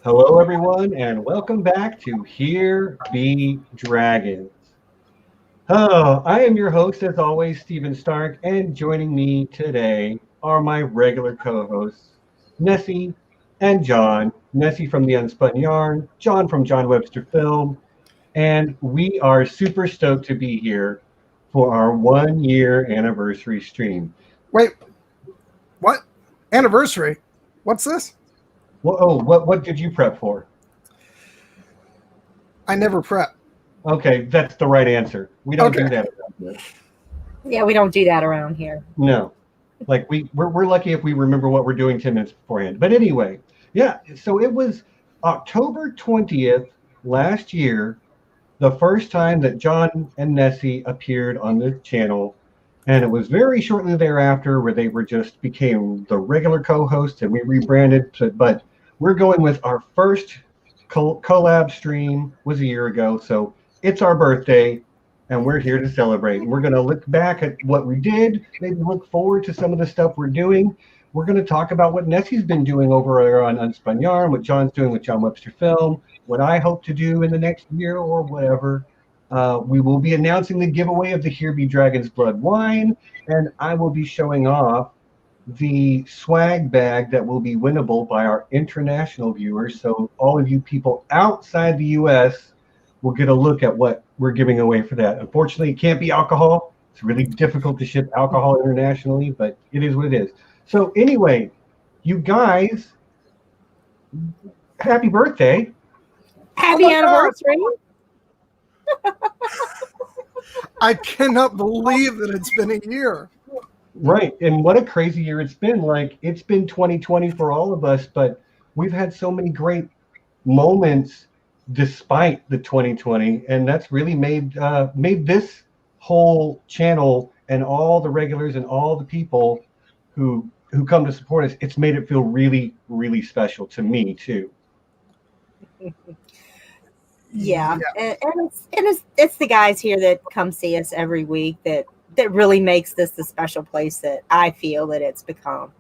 Hello, everyone, and welcome back to Here Be Dragons. Oh, I am your host, as always, Stephen Stark, and joining me today are my regular co-hosts, Nessie and John. Nessie from the Unspun Yarn, John from John Webster Film, and we are super stoked to be here for our 1 year anniversary stream. Wait, what? Anniversary? What's this? What did you prep for? I never prep. Okay, that's the right answer. We don't do that around here. Yeah, we don't do that around here. No. Like we're lucky if we remember what we're doing 10 minutes beforehand. But anyway, yeah, so it was October 20th last year, the first time that John and Nessie appeared on the channel. And it was very shortly thereafter where they were just became the regular co-hosts and we rebranded. But we're going with our first collab stream was a year ago. So it's our birthday and we're here to celebrate. We're going to look back at what we did, maybe look forward to some of the stuff we're doing. We're going to talk about what Nessie's been doing over there on Unspun Yarn, what John's doing with John Webster Film, what I hope to do in the next year or whatever. We will be announcing the giveaway of the Here Be Dragons Blood Wine, and I will be showing off the swag bag that will be winnable by our international viewers. So all of you people outside the U.S. will get a look at what we're giving away for that. Unfortunately, it can't be alcohol. It's really difficult to ship alcohol internationally, but it is what it is. So anyway, you guys, happy birthday. Happy anniversary. I cannot believe that it's been a year. Right. And what a crazy year it's been. Like, it's been 2020 for all of us, but we've had so many great moments despite the 2020. And that's really made this whole channel and all the regulars and all the people who come to support us, it's made it feel really, really special to me too. Yeah. And it's the guys here that come see us every week that really makes this the special place that I feel that it's become.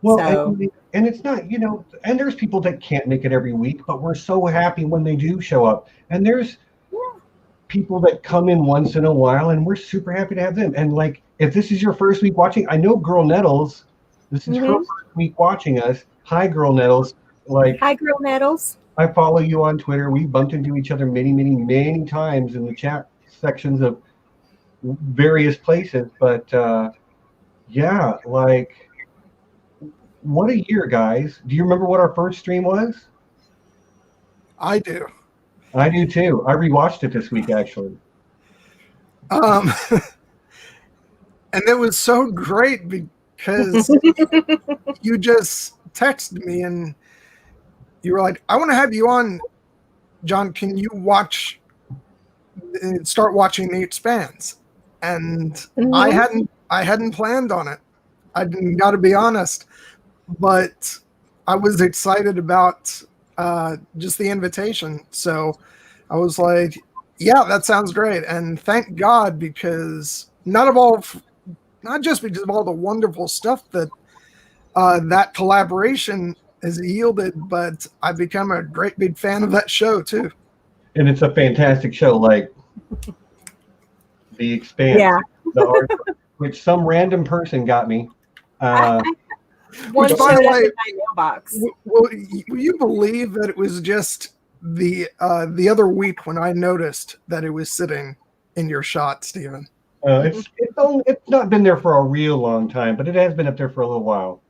Well, so, and it's not, and there's people that can't make it every week, but we're so happy when they do show up. And there's people that come in once in a while, and we're super happy to have them. And like, if this is your first week watching, I know Girl Nettles, this is her first week watching us. Hi, Girl Nettles. Hi, Girl Nettles. I follow you on Twitter. We bumped into each other many, many, many times in the chat sections of various places. But yeah, like, what a year, guys. Do you remember what our first stream was? I do. I do too. I rewatched it this week, actually. And it was so great because you just texted me and you were like, I want to have you on, John. Can you start watching The Expanse? And I hadn't planned on it. I got to be honest, but I was excited about just the invitation. So I was like, yeah, that sounds great. And thank God, because not just because of all the wonderful stuff that that collaboration has yielded, but I've become a great big fan of that show too. And it's a fantastic show, like The Expanse, the art, which some random person got me. Which, by the way, my mailbox. Will you believe that it was just the other week when I noticed that it was sitting in your shot, Stephen? It's not been there for a real long time, but it has been up there for a little while.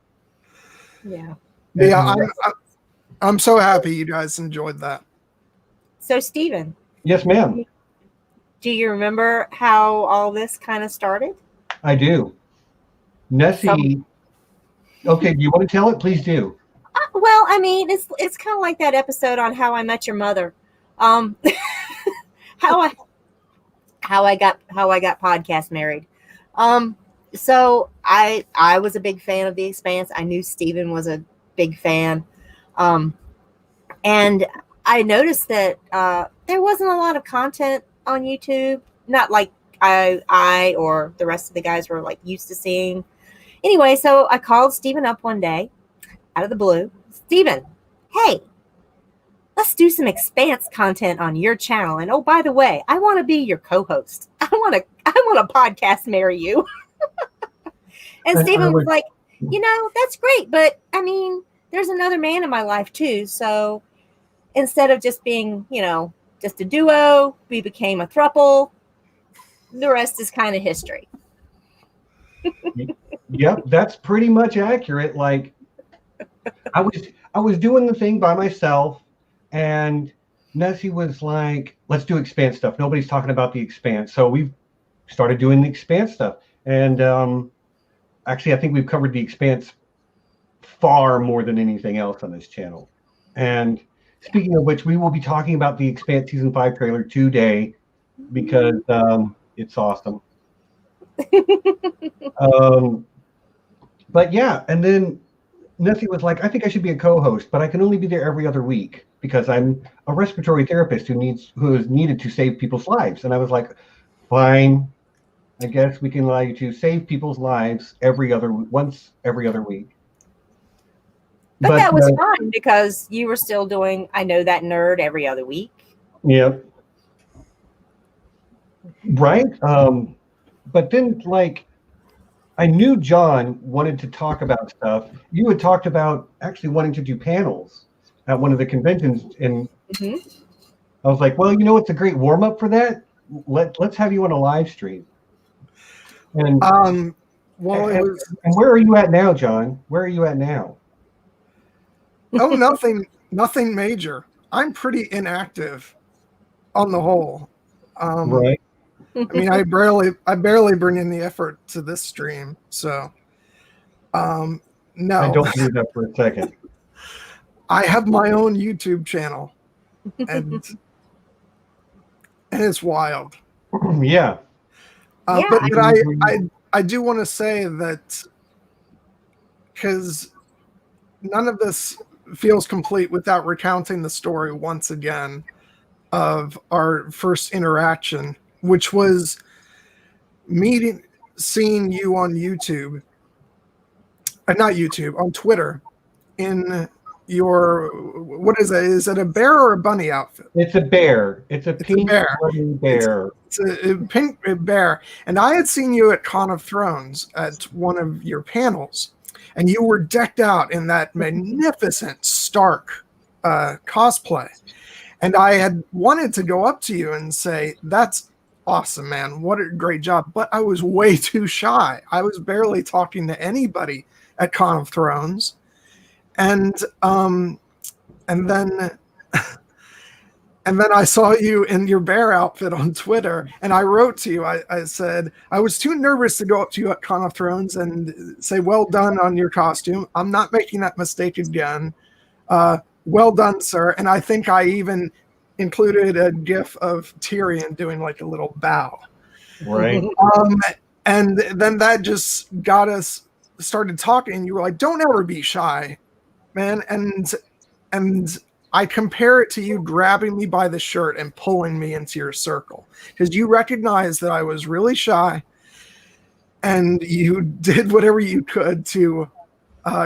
Yeah. Yeah, I'm so happy you guys enjoyed that. So, Stephen. Yes, ma'am. Do you remember how all this kind of started? I do. Nessie. Okay, do you want to tell it? Please do. Well, I mean, it's kind of like that episode on How I Met Your Mother. How I got podcast married. So I was a big fan of The Expanse. I knew Stephen was a big fan. And I noticed that there wasn't a lot of content on YouTube. Not like I or the rest of the guys were like used to seeing. Anyway, so I called Stephen up one day out of the blue. Stephen, hey, let's do some Expanse content on your channel. And oh, by the way, I want to be your co-host. I want to podcast marry you. And Stephen was like, that's great. But I mean, there's another man in my life too. So instead of just being, just a duo, we became a throuple. The rest is kind of history. Yep, that's pretty much accurate. Like, I was doing the thing by myself, and Nessie was like, let's do Expanse stuff. Nobody's talking about the Expanse. So we started doing the Expanse stuff. And actually, I think we've covered the Expanse far more than anything else on this channel. And speaking of which, we will be talking about the Expanse Season 5 trailer today because it's awesome. But yeah, and then Nessie was like, I think I should be a co-host, but I can only be there every other week because I'm a respiratory therapist who is needed to save people's lives. And I was like, fine, I guess we can allow you to save people's lives once every other week. But that was fun because you were still doing I Know That Nerd every other week. Yep. Right. But then, like, I knew John wanted to talk about stuff. You had talked about actually wanting to do panels at one of the conventions, and I was like, well, it's a great warm up for that. Let's have you on a live stream. And and where are you at now, John? Where are you at now? Oh, nothing major. I'm pretty inactive on the whole. Right. I mean, I barely bring in the effort to this stream. So, no. I don't do that for a second. I have my own YouTube channel, and it's wild. Yeah. But I do want to say that because none of this feels complete without recounting the story once again of our first interaction, which was seeing you on YouTube, not YouTube, on Twitter, in your, what is it? Is it a bear or a bunny outfit? It's a bear. It's a pink bear. It's a pink bear. And I had seen you at Con of Thrones at one of your panels, and you were decked out in that magnificent Stark cosplay. And I had wanted to go up to you and say, that's awesome, man. What a great job. But I was way too shy. I was barely talking to anybody at Con of Thrones. And then I saw you in your bear outfit on Twitter, and I wrote to you. I said, I was too nervous to go up to you at Con of Thrones and say, well done on your costume. I'm not making that mistake again. Well done, sir. And I think I even included a gif of Tyrion doing like a little bow. Right. And then that just got us started talking. And you were like, don't ever be shy, man. And I compare it to you grabbing me by the shirt and pulling me into your circle because you recognized that I was really shy, and you did whatever you could to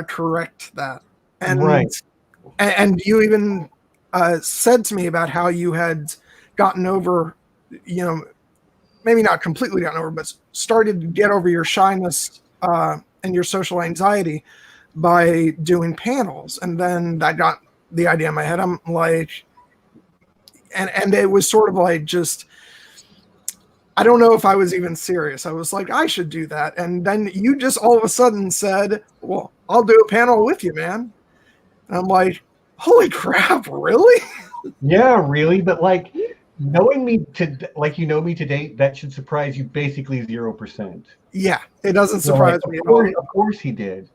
correct that. And right. And you even said to me about how you had gotten over, maybe not completely gotten over, but started to get over your shyness and your social anxiety by doing panels. And then that got the idea in my head. I'm like, and it was sort of like just, I don't know if I was even serious. I was like, I should do that. And then you just all of a sudden said, well, I'll do a panel with you, man. And I'm like, holy crap, really? Yeah, really. But like knowing me like me today, that should surprise you basically 0%. Yeah, it doesn't surprise me at all. Of course he did,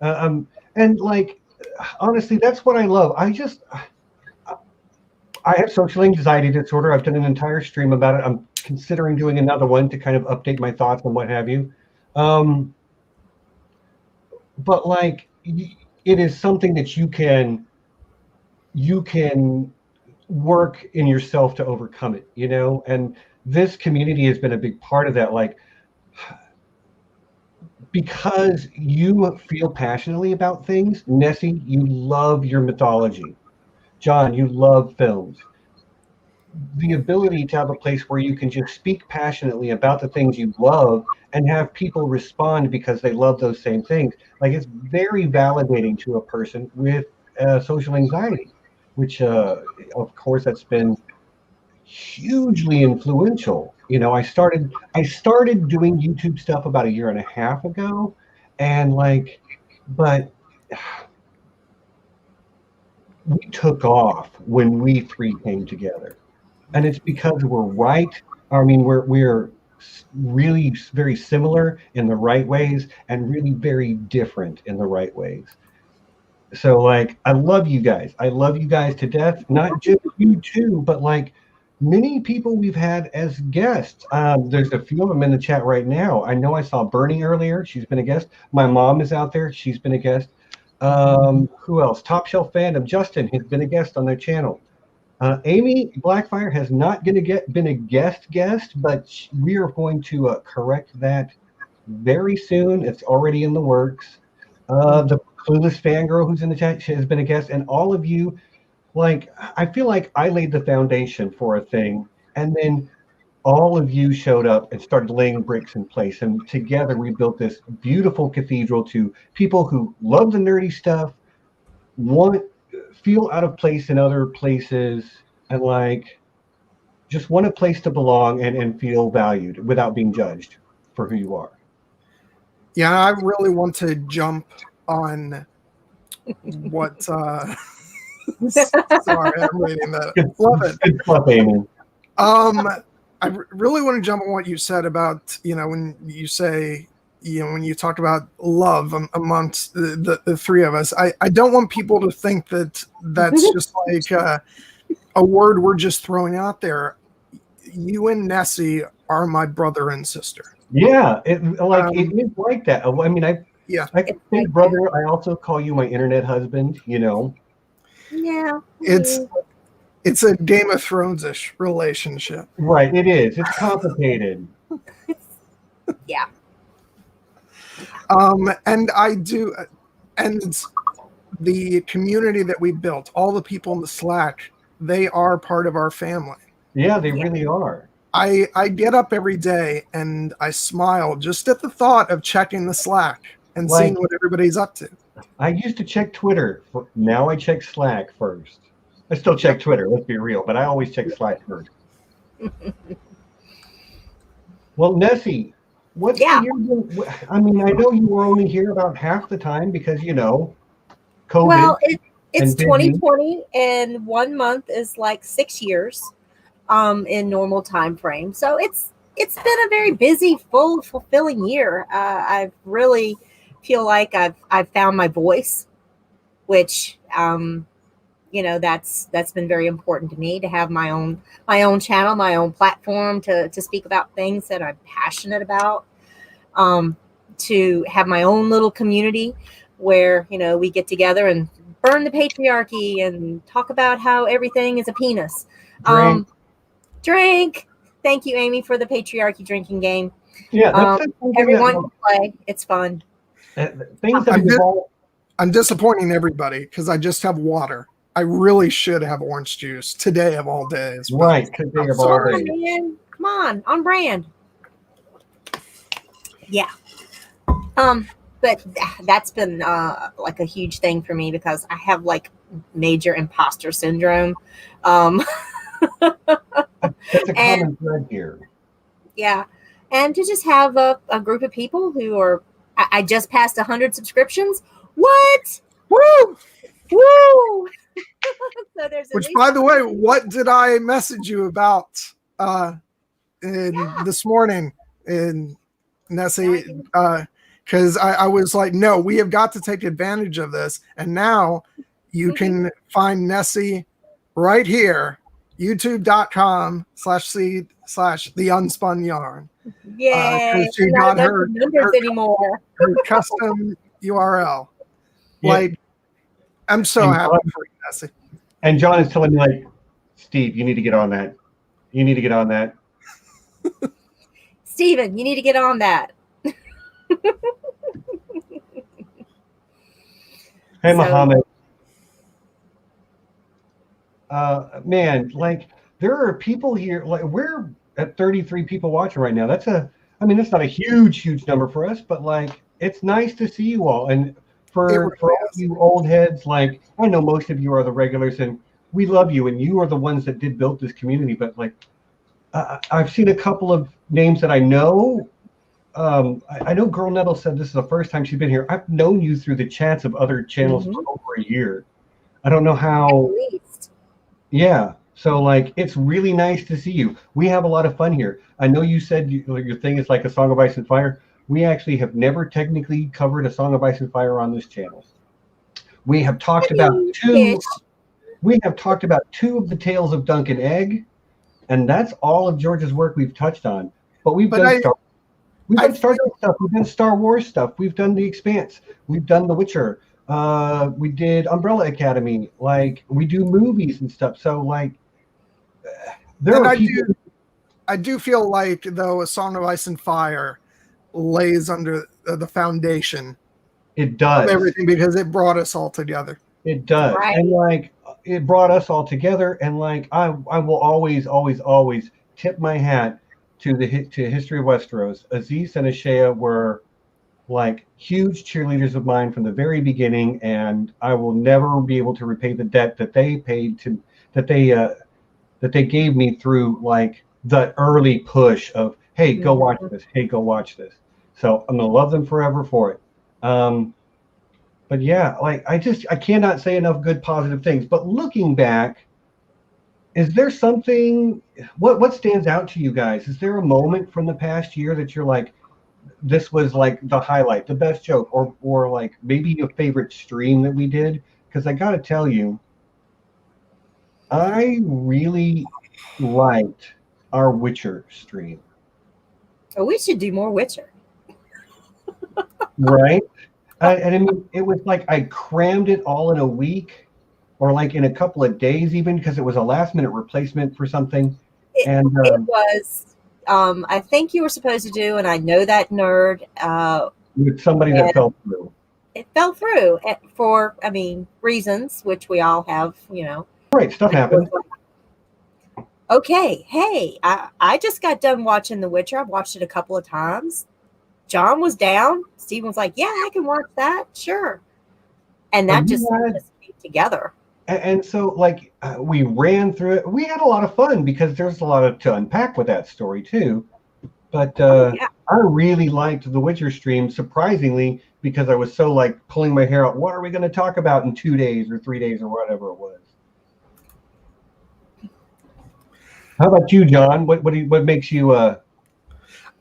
and like, honestly, that's what I love. I have social anxiety disorder. I've done an entire stream about it. I'm considering doing another one to kind of update my thoughts and what have you. But like, it is something that you can work in yourself to overcome it, and this community has been a big part of that. Like, because you feel passionately about things, Nessie, you love your mythology. John, you love films. The ability to have a place where you can just speak passionately about the things you love and have people respond because they love those same things. Like it's very validating to a person with social anxiety, which, of course, that's been hugely influential. I started doing YouTube stuff about a year and a half ago, and but we took off when we three came together, and it's because we're right. I mean, we're really very similar in the right ways, and really very different in the right ways. So I love you guys. I love you guys to death. Not just you two, but many people we've had as guests. There's a few of them in the chat right now. I know I saw Bernie earlier. She's been a guest. My mom is out there. She's been a guest. Who else? Top Shelf Fandom. Justin has been a guest on their channel. Amy Blackfire has not been a guest, but we are going to correct that very soon. It's already in the works. The Clueless Fangirl who's in the chat, she has been a guest, and all of you, I feel like I laid the foundation for a thing, and then all of you showed up and started laying bricks in place, and together we built this beautiful cathedral to people who love the nerdy stuff, feel out of place in other places, and just want a place to belong and feel valued without being judged for who you are. Yeah, I really want to jump on what sorry, I'm reading that. Love it. Good stuff, Amy. I really want to jump on what you said about, when you say, when you talk about love amongst the three of us. I don't want people to think that that's just a word we're just throwing out there. You and Nessie are my brother and sister. Yeah, it is like that. I mean, I say brother. I also call you my internet husband. Yeah. It's a Game of Thrones-ish relationship. Right, it is. It's complicated. Yeah. And I do, and the community that we built, all the people in the Slack, they are part of our family. Yeah, they really are. I get up every day and I smile just at the thought of checking the Slack and seeing what everybody's up to. I used to check Twitter. Now I check Slack first. I still check Twitter, let's be real, but I always check Slack first. Well, Nessie, what's the year? I mean, I know you were only here about half the time because, COVID. Well, it's 2020, and 1 month is 6 years in normal time frame. So it's been a very busy, full, fulfilling year. I really feel like I've found my voice, which that's been very important to me, to have my own channel, my own platform to speak about things that I'm passionate about, to have my own little community where, we get together and burn the patriarchy and talk about how everything is a penis. Drink. Thank you, Amy, for the patriarchy drinking game. Yeah, everyone can play. It's fun. I'm disappointing everybody because I just have water. I really should have orange juice today of all days. Right, today of all days. Man. Come on brand. Yeah. But that's been a huge thing for me because I have major imposter syndrome. That's a common thread here. Yeah. And to just have a group of people who are, I just passed 100 subscriptions. What? Woo! Woo! So which, by the way, what did I message you about this morning in Nessie? Because I was like, no, we have got to take advantage of this. And now you can find Nessie right here, youtube.com/the Unspun Yarn. Yay. She got her numbers anymore. her custom URL. Yeah. I'm so happy for you, Nessie. And John is telling me, Steve, you need to get on that. You need to get on that. Steven, you need to get on that. Hey, Muhammad. Man, like there are people here. Like we're at 33 people watching right now. I mean, that's not a huge number for us, but like it's nice to see you all. And It for really all is. you old heads, like I know most of you are the regulars, and we love you, and you are the ones that did build this community. But like I've seen a couple of names that I know. I know Girl Nettle said this is the first time she's been here. I've known you through the chats of other channels for over a year. I don't know how. At least. Yeah. So like it's really nice to see you. We have a lot of fun here. I know you said your thing is like a Song of Ice and Fire. We actually have never technically covered a Song of Ice and Fire on this channel. We have talked about two. Ish. We have talked about two of the Tales of Dunk and Egg, and that's all of George's work we've touched on. But we've done Star Trek stuff. We've done Star Wars stuff. We've done The Expanse. We've done The Witcher. We did Umbrella Academy. Like we do movies and stuff. So like there And are people. I do feel like though a Song of Ice and Fire lays under the foundation It does. of everything because it brought us all together. It does. Right. And like it brought us all together. And like I will always tip my hat to to History of Westeros. Aziz and Ashea were like huge cheerleaders of mine from the very beginning, and I will never be able to repay the debt that they paid to that they gave me through like the early push of hey go watch this, hey go watch this. So I'm gonna love them forever for it. But yeah, like I cannot say enough good positive things. But looking back, is there something what stands out to you guys? Is there a moment from the past year that you're like, this was like the highlight, the best joke, or like maybe a favorite stream that we did? Because I gotta tell you, I really liked our Witcher stream. Oh, we should do more Witcher. Right? And I mean, it was like I crammed it all in a week, or like in a couple of days, even because it was a last minute replacement for something. It was. I think you were supposed to do, and I know that nerd. With somebody that fell through. It fell through for, reasons which we all have, Right, stuff happens. Okay, hey, I just got done watching The Witcher. I've watched it a couple of times. John was down. Stephen was like, yeah, I can watch that. Sure. And that just came together. And so, like, we ran through it. We had a lot of fun because there's a lot to unpack with that story, too. But I really liked the Witcher stream, surprisingly, because I was so, like, pulling my hair out. What are we going to talk about in 2 days or 3 days or whatever it was? How about you, John? What makes you...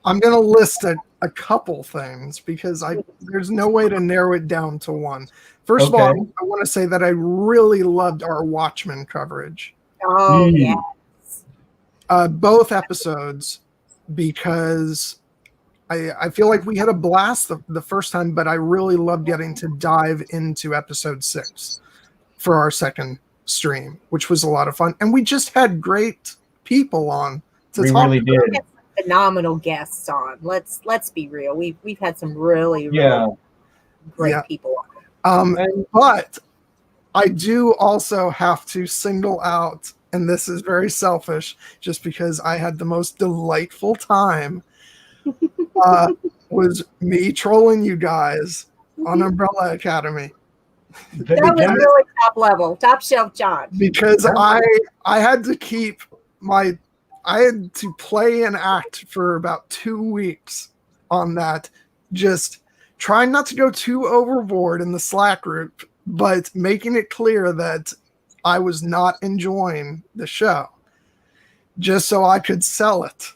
I'm going to list a couple things because there's no way to narrow it down to one. First of all, I want to say that I really loved our Watchmen coverage. Oh, yes. Both episodes, because I feel like we had a blast the first time, but I really loved getting to dive into episode 6 for our second stream, which was a lot of fun. And we just had great people on to talk. We really did. Phenomenal guests on. Let's be real. We've had some really great people on. But I do also have to single out, and this is very selfish, just because I had the most delightful time, was me trolling you guys on Umbrella Academy. That was really top level, top shelf John. Because I had to keep I had to play and act for about 2 weeks on that, just trying not to go too overboard in the Slack group, but making it clear that I was not enjoying the show, just so I could sell it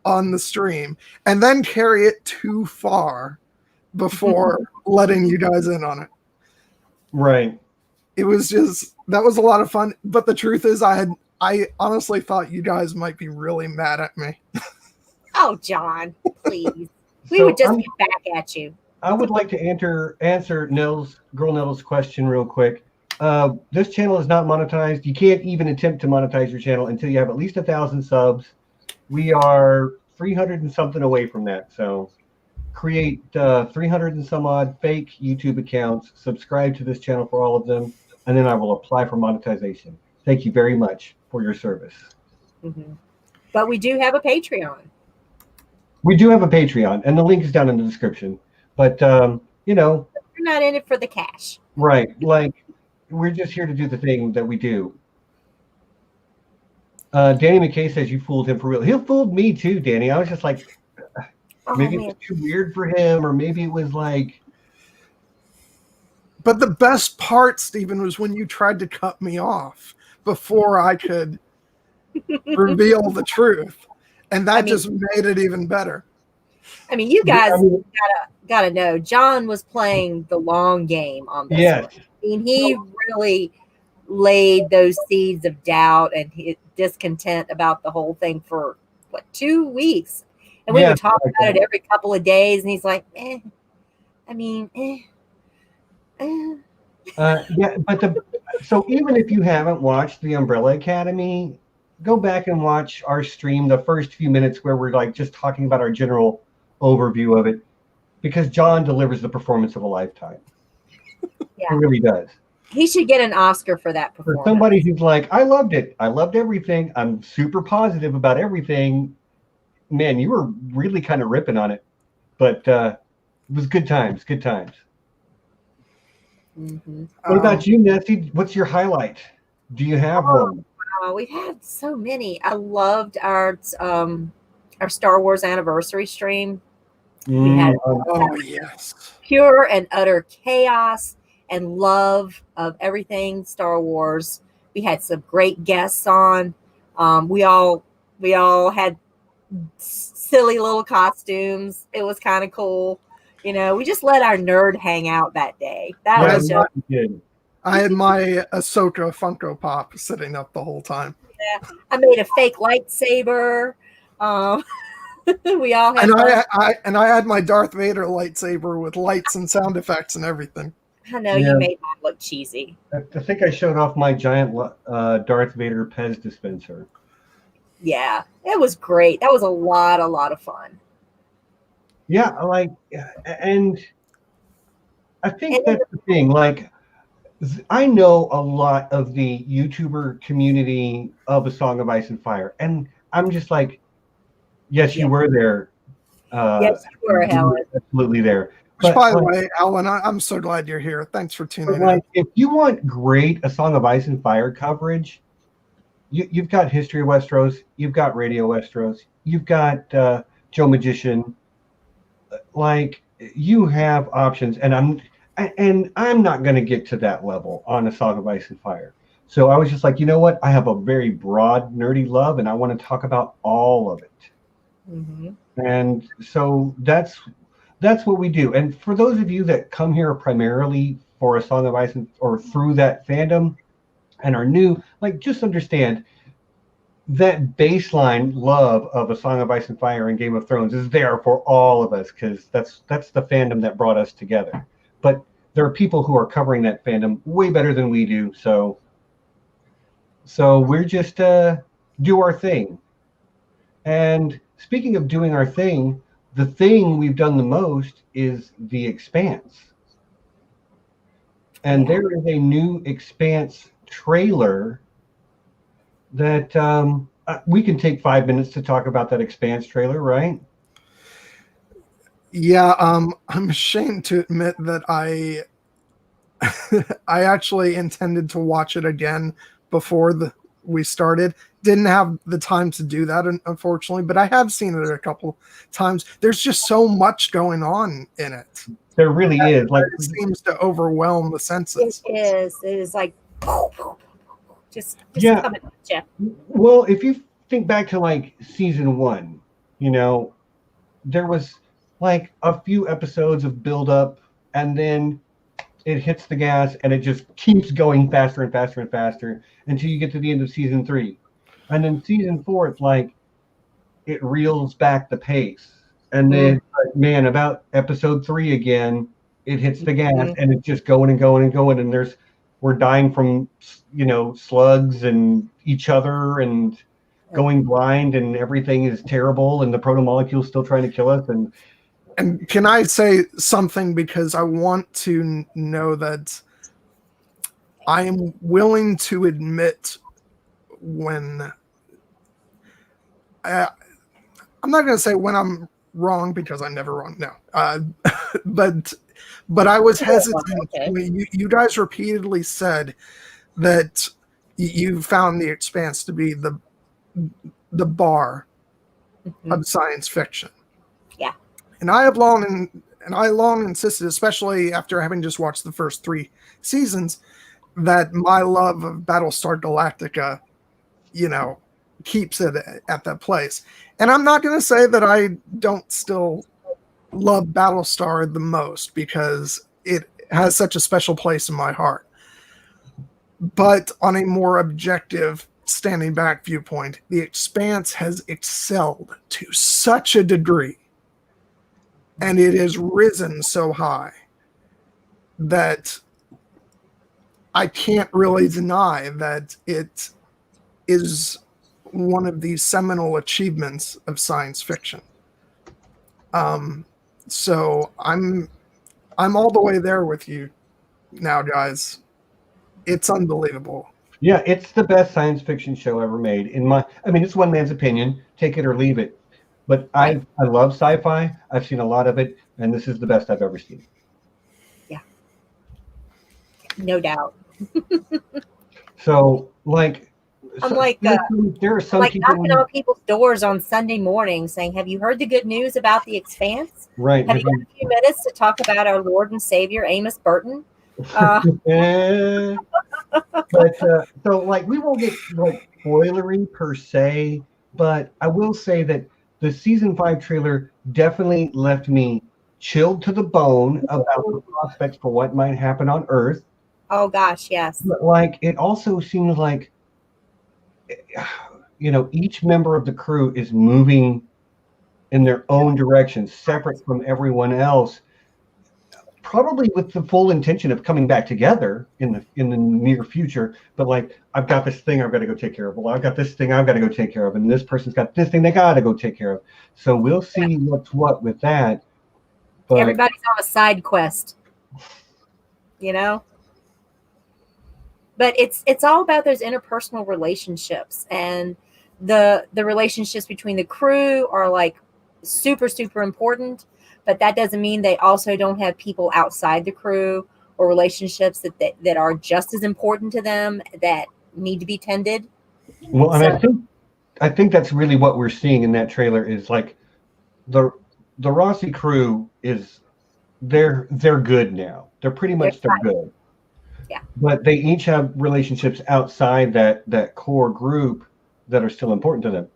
on the stream and then carry it too far before letting you guys in on it. Right. It was that was a lot of fun. But the truth is I honestly thought you guys might be really mad at me. Oh, John, please. We would just get back at you. I would like to answer Girl Nettle's question real quick. This channel is not monetized. You can't even attempt to monetize your channel until you have at least 1,000 subs. We are 300 and something away from that. So create 300 and some odd fake YouTube accounts, subscribe to this channel for all of them, and then I will apply for monetization. Thank you very much for your service. Mm-hmm. But we do have a Patreon. We do have a Patreon, and the link is down in the description. But, you know. We're not in it for the cash. Right. Like, we're just here to do the thing that we do. Danny McKay says you fooled him for real. He fooled me too, Danny. I was just like, maybe it was too weird for him, or maybe it was like. But the best part, Stephen, was when you tried to cut me off before I could reveal the truth. And that just made it even better. I mean, you guys gotta know, John was playing the long game on this one. I mean, he really laid those seeds of doubt and discontent about the whole thing for 2 weeks, and we would talk about it every couple of days, and he's like, so even if you haven't watched the Umbrella Academy, go back and watch our stream, the first few minutes where we're like just talking about our general overview of it, because John delivers the performance of a lifetime. He really does. He should get an Oscar for that performance. For somebody who's like, I loved it. I loved everything. I'm super positive about everything. Man, you were really kind of ripping on it. But it was good times, good times. Mm-hmm. What about you, Nessie? What's your highlight? Do you have one? We've had so many. I loved our Star Wars anniversary stream. We had pure and utter chaos and love of everything Star Wars. We had some great guests on. We all had silly little costumes. It was kind of cool. You know, we just let our nerd hang out that day. That was just good. I had my Ahsoka Funko Pop sitting up the whole time. Yeah, I made a fake lightsaber. We all had, and I had my Darth Vader lightsaber with lights and sound effects and everything. I know you made mine look cheesy. I think I showed off my giant Darth Vader Pez dispenser. Yeah, it was great. That was a lot of fun. Yeah, and I think that's the thing. Like, I know a lot of the YouTuber community of A Song of Ice and Fire, and I'm just like, yes, you were there. Yes, you were, Helen. Absolutely there. Which, by the way, Alan, I'm so glad you're here. Thanks for tuning in. If you want great A Song of Ice and Fire coverage, you've got History of Westeros, you've got Radio Westeros, you've got Joe Magician. Like, you have options, and I'm not going to get to that level on A Song of Ice and Fire. So I was just like, you know what? I have a very broad nerdy love, and I want to talk about all of it. Mm-hmm. And so that's what we do. And for those of you that come here primarily for A Song of Ice or through that fandom and are new, like, just understand that baseline love of A Song of Ice and Fire and Game of Thrones is there for all of us, because that's the fandom that brought us together. But there are people who are covering that fandom way better than we do. So we're just do our thing. And speaking of doing our thing, the thing we've done the most is The Expanse. And there is a new Expanse trailer that we can take 5 minutes to talk about that Expanse trailer, right? Yeah, I'm ashamed to admit that I actually intended to watch it again before we started. Didn't have the time to do that, unfortunately, but I have seen it a couple times. There's just so much going on in it. There really is. Like, it seems to overwhelm the senses. It is. It is like just coming at you. Well, if you think back to like season 1, you know, there was like a few episodes of build up, and then it hits the gas and it just keeps going faster and faster and faster until you get to the end of season 3. And then season 4, it's like it reels back the pace. And then, man, about episode 3 again, it hits the gas and it's just going and going and going. And we're dying from, you know, slugs and each other and going blind, and everything is terrible, and the proto-molecule's still trying to kill us. And can I say something, because I want to know that I am willing to admit when I'm not going to say when I'm wrong, because I'm never wrong. No, but I was hesitant. Okay. When you guys repeatedly said that you found The Expanse to be the bar of science fiction. Yeah. And I long insisted, especially after having just watched the first 3 seasons, that my love of Battlestar Galactica, keeps it at that place. And I'm not going to say that I don't still love Battlestar the most, because it has such a special place in my heart. But on a more objective, standing back viewpoint, The Expanse has excelled to such a degree, and it has risen so high that I can't really deny that it is one of the seminal achievements of science fiction. So I'm all the way there with you now, guys. It's unbelievable. Yeah, it's the best science fiction show ever made. It's one man's opinion. Take it or leave it. But I love sci-fi. I've seen a lot of it, and this is the best I've ever seen. Yeah, no doubt. So, I'm like, there are some people knocking on people's doors on Sunday morning saying, "Have you heard the good news about The Expanse? Right? Have you got a few minutes to talk about our Lord and Savior Amos Burton?" But we won't get spoilery per se, but I will say that the season 5 trailer definitely left me chilled to the bone about the prospects for what might happen on Earth. Oh gosh, yes. But it also seems like each member of the crew is moving in their own direction, separate from everyone else, probably with the full intention of coming back together in the near future. But I've got this thing I've got to go take care of. Well, I've got this thing I've got to go take care of, and this person's got this thing they got to go take care of. So we'll see what's what with that. But everybody's on a side quest, But it's all about those interpersonal relationships, and the relationships between the crew are super, super important. But that doesn't mean they also don't have people outside the crew or relationships that are just as important to them that need to be tended. Well, and I think that's really what we're seeing in that trailer is the Rossi crew is they're good now. They're pretty much they're good. Yeah. But they each have relationships outside that core group that are still important to them.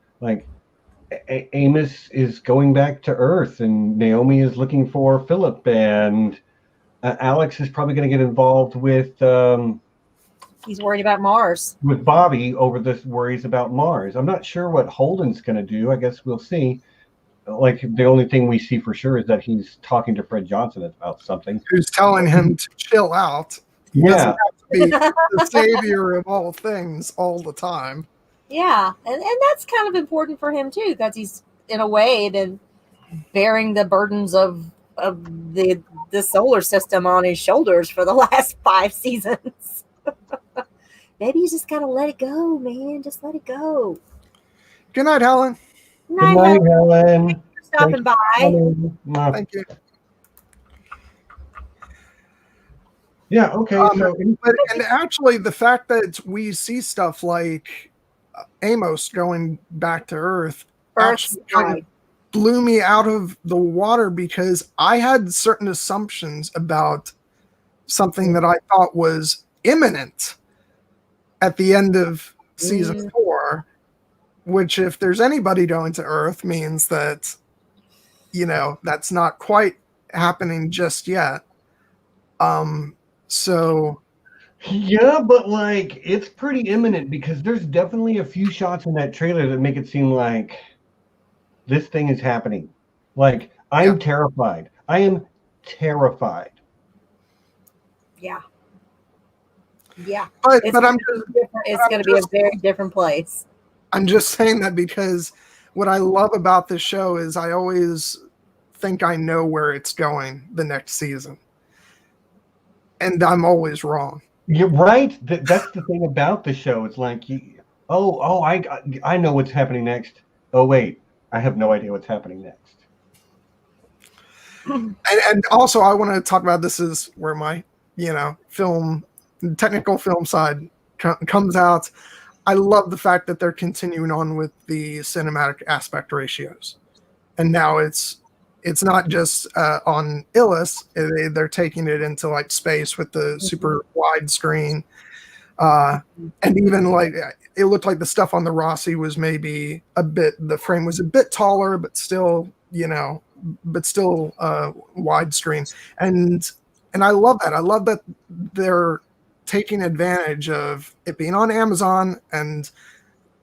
Amos is going back to Earth, and Naomi is looking for Philip, and Alex is probably going to get involved with. He's worried about Mars. With Bobby over this worries about Mars. I'm not sure what Holden's going to do. I guess we'll see. The only thing we see for sure is that he's talking to Fred Johnson about something. Who's telling him to chill out. He doesn't have to be the savior of all things all the time. Yeah, and that's kind of important for him too, because he's in a way then bearing the burdens of the solar system on his shoulders for the last 5 seasons. Maybe you just gotta let it go, man. Just let it go. Good night, Helen. Good night, Helen. Thanks for stopping by. Thank you. Yeah, okay. And actually, the fact that we see stuff like Amos going back to Earth actually kind of blew me out of the water, because I had certain assumptions about something that I thought was imminent at the end of season 4, which, if there's anybody going to Earth, means that, that's not quite happening just yet. So yeah, but it's pretty imminent, because there's definitely a few shots in that trailer that make it seem like this thing is happening. I'm terrified. I am terrified. Yeah. Yeah. But it's going to be a very different place. I'm just saying that because what I love about this show is I always think I know where it's going the next season. And I'm always wrong. You're right. That's the thing about the show. It's I know what's happening next. Oh wait, I have no idea what's happening next. And also, I want to talk about, this is where my technical film side comes out. I love the fact that they're continuing on with the cinematic aspect ratios, and now it's not just on Illis. They're taking it into like space with the super wide screen, and even like it looked like the stuff on the Rossi was maybe the frame was a bit taller, but still widescreen, and I love that. I love that they're taking advantage of it being on Amazon and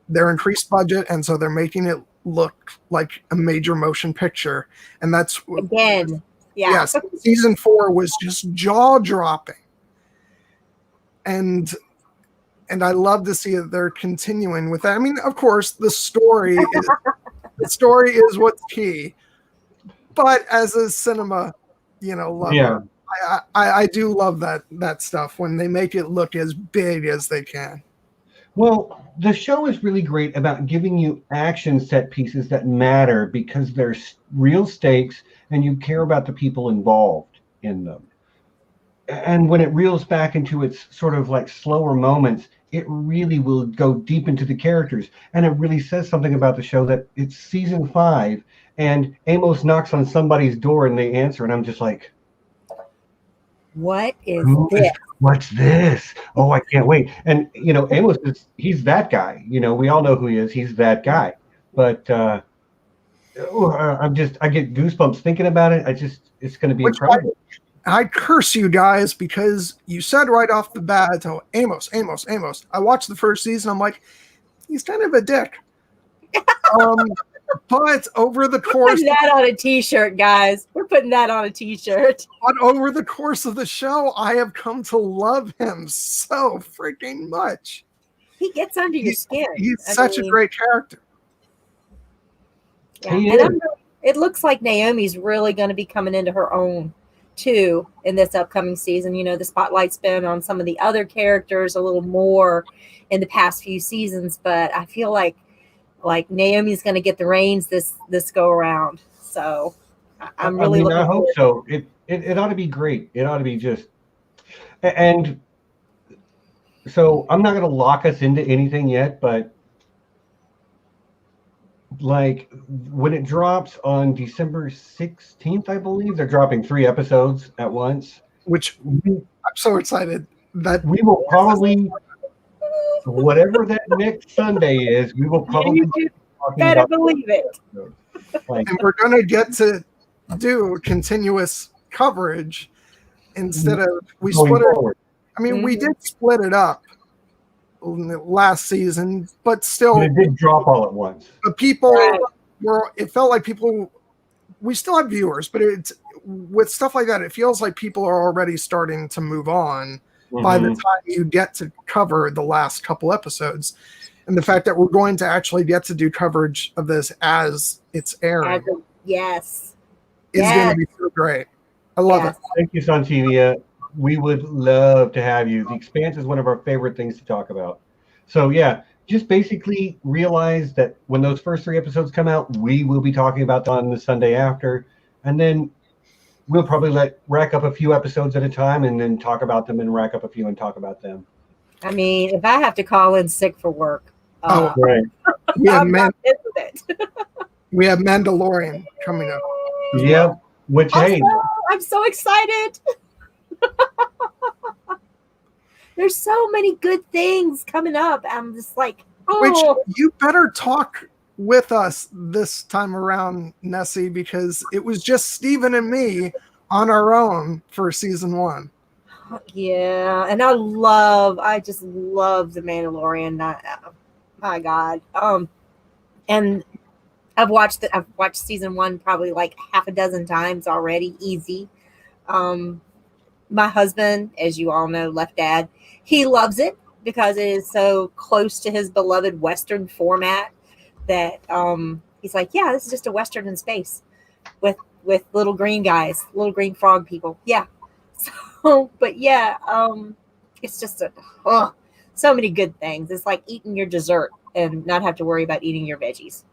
their increased budget, and so they're making it look like a major motion picture. And that's again, yes, season 4 was just jaw-dropping, and I love to see that they're continuing with that. I mean, of course, the story is what's key, but as a cinema lover, I do love that stuff when they make it look as big as they can. Well, the show is really great about giving you action set pieces that matter because there's real stakes and you care about the people involved in them. And when it reels back into its sort of like slower moments, it really will go deep into the characters. And it really says something about the show that it's season 5 and Amos knocks on somebody's door and they answer. And I'm just like, what is this? What's this? Oh, I can't wait. And, Amos he's that guy. We all know who he is. He's that guy. But I get goosebumps thinking about it. It's going to be incredible. I curse you guys because you said right off the bat, oh, Amos. I watched the first season. I'm like, he's kind of a dick. But over the course... We're putting that on a t-shirt, guys. We're putting that on a t-shirt. But over the course of the show, I have come to love him so freaking much. He gets under your skin. He's such a great character. Yeah. And it looks like Naomi's really going to be coming into her own, too, in this upcoming season. The spotlight's been on some of the other characters a little more in the past few seasons, but I feel like Naomi's going to get the reins this go around. So I'm really looking I hope forward. so. It ought to be great. It ought to be just, and so I'm not going to lock us into anything yet, but like when it drops on December 16th, I believe they're dropping 3 episodes at once, which I'm so excited that we will probably, whatever that next Sunday is, we will probably better believe it. And we're going to get to do continuous coverage instead of we split it. I mean, we did split it up last season, but still it did drop all at once. But people it felt like we still have viewers, but it's with stuff like that, it feels like people are already starting to move on by the time you get to cover the last couple episodes. And the fact that we're going to actually get to do coverage of this as it's airing is going to be so great. I love it. Thank you, Santivia. We would love to have you. The Expanse is one of our favorite things to talk about. So just basically realize that when those first 3 episodes come out, we will be talking about them on the Sunday after. And then we'll probably rack up a few episodes at a time and then talk about them and rack up a few and talk about them. I mean, if I have to call in sick for work, right. I'm not into it. We have Mandalorian coming up. Yeah, which I'm so excited. There's so many good things coming up. I'm just like, Which you better talk with us this time around, Nessie, because it was just Steven and me on our own for season 1. Yeah, and I just love The Mandalorian. My God. And I've watched season 1 probably like half a dozen times already, easy. My husband, as you all know, Left Dad, he loves it because it is so close to his beloved Western format that he's like, yeah, this is just a Western in space with little green guys, little green frog people. Yeah. So, but yeah, it's just so many good things. It's like eating your dessert and not have to worry about eating your veggies.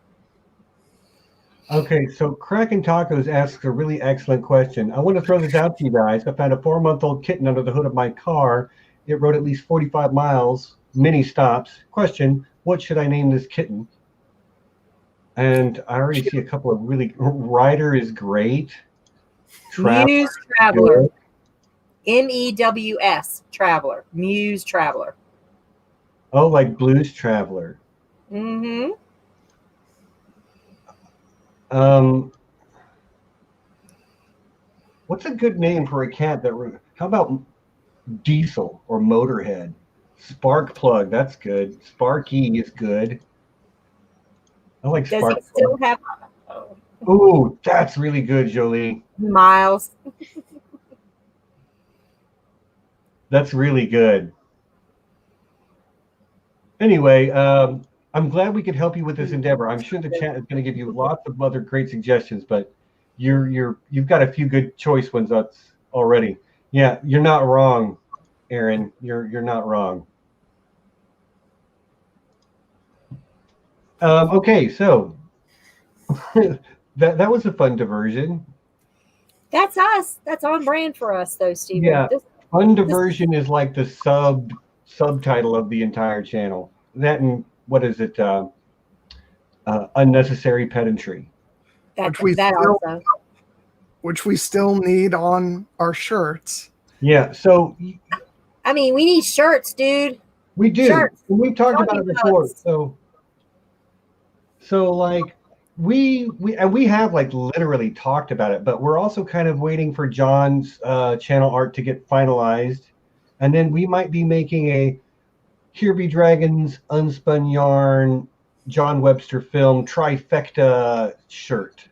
Okay, so Kraken Tacos asks a really excellent question. I want to throw this out to you guys. I found a 4-month-old kitten under the hood of my car. It rode at least 45 miles, many stops. Question, what should I name this kitten? And I already see a couple of really... Ryder is great. Muse Traveler. MEWS Traveler. Muse Traveler. Oh, like Blues Traveler. Mm-hmm. What's a good name for a cat that... How about Diesel or Motorhead? Spark Plug, that's good. Sparky is good. I like Does Spark he still Plug. have... Ooh, that's really good, Jolie. Miles. That's really good. Anyway, I'm glad we could help you with this endeavor. I'm sure the chat is going to give you lots of other great suggestions, but you've got a few good choice ones already. Yeah, you're not wrong, Aaron. You're not wrong. Okay, so that was a fun diversion. That's us. That's on brand for us, though, Stephen. Yeah, fun diversion is like the subtitle of the entire channel. That and what is it? Unnecessary pedantry. Which we still need on our shirts. Yeah. So. I mean, we need shirts, dude. We do. Shirts. We've talked about it before. So like we have like literally talked about it, but we're also kind of waiting for John's channel art to get finalized, and then we might be making a Here Be Dragons, Unspun Yarn, John Webster film trifecta shirt.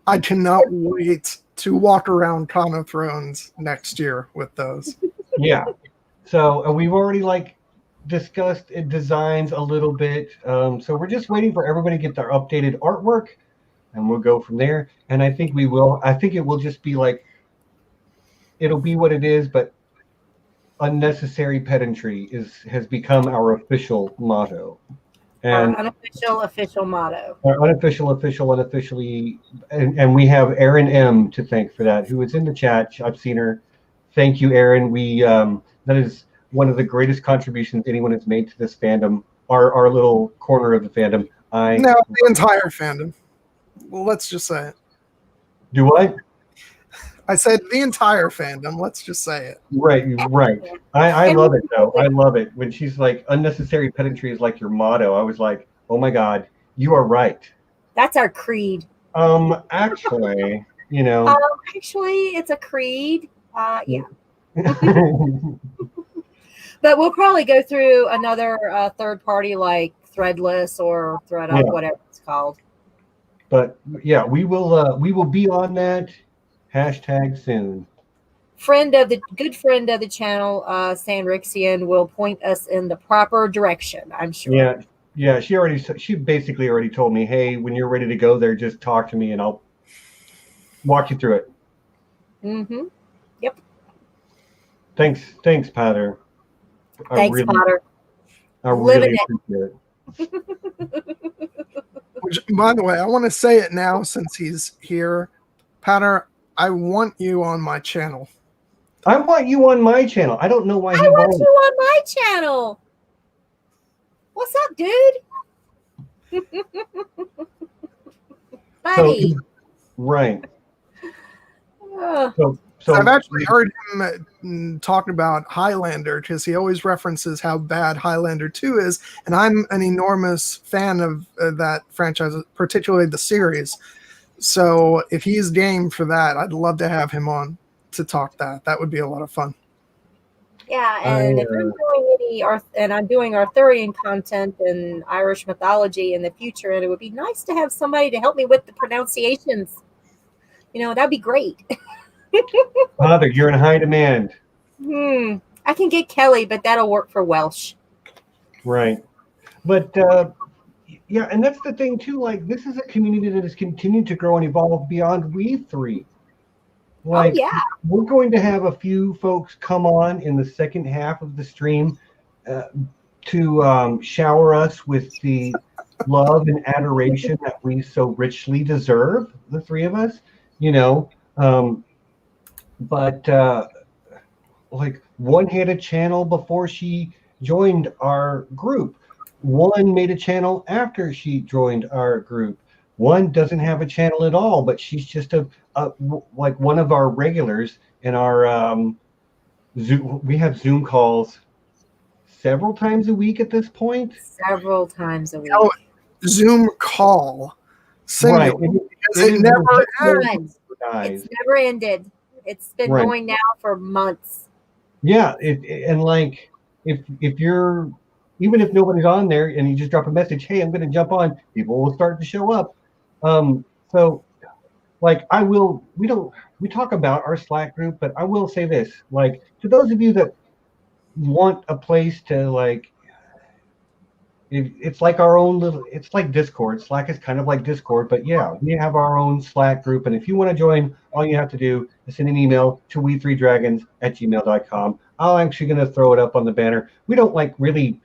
I cannot wait to walk around Con of Thrones next year with those. Yeah. So we've already like discussed designs a little bit. So we're just waiting for everybody to get their updated artwork, and we'll go from there. And I think we will. I think it will just be like, it'll be what it is, but unnecessary pedantry has become our official motto. And our official motto. Our unofficially, and we have Erin M to thank for that, who is in the chat. I've seen her. Thank you, Erin. We that is one of the greatest contributions anyone has made to this fandom. Our little corner of the fandom. No, the entire fandom. Well, let's just say it. Do what? I said the entire fandom. Let's just say it. Right. I love it though. I love it when she's like, unnecessary pedantry is like your motto. I was like, oh my God, you are right. That's our creed. Actually, you know. Actually, it's a creed. Yeah. But we'll probably go through another third party like Threadless or ThreadUp, whatever it's called. But yeah, we will be on that. Hashtag soon. Good friend of the channel, Sandrixian, will point us in the proper direction, I'm sure. Yeah. She basically already told me, hey, when you're ready to go there, just talk to me and I'll walk you through it. Mm-hmm. Yep. Thanks, Peadar. Thanks, Peadar. I really appreciate it. Which, by the way, I want to say it now since he's here. Peadar, I want you on my channel. I want you on my channel. I don't know why I want you on my channel. What's up, dude? Buddy. So, right. So I've actually heard him talk about Highlander because he always references how bad Highlander 2 is, and I'm an enormous fan of that franchise, particularly the series. So if he's game for that, I'd love to have him on to talk that. That would be a lot of fun. Yeah, and if I'm doing Arthurian content and Irish mythology in the future, and it would be nice to have somebody to help me with the pronunciations. You know, that'd be great. Father, you're in high demand. I can get Kelly, but that'll work for Welsh. Right. But yeah, and that's the thing too. Like, this is a community that has continued to grow and evolve beyond we three. Like, Oh yeah. we're going to have a few folks come on in the second half of the stream to shower us with the love and adoration that we so richly deserve, the three of us, you know. But like, one had a channel before she joined our group. One made a channel after she joined our group. One doesn't have a channel at all, but she's just like one of our regulars in our Zoom. We have Zoom calls several times a week at this point. Several times a week. Oh, Zoom call. Singular. Right. It never ends. It's never ended. It's been going now for months. Yeah, and like if you're, even if nobody's on there and you just drop a message, hey, I'm going to jump on, people will start to show up. So like we talk about our Slack group, but I will say this, like, to those of you that want a place to, like, it's like our own little, it's like Discord. Slack is kind of like Discord, but yeah, we have our own Slack group. And if you want to join, all you have to do is send an email to we3dragons@gmail.com. I'm actually going to throw it up on the banner. We don't like really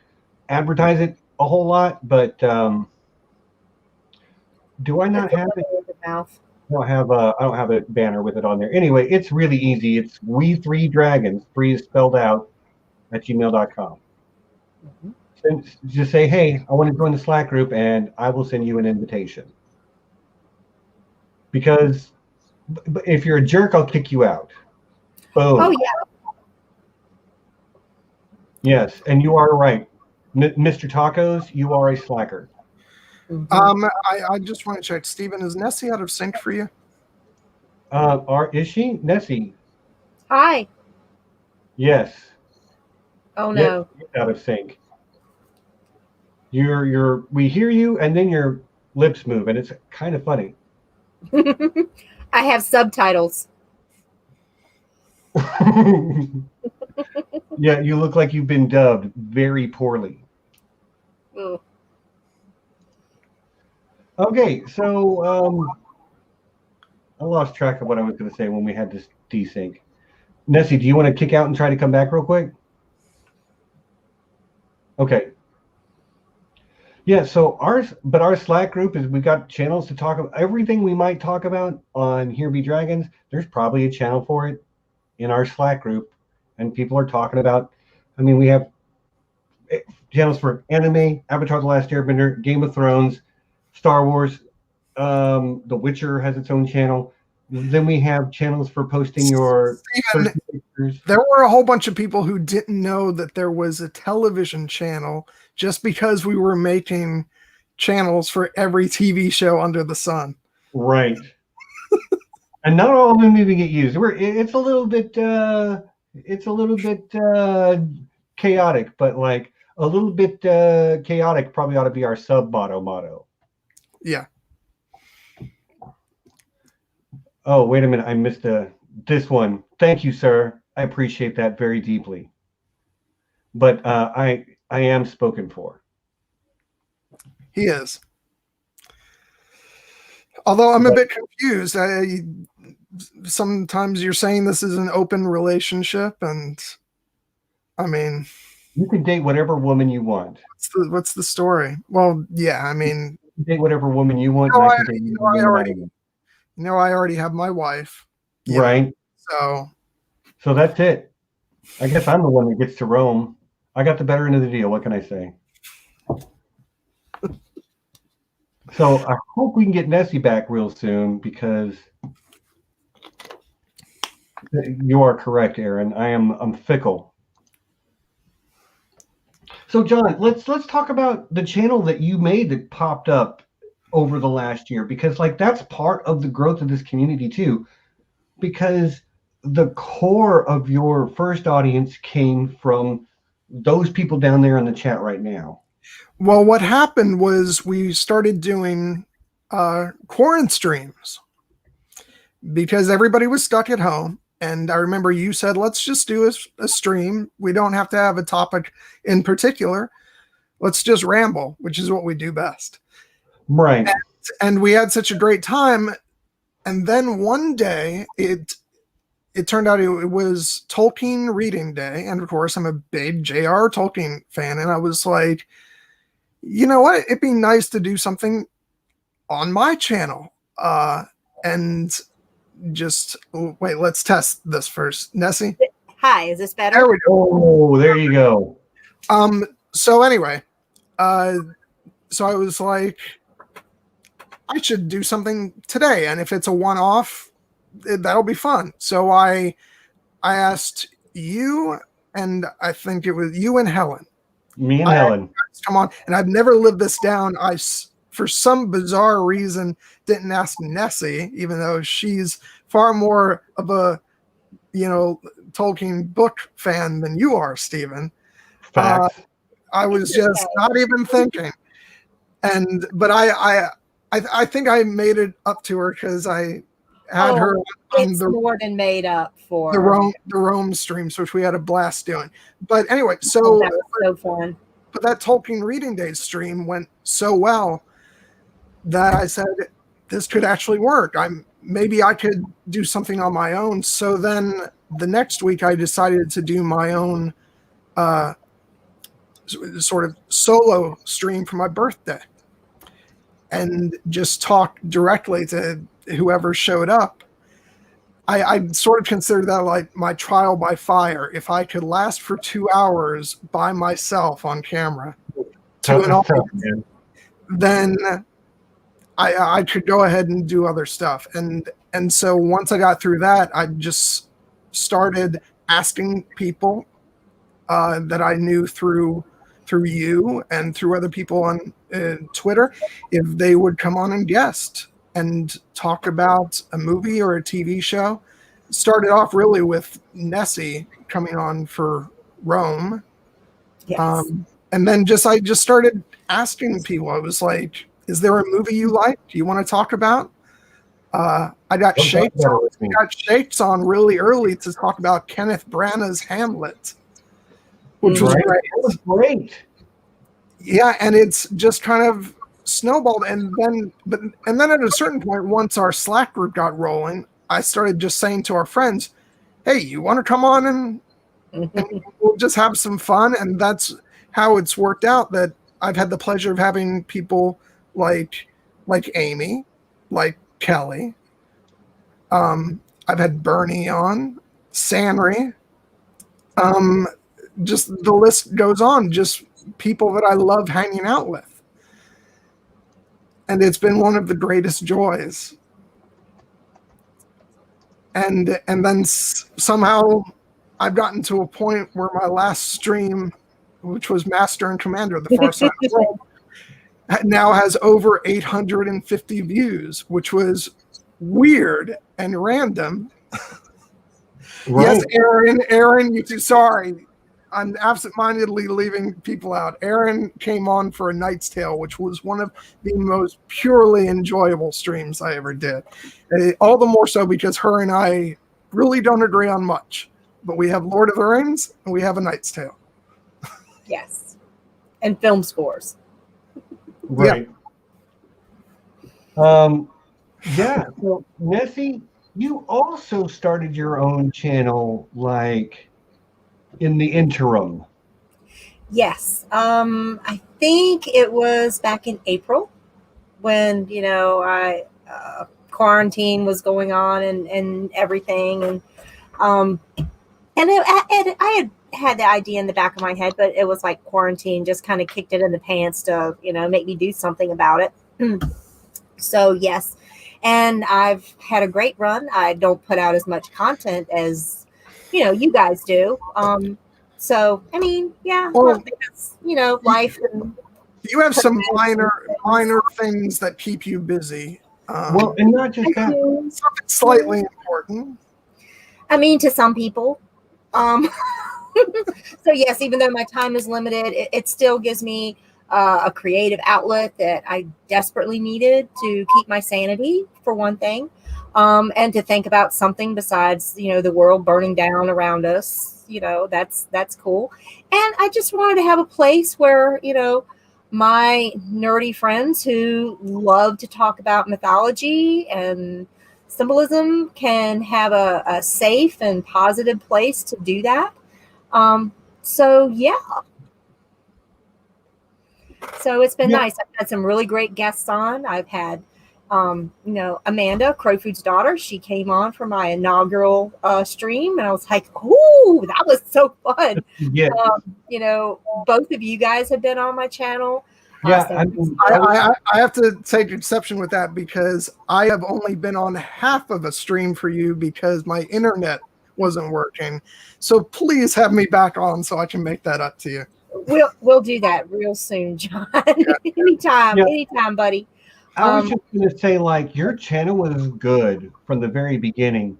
advertise it a whole lot, but do I not have it? I don't have a banner with it on there. Anyway, it's really easy. It's we3dragons, 3 is spelled out, @gmail.com. Mm-hmm. Just say, hey, I want to join the Slack group, and I will send you an invitation. Because if you're a jerk, I'll kick you out. Boom. Oh, yeah. Yes, and you are right. Mr. Tacos, you are a slacker. Mm-hmm. I just want to check. Stephen, is Nessie out of sync for you? Is she? Nessie. Hi. Yes. Oh, no. Yes, out of sync. We hear you, and then your lips move, and it's kind of funny. I have subtitles. Yeah, you look like you've been dubbed very poorly. Ooh. Okay, so I lost track of what I was going to say when we had this desync. Nessie, do you want to kick out and try to come back real quick? Okay. Yeah, so our Slack group is, we got channels to talk about everything we might talk about on Here Be Dragons. There's probably a channel for it in our Slack group, and people are talking about, I mean, we have channels for anime, Avatar: The Last Airbender, Game of Thrones, Star Wars, The Witcher has its own channel. Then we have channels for posting your pictures. There were a whole bunch of people who didn't know that there was a television channel just because we were making channels for every TV show under the sun. Right. And not all of them even get used. It's a little bit chaotic, but like a little bit chaotic probably ought to be our sub motto. Yeah. Oh, wait a minute. I missed this one. Thank you, sir. I appreciate that very deeply. But I am spoken for. He is. Although I'm a bit confused. Sometimes you're saying this is an open relationship, and I mean, you can date whatever woman you want. What's the story? Well, yeah, I mean, you can date whatever woman you want. I already have my wife. Right. So that's it. I guess I'm the one that gets to roam. I got the better end of the deal. What can I say? So I hope we can get Nessie back real soon, because you are correct, Aaron. I'm fickle. So John, let's talk about the channel that you made that popped up over the last year, because like that's part of the growth of this community too, because the core of your first audience came from those people down there in the chat right now. Well, what happened was we started doing quarantine streams because everybody was stuck at home. And I remember you said, let's just do a stream. We don't have to have a topic in particular. Let's just ramble, which is what we do best. Right. And we had such a great time. And then one day it turned out it was Tolkien reading day. And of course, I'm a big J.R. Tolkien fan. And I was like, you know what? It'd be nice to do something on my channel. And just wait, let's test this first. Nessie? Hi, is this better? There we go. Oh, there you go. So anyway, so I was like, I should do something today. And if it's a one-off, that'll be fun. So I asked you, and I think it was you and Helen. Me and Helen. Come on. And I've never lived this down. For some bizarre reason, didn't ask Nessie, even though she's far more of a, Tolkien book fan than you are, Stephen. Facts. I was just not even thinking. But I think I made it up to her because I had her on the more than made up for the Rome streams, which we had a blast doing. But anyway, so that was so fun. But that Tolkien Reading Day stream went so well that I said this could actually work. Maybe I could do something on my own. So then the next week I decided to do my own sort of solo stream for my birthday and just talk directly to whoever showed up. I sort of consider that like my trial by fire. If I could last for 2 hours by myself on camera to an audience, then I could go ahead and do other stuff. And so once I got through that, I just started asking people that I knew through you and through other people on Twitter if they would come on and guest and talk about a movie or a TV show. Started off really with Nessie coming on for Rome. Yes. And then I just started asking people. I was like, is there a movie you like? Do you want to talk about? I got Shakes on really early to talk about Kenneth Branagh's Hamlet, which was great. It was great. Yeah, and it's just kind of snowballed. And then at a certain point, once our Slack group got rolling, I started just saying to our friends, hey, you want to come on and we'll just have some fun? And that's how it's worked out, that I've had the pleasure of having people like Amy, like Kelly. I've had Bernie on, Sanry. Just the list goes on, just people that I love hanging out with. And it's been one of the greatest joys. And then somehow I've gotten to a point where my last stream, which was Master and Commander, the Far Side of the World, now has over 850 views, which was weird and random. Right. Yes, Aaron, you too. Sorry. I'm absentmindedly leaving people out. Aaron came on for A Knight's Tale, which was one of the most purely enjoyable streams I ever did. All the more so because her and I really don't agree on much. But we have Lord of the Rings and we have A Knight's Tale. Yes. And film scores. Right. Yeah. So, Nessie, you also started your own channel, like, in the interim. Yes. I think it was back in April when, I quarantine was going on and everything. And I had the idea in the back of my head, but it was like quarantine just kind of kicked it in the pants to, make me do something about it. So yes. And I've had a great run. I don't put out as much content as, you guys do. So, I mean, yeah, well, that's, life. And you have some minor things that keep you busy. Well, and not just that. Something slightly important. I mean, to some people. So, yes, even though my time is limited, it still gives me a creative outlet that I desperately needed to keep my sanity, for one thing. And to think about something besides, the world burning down around us. That's cool. And I just wanted to have a place where, my nerdy friends who love to talk about mythology and symbolism can have a safe and positive place to do that. So yeah. So it's been nice. I've had some really great guests on. I've had, Amanda, Crowfood's daughter. She came on for my inaugural stream, and I was like, "Ooh, that was so fun!" Yeah. Both of you guys have been on my channel. Yeah, I have to take exception with that because I have only been on half of a stream for you because my internet wasn't working. So please have me back on so I can make that up to you. We'll do that real soon, John. Anytime, buddy. I was just going to say, like, your channel was good from the very beginning,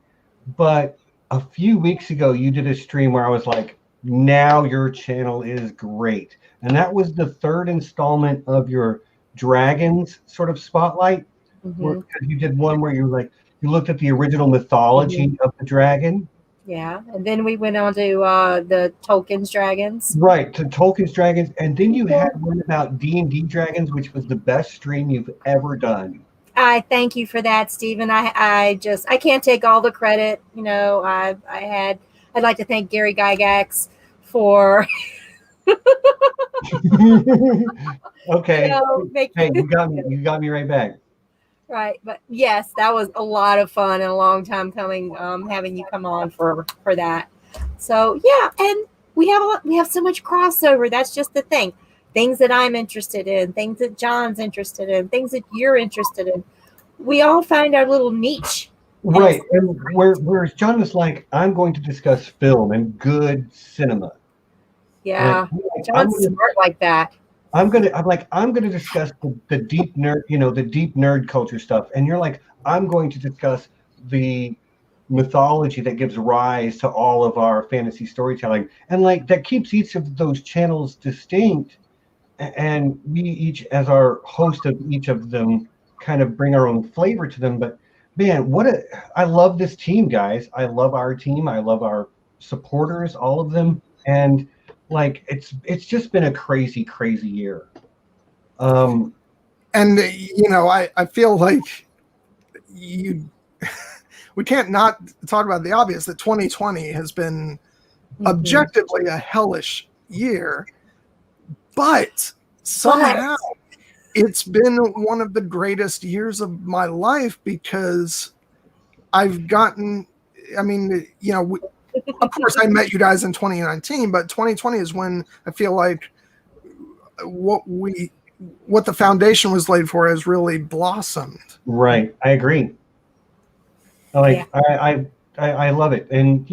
but a few weeks ago you did a stream where I was like, now your channel is great. And that was the third installment of your dragons sort of spotlight. Because you did one where you looked at the original mythology of the dragon. Yeah, and then we went on to the Tolkien's dragons. Right, to Tolkien's dragons, and then you had one about D&D dragons, which was the best stream you've ever done. I thank you for that, Stephen. I can't take all the credit. I'd like to thank Gary Gygax for. Okay. Hey, you got me right back. Right, but yes, that was a lot of fun and a long time coming. Having you come on for that. So yeah, and we have so much crossover. That's just the thing. Things that I'm interested in, things that John's interested in, things that you're interested in. We all find our little niche. Right, and whereas John is like, I'm going to discuss film and good cinema. Yeah, John's smart like that. I'm gonna discuss the deep nerd, the deep nerd culture stuff, and you're like, I'm going to discuss the mythology that gives rise to all of our fantasy storytelling, and like that keeps each of those channels distinct, and we each, as our host of each of them, kind of bring our own flavor to them. But man, I love this team, guys. I love our team. I love our supporters, all of them, and. Like it's just been a crazy year. And I feel like we can't not talk about the obvious that 2020 has been objectively a hellish year, but somehow it's been one of the greatest years of my life because I've gotten, of course, I met you guys in 2019, but 2020 is when I feel like what the foundation was laid for has really blossomed. Right, I agree. I love it, and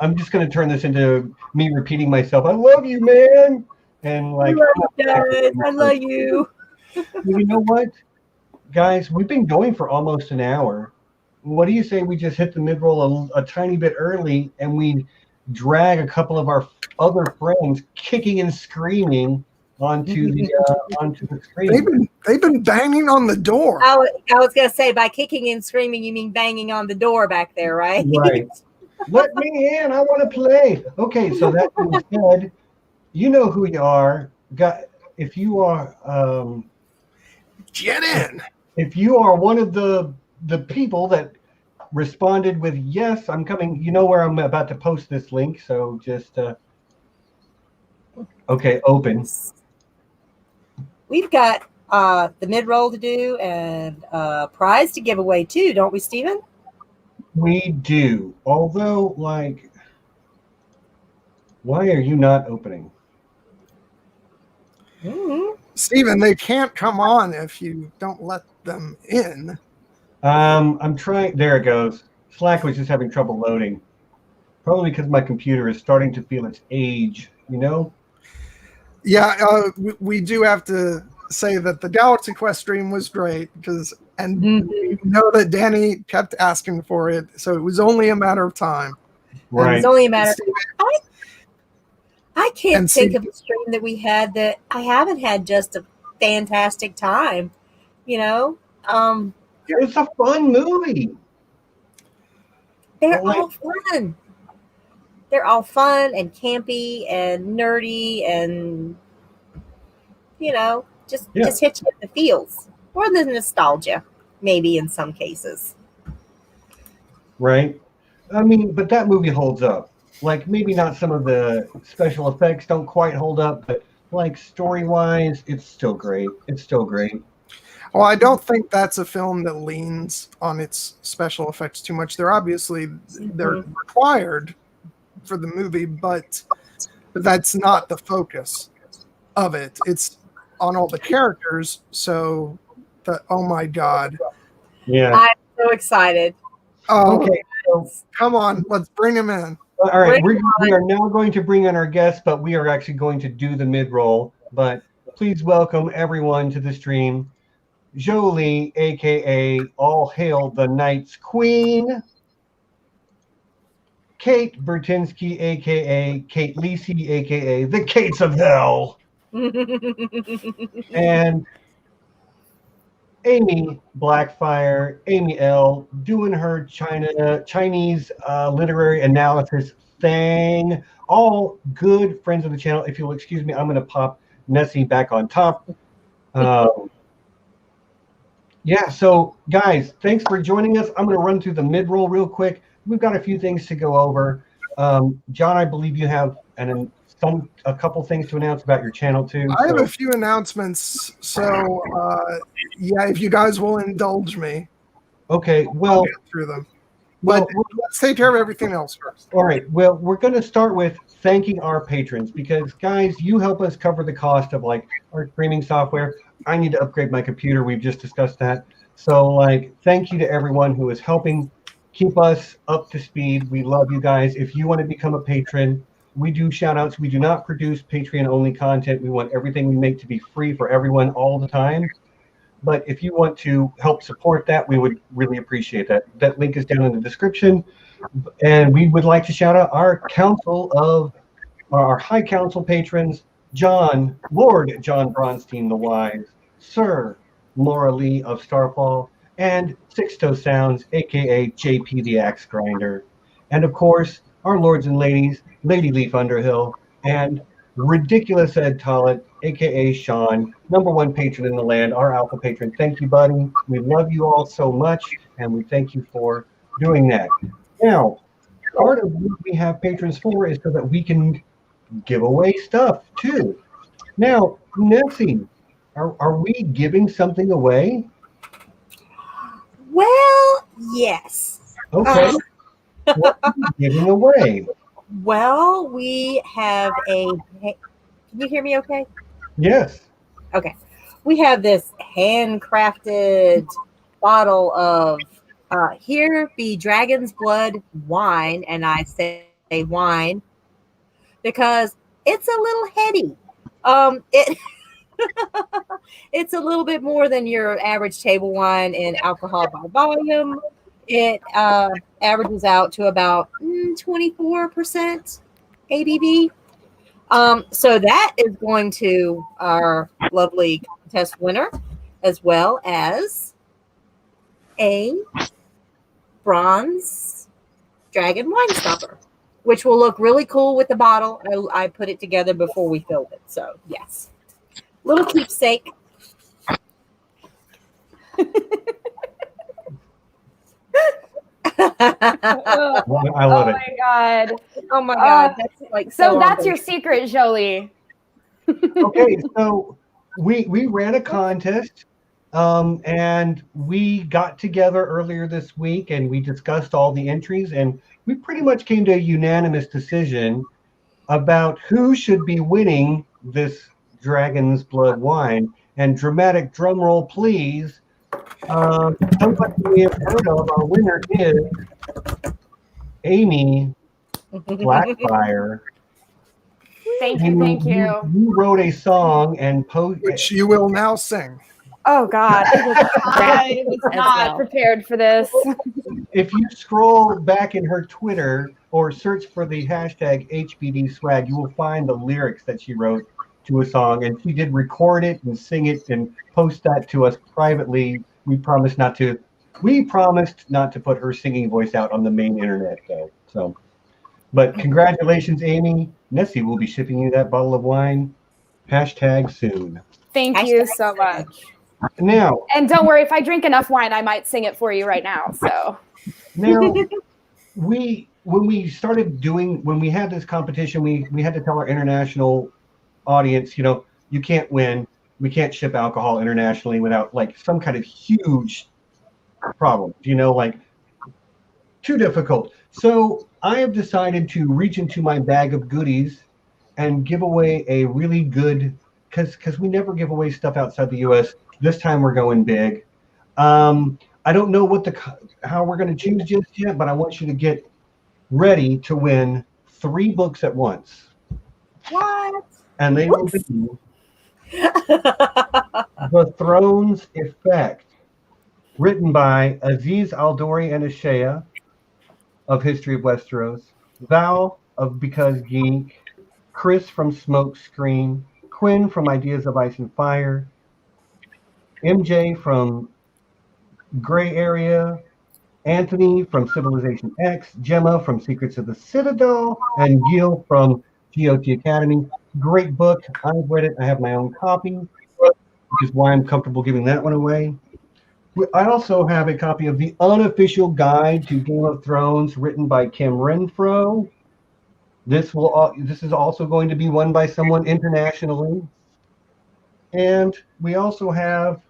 I'm just going to turn this into me repeating myself. I love you, man, and like I love you. You know what, guys? We've been going for almost an hour. What do you say we just hit the mid-roll a tiny bit early and we drag a couple of our other friends kicking and screaming onto the screen? They've been banging on the door. I was going to say, by kicking and screaming, you mean banging on the door back there, right? Right. Let me in. I want to play. Okay, so that being said, you know who you are. If you are... Get in. If you are one of the people that responded with yes, I'm coming. You know where I'm about to post this link, so just okay, open. We've got the mid-roll to do and a prize to give away too, don't we, Stephen? We do. Although, like, why are you not opening? Stephen, they can't come on if you don't let them in. I'm trying. There it goes. Slack was just having trouble loading. Probably because my computer is starting to feel its age, Yeah, we do have to say that the Galaxy Quest stream was great we know that Danny kept asking for it, so it was only a matter of time. Right. It was only a matter of time. I can't think of a stream that we had that I haven't had just a fantastic time, It's a fun movie. They're all fun. They're all fun and campy and nerdy and just hit you in the feels. or the nostalgia, maybe in some cases. Right? I mean, but that movie holds up. Like, maybe not some of the special effects don't quite hold up, but like story-wise, it's still great. It's still great. Well, I don't think that's a film that leans on its special effects too much. They're required for the movie, but that's not the focus of it. It's on all the characters. So, oh my God. Yeah. I'm so excited. Oh, okay. So, come on. Let's bring him in. All right. We are now going to bring in our guests, but we are actually going to do the mid-roll. But please welcome everyone to the stream. Jolie, a.k.a. All Hail the Night's Queen. Kate Bertinsky, a.k.a. Kate Lacey, a.k.a. The Kates of Hell. And Amy Blackfire, Amy L., doing her Chinese literary analysis thing. All good friends of the channel. If you'll excuse me, I'm going to pop Nessie back on top. Yeah, so guys, thanks for joining us. I'm going to run through the mid-roll real quick. We've got a few things to go over. John, I believe you have a couple things to announce about your channel too. I have a few announcements. So, yeah, if you guys will indulge me. Okay, well, I'll get through them. But let's take care of everything else first. All right. Well, we're going to start with thanking our patrons because, guys, you help us cover the cost of like our streaming software. I need to upgrade my computer. We've just discussed that. So, like, thank you to everyone who is helping keep us up to speed. We love you guys. If you want to become a patron, we do shout outs. We do not produce Patreon only content. We want everything we make to be free for everyone all the time. But if you want to help support that, we would really appreciate that. That link is down in the description. And we would like to shout out our High Council patrons, Lord John Bronsteen the Wise, Sir Maura Lee of Starfall, and Sixto Sounds, a.k.a. JP the Axe Grinder. And of course, our lords and ladies, Lady Leaf Underhill, and Ridiculous Ed Tollett, a.k.a. Sean, #1 patron in the land, our alpha patron. Thank you, buddy. We love you all so much, and we thank you for doing that. Now, part of what we have patrons for is so that we can give away stuff, too. Now, Nessie, are we giving something away? Well, yes. Okay. What are we giving away? Well, we have can you hear me okay? Yes. Okay. We have this handcrafted bottle of Here Be Dragon's Blood wine, and I say wine because it's a little heady. It's a little bit more than your average table wine in alcohol by volume. It averages out to about 24% ABV. So that is going to our lovely contest winner, as well as a bronze dragon wine stopper, which will look really cool with the bottle. I put it together before we filled it. So yes, little keepsake. I love it. My God. Oh my God. That's like so that's your secret, Jolie. Okay, so we ran a contest and we got together earlier this week and we discussed all the entries and we pretty much came to a unanimous decision about who should be winning this Dragon's Blood wine. And dramatic drum roll, please. Somebody we have heard of, our winner is Amy Blackfire. Thank you. You wrote a song and which you will now sing. Oh God, I was not prepared for this. If you scroll back in her Twitter or search for the hashtag HBD swag, you will find the lyrics that she wrote to a song, and she did record it and sing it and post that to us privately. We promised not to put her singing voice out on the main internet, though. So, but congratulations, Amy. Nessie will be shipping you that bottle of wine. Hashtag soon. Thank you so much. Now, And don't worry, if I drink enough wine, I might sing it for you right now. So now when we had this competition, we had to tell our international audience, you can't win. We can't ship alcohol internationally without like some kind of huge problem, like too difficult. So I have decided to reach into my bag of goodies and give away a really good, because we never give away stuff outside the U.S. This time we're going big. I don't know how we're going to choose just yet, but I want you to get ready to win 3 books at once. What? And they will be The Throne's Effect, written by Aziz Aldori and Ashea of History of Westeros, Val of Because Geek, Chris from Smoke Screen, Quinn from Ideas of Ice and Fire, MJ from Gray Area, Anthony from Civilization X, Gemma from Secrets of the Citadel, and Gil from GOT Academy. Great book. I've read it. I have my own copy, which is why I'm comfortable giving that one away. I also have a copy of the unofficial guide to Game of Thrones, written by Kim Renfro. This is also going to be won by someone internationally. And we also have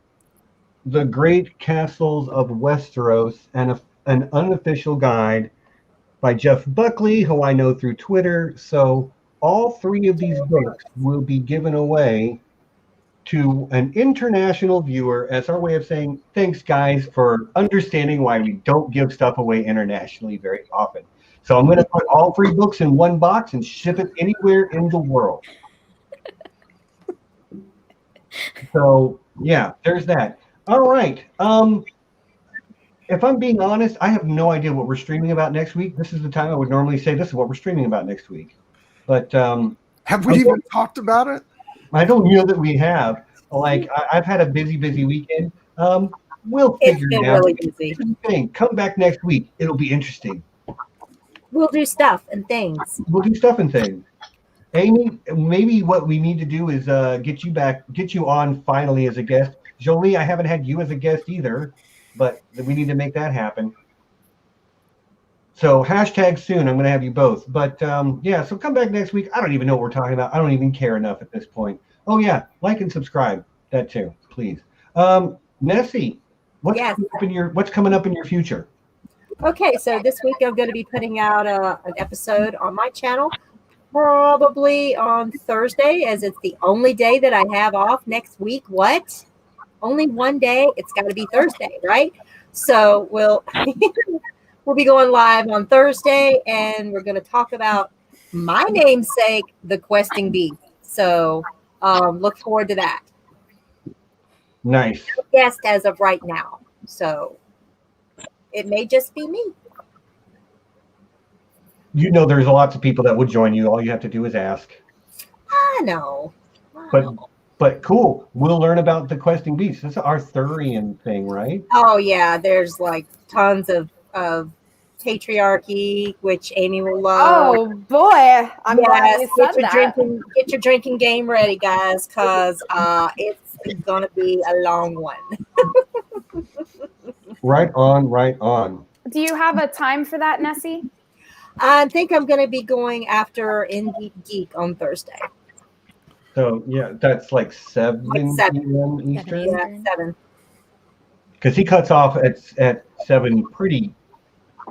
The Great Castles of Westeros, and an unofficial guide by Jeff Buckley, who I know through Twitter. So all 3 of these books will be given away to an international viewer as our way of saying, thanks, guys, for understanding why we don't give stuff away internationally very often. So I'm going to put all 3 books in one box and ship it anywhere in the world. So, yeah, there's that. All right. If I'm being honest, I have no idea what we're streaming about next week. This is the time I would normally say this is what we're streaming about next week. But have we even talked about it? I don't know that we have. Like, I've had a busy weekend. We'll figure it out. Really busy. Come back next week. It'll be interesting. We'll do stuff and things. Amy, maybe what we need to do is get you on finally as a guest. Jolie, I haven't had you as a guest either, but we need to make that happen. So hashtag soon, I'm going to have you both. But yeah, so come back next week. I don't even know what we're talking about. I don't even care enough at this point. Oh yeah, like and subscribe. That too, please. Nessie, what's coming up in your future? Okay, so this week I'm going to be putting out an episode on my channel, probably on Thursday, as it's the only day that I have off next week. What? Only one day? It's got to be Thursday, right? So we'll be going live on Thursday, and we're going to talk about my namesake, the questing beast. So look forward to that. Nice. Guest as of right now. So it may just be me. There's lots of people that would join you. All you have to do is ask. I know. But cool. We'll learn about the questing beast. That's an Arthurian thing, right? Oh yeah, there's like tons of patriarchy, which Amy will love. Oh boy, I'm glad you said that. Get your drinking game ready, guys, because it's gonna be a long one. Right on. Do you have a time for that, Nessie? I think I'm going to be going after Indie Geek on Thursday. So yeah, that's like 7 p.m. Eastern. Yeah, 7. Because he cuts off at 7 pretty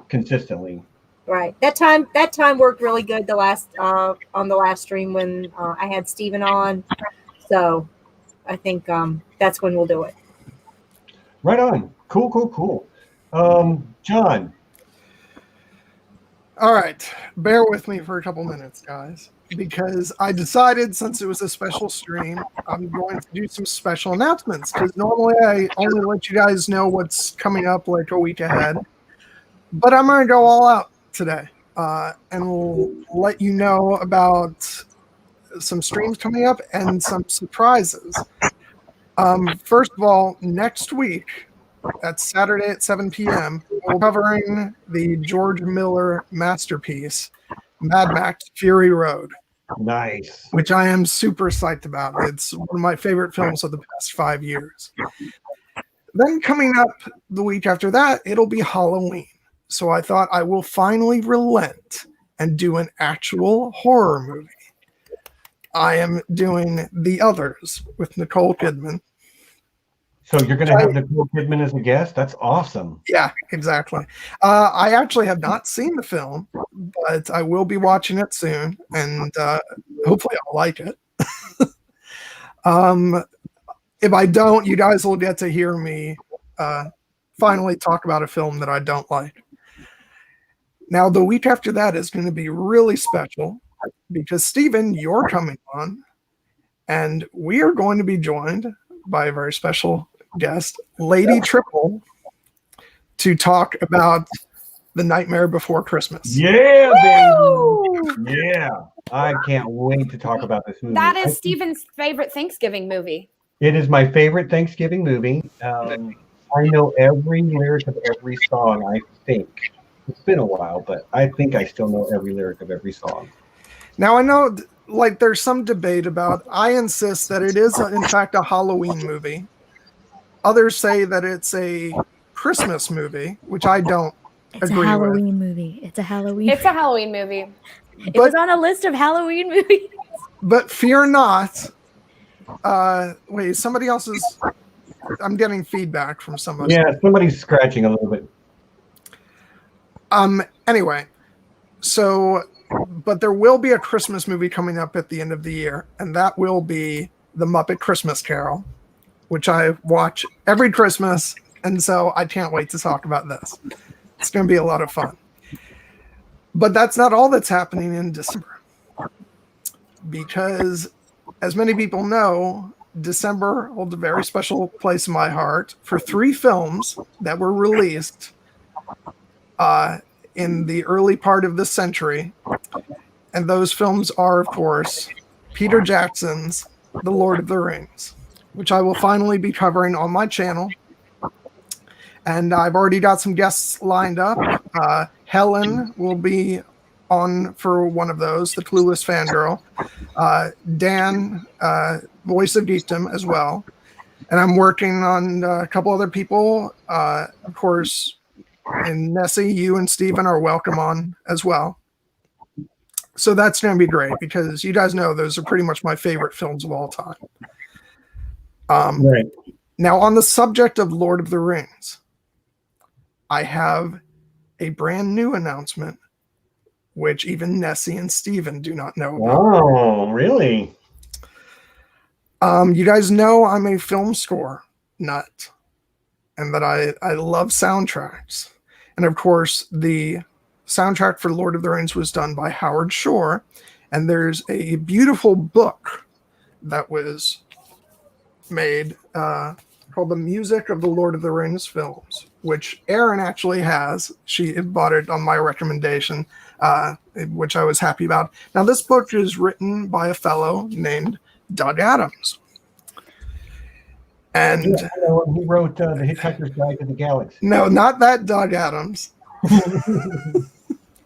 consistently. Right. That time worked really good on the last stream when I had Steven on. So I think that's when we'll do it. Right on. Cool. John. All right. Bear with me for a couple minutes, guys, because I decided since it was a special stream, I'm going to do some special announcements, because normally I only let you guys know what's coming up like a week ahead. But I'm going to go all out today, and we'll let you know about some streams coming up and some surprises. First of all, next week, that's Saturday at 7 p.m., we're covering the George Miller masterpiece, Mad Max Fury Road. Nice. which I am super psyched about. It's one of my favorite films of the past 5 years. Then coming up the week after that, it'll be Halloween. So I thought I will finally relent and do an actual horror movie. I am doing The Others with Nicole Kidman. So you're going to have Nicole Kidman as a guest? That's awesome. Yeah, exactly. I actually have not seen the film, but I will be watching it soon, and hopefully I'll like it. If I don't, you guys will get to hear me finally talk about a film that I don't like. Now, the week after that is going to be really special because, Stephen, you're coming on, and we are going to be joined by a very special guest, Lady Triple, to talk about The Nightmare Before Christmas. Yeah, baby. Yeah. I can't wait to talk about this movie. That is Stephen's favorite Thanksgiving movie. It is my favorite Thanksgiving movie. I know every lyric of every song, I think. It's been a while, but I think I still know every lyric of every song. Now, I know there's some debate about, I insist that it is, in fact, a Halloween movie. Others say that it's a Christmas movie, which I don't It's agree a Halloween with. movie. It's a Halloween. It's a Halloween movie. It was on a list of Halloween movies. But fear not. Wait, somebody else is... I'm getting feedback from somebody. Yeah, somebody's scratching a little bit. Anyway, so, but there will be a Christmas movie coming up at the end of the year, and that will be The Muppet Christmas Carol, which I watch every Christmas, and so I can't wait to talk about this. It's going to be a lot of fun. But that's not all that's happening in December. Because, as many people know, December holds a very special place in my heart for 3 films that were released in the early part of this century. And those films are, of course, Peter Jackson's The Lord of the Rings, which I will finally be covering on my channel. And I've already got some guests lined up. Helen will be on for one of those, the Clueless Fangirl. Dan, voice of Geekdom as well. And I'm working on a couple other people. Of course, and Nessie, you and Stephen are welcome on as well. So that's going to be great because you guys know those are pretty much my favorite films of all time. Right. Now, on the subject of Lord of the Rings, I have a brand new announcement, which even Nessie and Stephen do not know about. Oh, really? You guys know I'm a film score nut and that I love soundtracks. And of course, the soundtrack for Lord of the Rings was done by Howard Shore. And there's a beautiful book that was made called The Music of the Lord of the Rings Films, which Erin actually has. She bought it on my recommendation, which I was happy about. Now, this book is written by a fellow named Doug Adams. And Yeah, he wrote The Hitchhiker's Guide to the Galaxy. no, not that Doug Adams.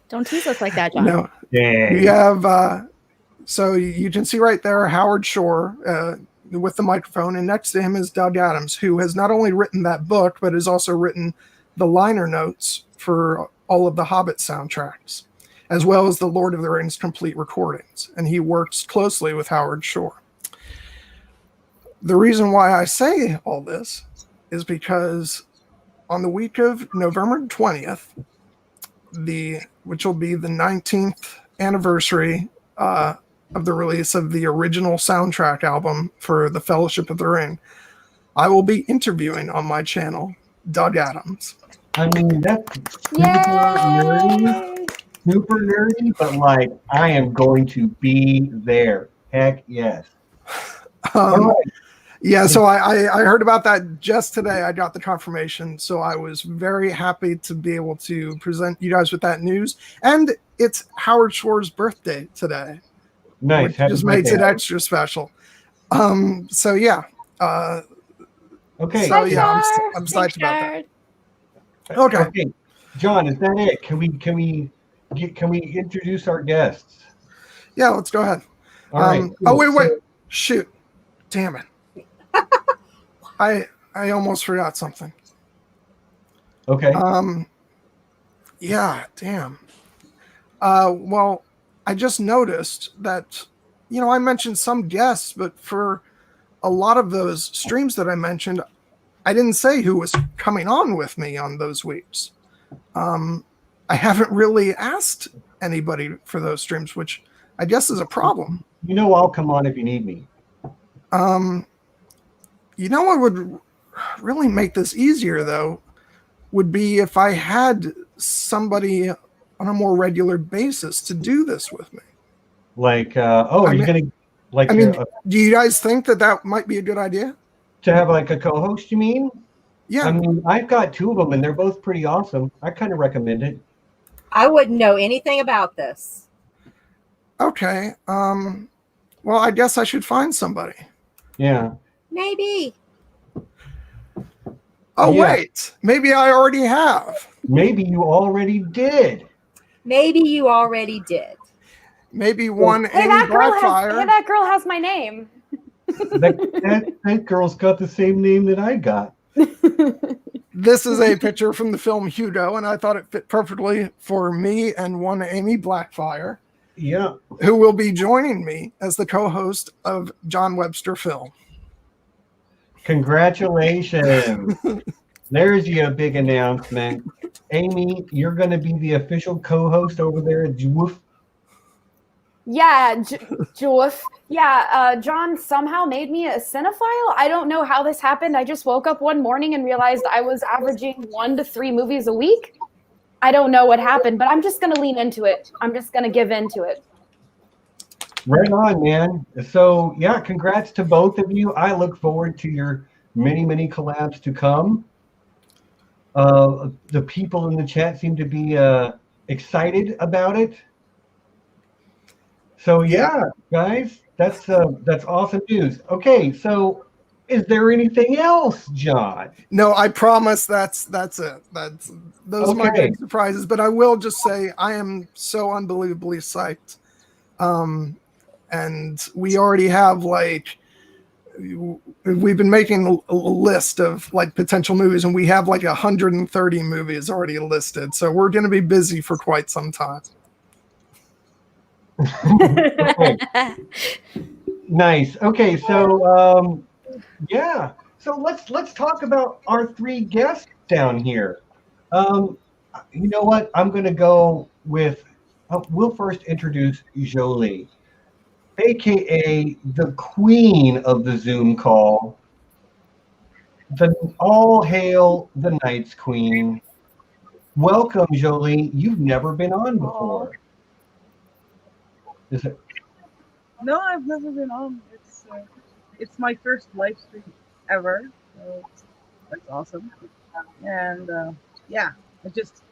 Don't tease us like that, John. No, Yeah. you have, so you can see right there Howard Shore with the microphone, and next to him is Doug Adams, who has not only written that book, but has also written the liner notes for all of the Hobbit soundtracks, as well as the Lord of the Rings complete recordings. And he works closely with Howard Shore. The reason why I say all this is because on the week of November 20th, which will be the 19th anniversary of the release of the original soundtrack album for The Fellowship of the Ring, I will be interviewing on my channel Doug Adams. I mean, that's super nerdy, but like, I am going to be there. Heck yes. Yeah, so I heard about that just today. I got the confirmation, so I was very happy to be able to present you guys with that news. And it's Howard Shore's birthday today. Nice. Which just makes it extra special. So yeah. Okay. So yeah, I'm psyched about that. Okay. John, is that it? Can we introduce our guests? Yeah, let's go ahead. All right. Oh, cool. wait. Shoot. Damn it. I almost forgot something. Okay. Yeah, damn. Well, I just noticed that, I mentioned some guests, but for a lot of those streams that I mentioned, I didn't say who was coming on with me on those weeks. I haven't really asked anybody for those streams, which I guess is a problem. I'll come on if you need me. What would really make this easier, though, would be if I had somebody on a more regular basis to do this with me. Like, are you going to, like, do you guys think that might be a good idea? To have like a co-host, you mean? Yeah. I mean, I've got two of them and they're both pretty awesome. I kind of recommend it. I wouldn't know anything about this. Okay. Well, I guess I should find somebody. Yeah. Maybe. Oh, Yeah. wait. Maybe I already have. Maybe you already did. Maybe you already did. Maybe one Hey, Amy that Blackfire. girl has my name. That girl's got the same name that I got. This is a picture from the film Hugo, and I thought it fit perfectly for me and one Amy Blackfire, Yeah. who will be joining me as the co-host of John Webster Film. Congratulations. There's your big announcement. Amy, you're going to be the official co-host over there at Jwoof. Yeah, Joof. Yeah, John somehow made me a cinephile. I don't know how this happened. I just woke up one morning and realized I was averaging 1 to 3 movies a week. I don't know what happened, but I'm just going to lean into it. I'm just going to give into it. Right on, man. So, yeah, congrats to both of you. I look forward to your many, many collabs to come. The people in the chat seem to be excited about it. So, yeah, guys, that's awesome news. Okay, so is there anything else, John? No, I promise that's it. Those are my big surprises. But I will just say I am so unbelievably psyched. And we already have we've been making a list of potential movies, and we have 130 movies already listed. So we're going to be busy for quite some time. Okay. Nice. Okay, so yeah. So let's talk about our 3 guests down here. You know what? I'm going to go with. We'll first introduce Jolie, aka the queen of the Zoom call. All hail the Night's Queen. Welcome, Jolie. You've never been on before. Is it? No, I've never been on. It's my first live stream ever, so that's awesome. And yeah, I just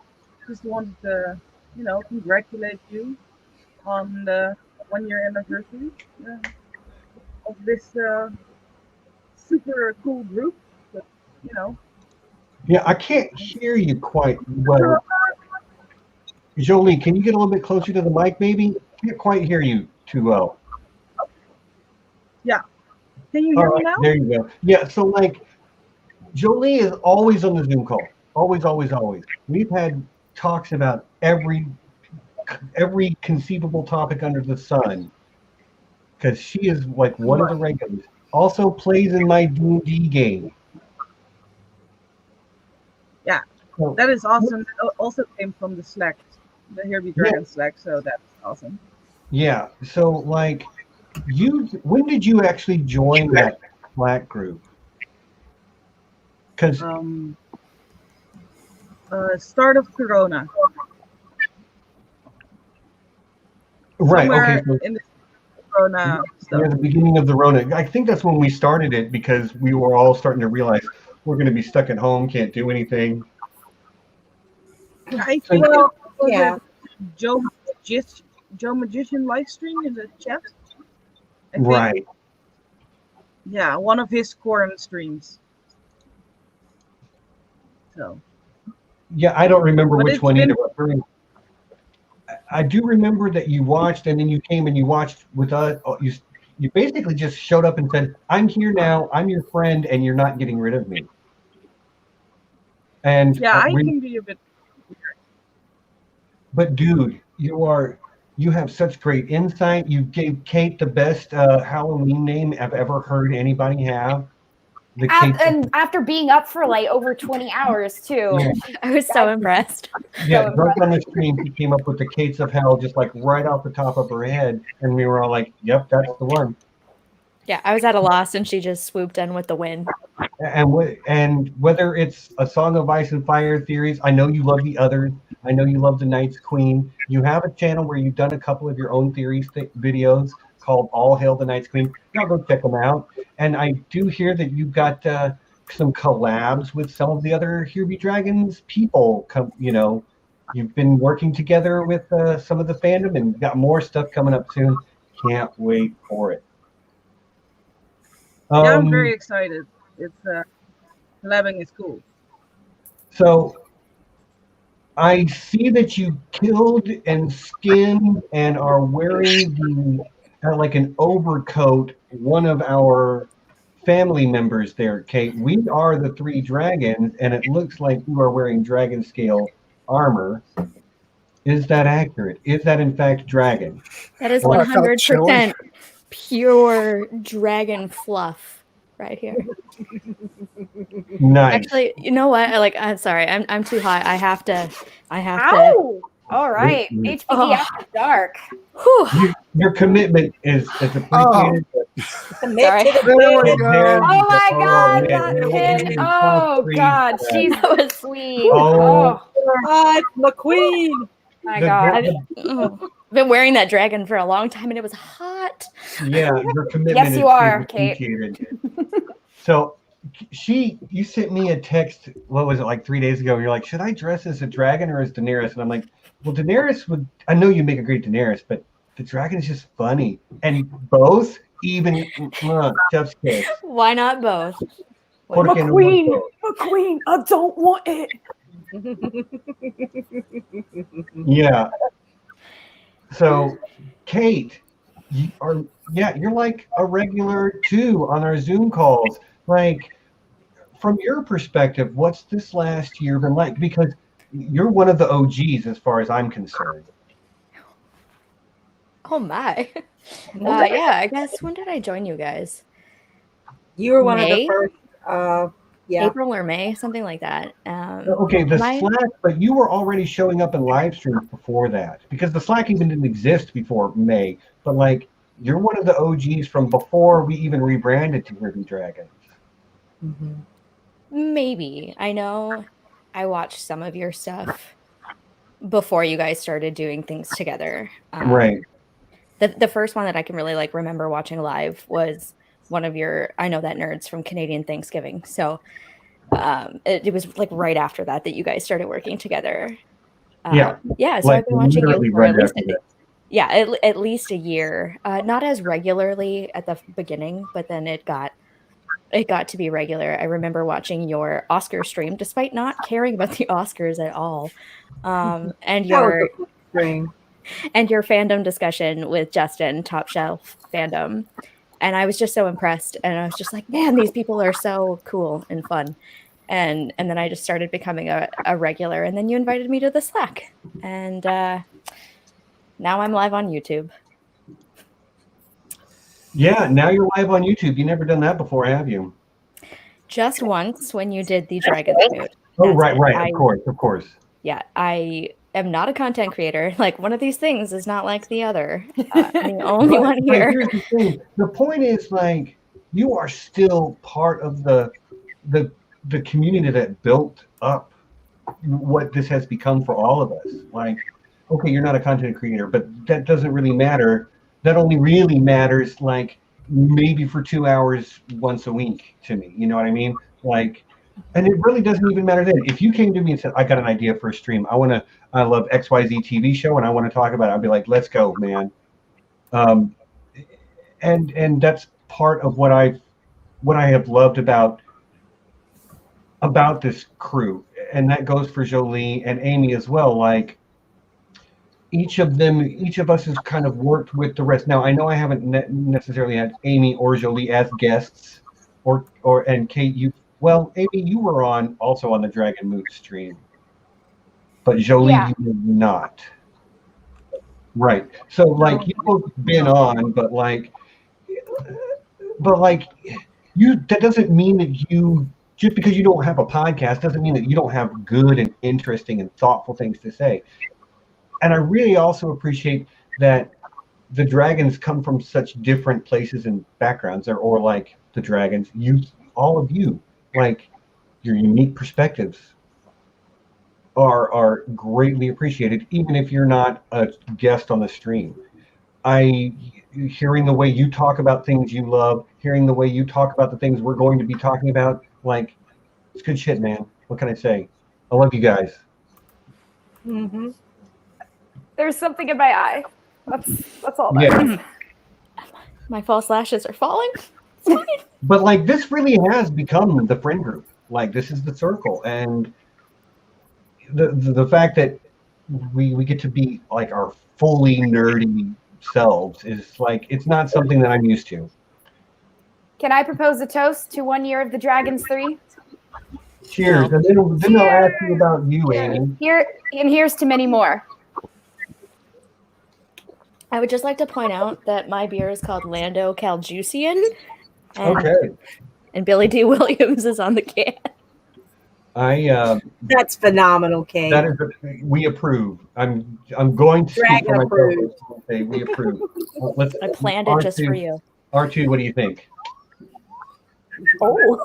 wanted to, congratulate you on the 1-year anniversary of this super cool group. But, Yeah, I can't hear you quite well. Jolie, can you get a little bit closer to the mic, maybe? Can't quite hear you too well. Yeah. Can you hear me now? There you go. Yeah, so Jolie is always on the Zoom call. Always, always, always. We've had talks about every conceivable topic under the sun, because she is one of the regulars. Also plays in my D&D game. Yeah, that is awesome. It also came from the Slack, the Here Be Dragon Slack, so that's awesome. Yeah, so when did you actually join that Slack group? Because start of Corona. Right. Somewhere okay. So, in the Corona stuff. Yeah, the beginning of the Rona. I think that's when we started it, because we were all starting to realize we're going to be stuck at home, can't do anything. I think it was Joe Magician live stream in the chat. I think. Right. Yeah, one of his Corona streams. So. Yeah, I don't remember But which one either. I do remember that you watched, and then you came and you watched with us. You basically just showed up and said, "I'm here now. I'm your friend, and you're not getting rid of me." And Yeah, I can be a bit. but dude, you have such great insight. You gave Kate the best Halloween name I've ever heard anybody have. And after being up for like over 20 hours too. Yeah. I was so impressed. Yeah, drunk on the stream, she came up with the Kates of Hell just like right off the top of her head, and we were all like, "Yep, that's the one." Yeah, I was at a loss, and she just swooped in with the win. And whether it's a Song of Ice and Fire theories, I know you love the others. I know you love the Night's Queen. You have a channel where you've done a couple of your own theories videos called All Hail the Night's Queen. Y'all go check them out. And I do hear that you've got some collabs with some of the other Here Be Dragons people. You've been working together with some of the fandom, and got more stuff coming up soon. Can't wait for it. Yeah, I'm very excited. It's collabing is cool. So I see that you killed and skinned and are wearing like an overcoat, one of our family members there, Kate. We are the three dragons, and it looks like you are wearing dragon scale armor. Is that accurate? Is that in fact dragon? That is 100% pure dragon fluff right here. Nice. Actually, you know what? I'm sorry. I'm too hot. I have to. Ow! All right. HPD after dark. Your commitment is appreciated. Sorry. Oh my God, that kid. Oh God, she's so sweet. Oh, God, McQueen. My God. I've been wearing that dragon for a long time, and it was hot. Yeah, your commitment yes, you are, Kate. Kate. So you sent me a text, what was it, like 3 days ago? And you're like, should I dress as a dragon or as Daenerys? And I'm like, well, Daenerys I know you make a great Daenerys, but the dragon is just funny. And both, even, chef's kiss. Why not both? McQueen, I don't want it. Yeah. So, Kate, you're like a regular too on our Zoom calls. Like, from your perspective, what's this last year been like? Because you're one of the OGs as far as I'm concerned. Oh my. Yeah, I guess, when did I join you guys? You were one of the first. Yeah. April or May, something like that. Okay, the Slack, but you were already showing up in live streams before that, because the Slack even didn't exist before May. But like, you're one of the OGs from before we even rebranded to Ruby Dragons. Mm-hmm. Maybe. I know I watched some of your stuff before you guys started doing things together. Right. The first one that I can really remember watching live was one of your I Know That Nerds from Canadian Thanksgiving. So it was right after that you guys started working together. Yeah. So I've been watching you for at least a year. Not as regularly at the beginning, but then it got to be regular. I remember watching your Oscar stream, despite not caring about the Oscars at all. And your fandom discussion with Justin, Top Shelf Fandom. And I was just so impressed. And I was just like, man, these people are so cool and fun. And then I just started becoming a regular. And then you invited me to the Slack. And now I'm live on YouTube. Yeah, now you're live on YouTube. You've never done that before, have you? Just once when you did the Dragon Suit. Oh, right. Of course. Yeah, I am not a content creator. One of these things is not like the other. I'm the only one here. Here's the thing. The point is, you are still part of the community that built up what this has become for all of us. Okay, you're not a content creator, but that doesn't really matter. That only really matters maybe for 2 hours once a week to me. You know what I mean? And it really doesn't even matter then. If you came to me and said, I got an idea for a stream, I love XYZ TV show and I want to talk about it, I'd be like, let's go, man. And that's part of what I have loved about this crew. And that goes for Jolie and Amy as well. each of us has kind of worked with the rest. Now I know I haven't necessarily had Amy or Jolie as guests, and Kate. Amy, you were also on the Dragon Mood stream, but Jolie, Yeah. you were not. Right. So like you've both been on, but that doesn't mean that you, just because you don't have a podcast doesn't mean that you don't have good and interesting and thoughtful things to say. And I really also appreciate that the dragons come from such different places and backgrounds, or like the dragons, all of you, like your unique perspectives are greatly appreciated, even if you're not a guest on the stream. Hearing the way you talk about things you love, hearing the way you talk about the things we're going to be talking about, like, it's good shit, man. What can I say? I love you guys. Mm-hmm. There's something in my eye. That's all that is. My false lashes are falling. It's fine. But like, this really has become the friend group. Like, this is the circle, and the fact that we get to be like our fully nerdy selves is like, it's not something that I'm used to. Can I propose a toast to 1 year of the Dragons 3? Cheers. And then I'll ask you about you, Amy. Here's to many more. I would just like to point out that my beer is called Lando Caljusian. And Billy D. Williams is on the can. That's phenomenal, Kate. That is, we approve. I'm going to speak for myself. Okay, we approve. I planned it just for you. R2, what do you think? Oh.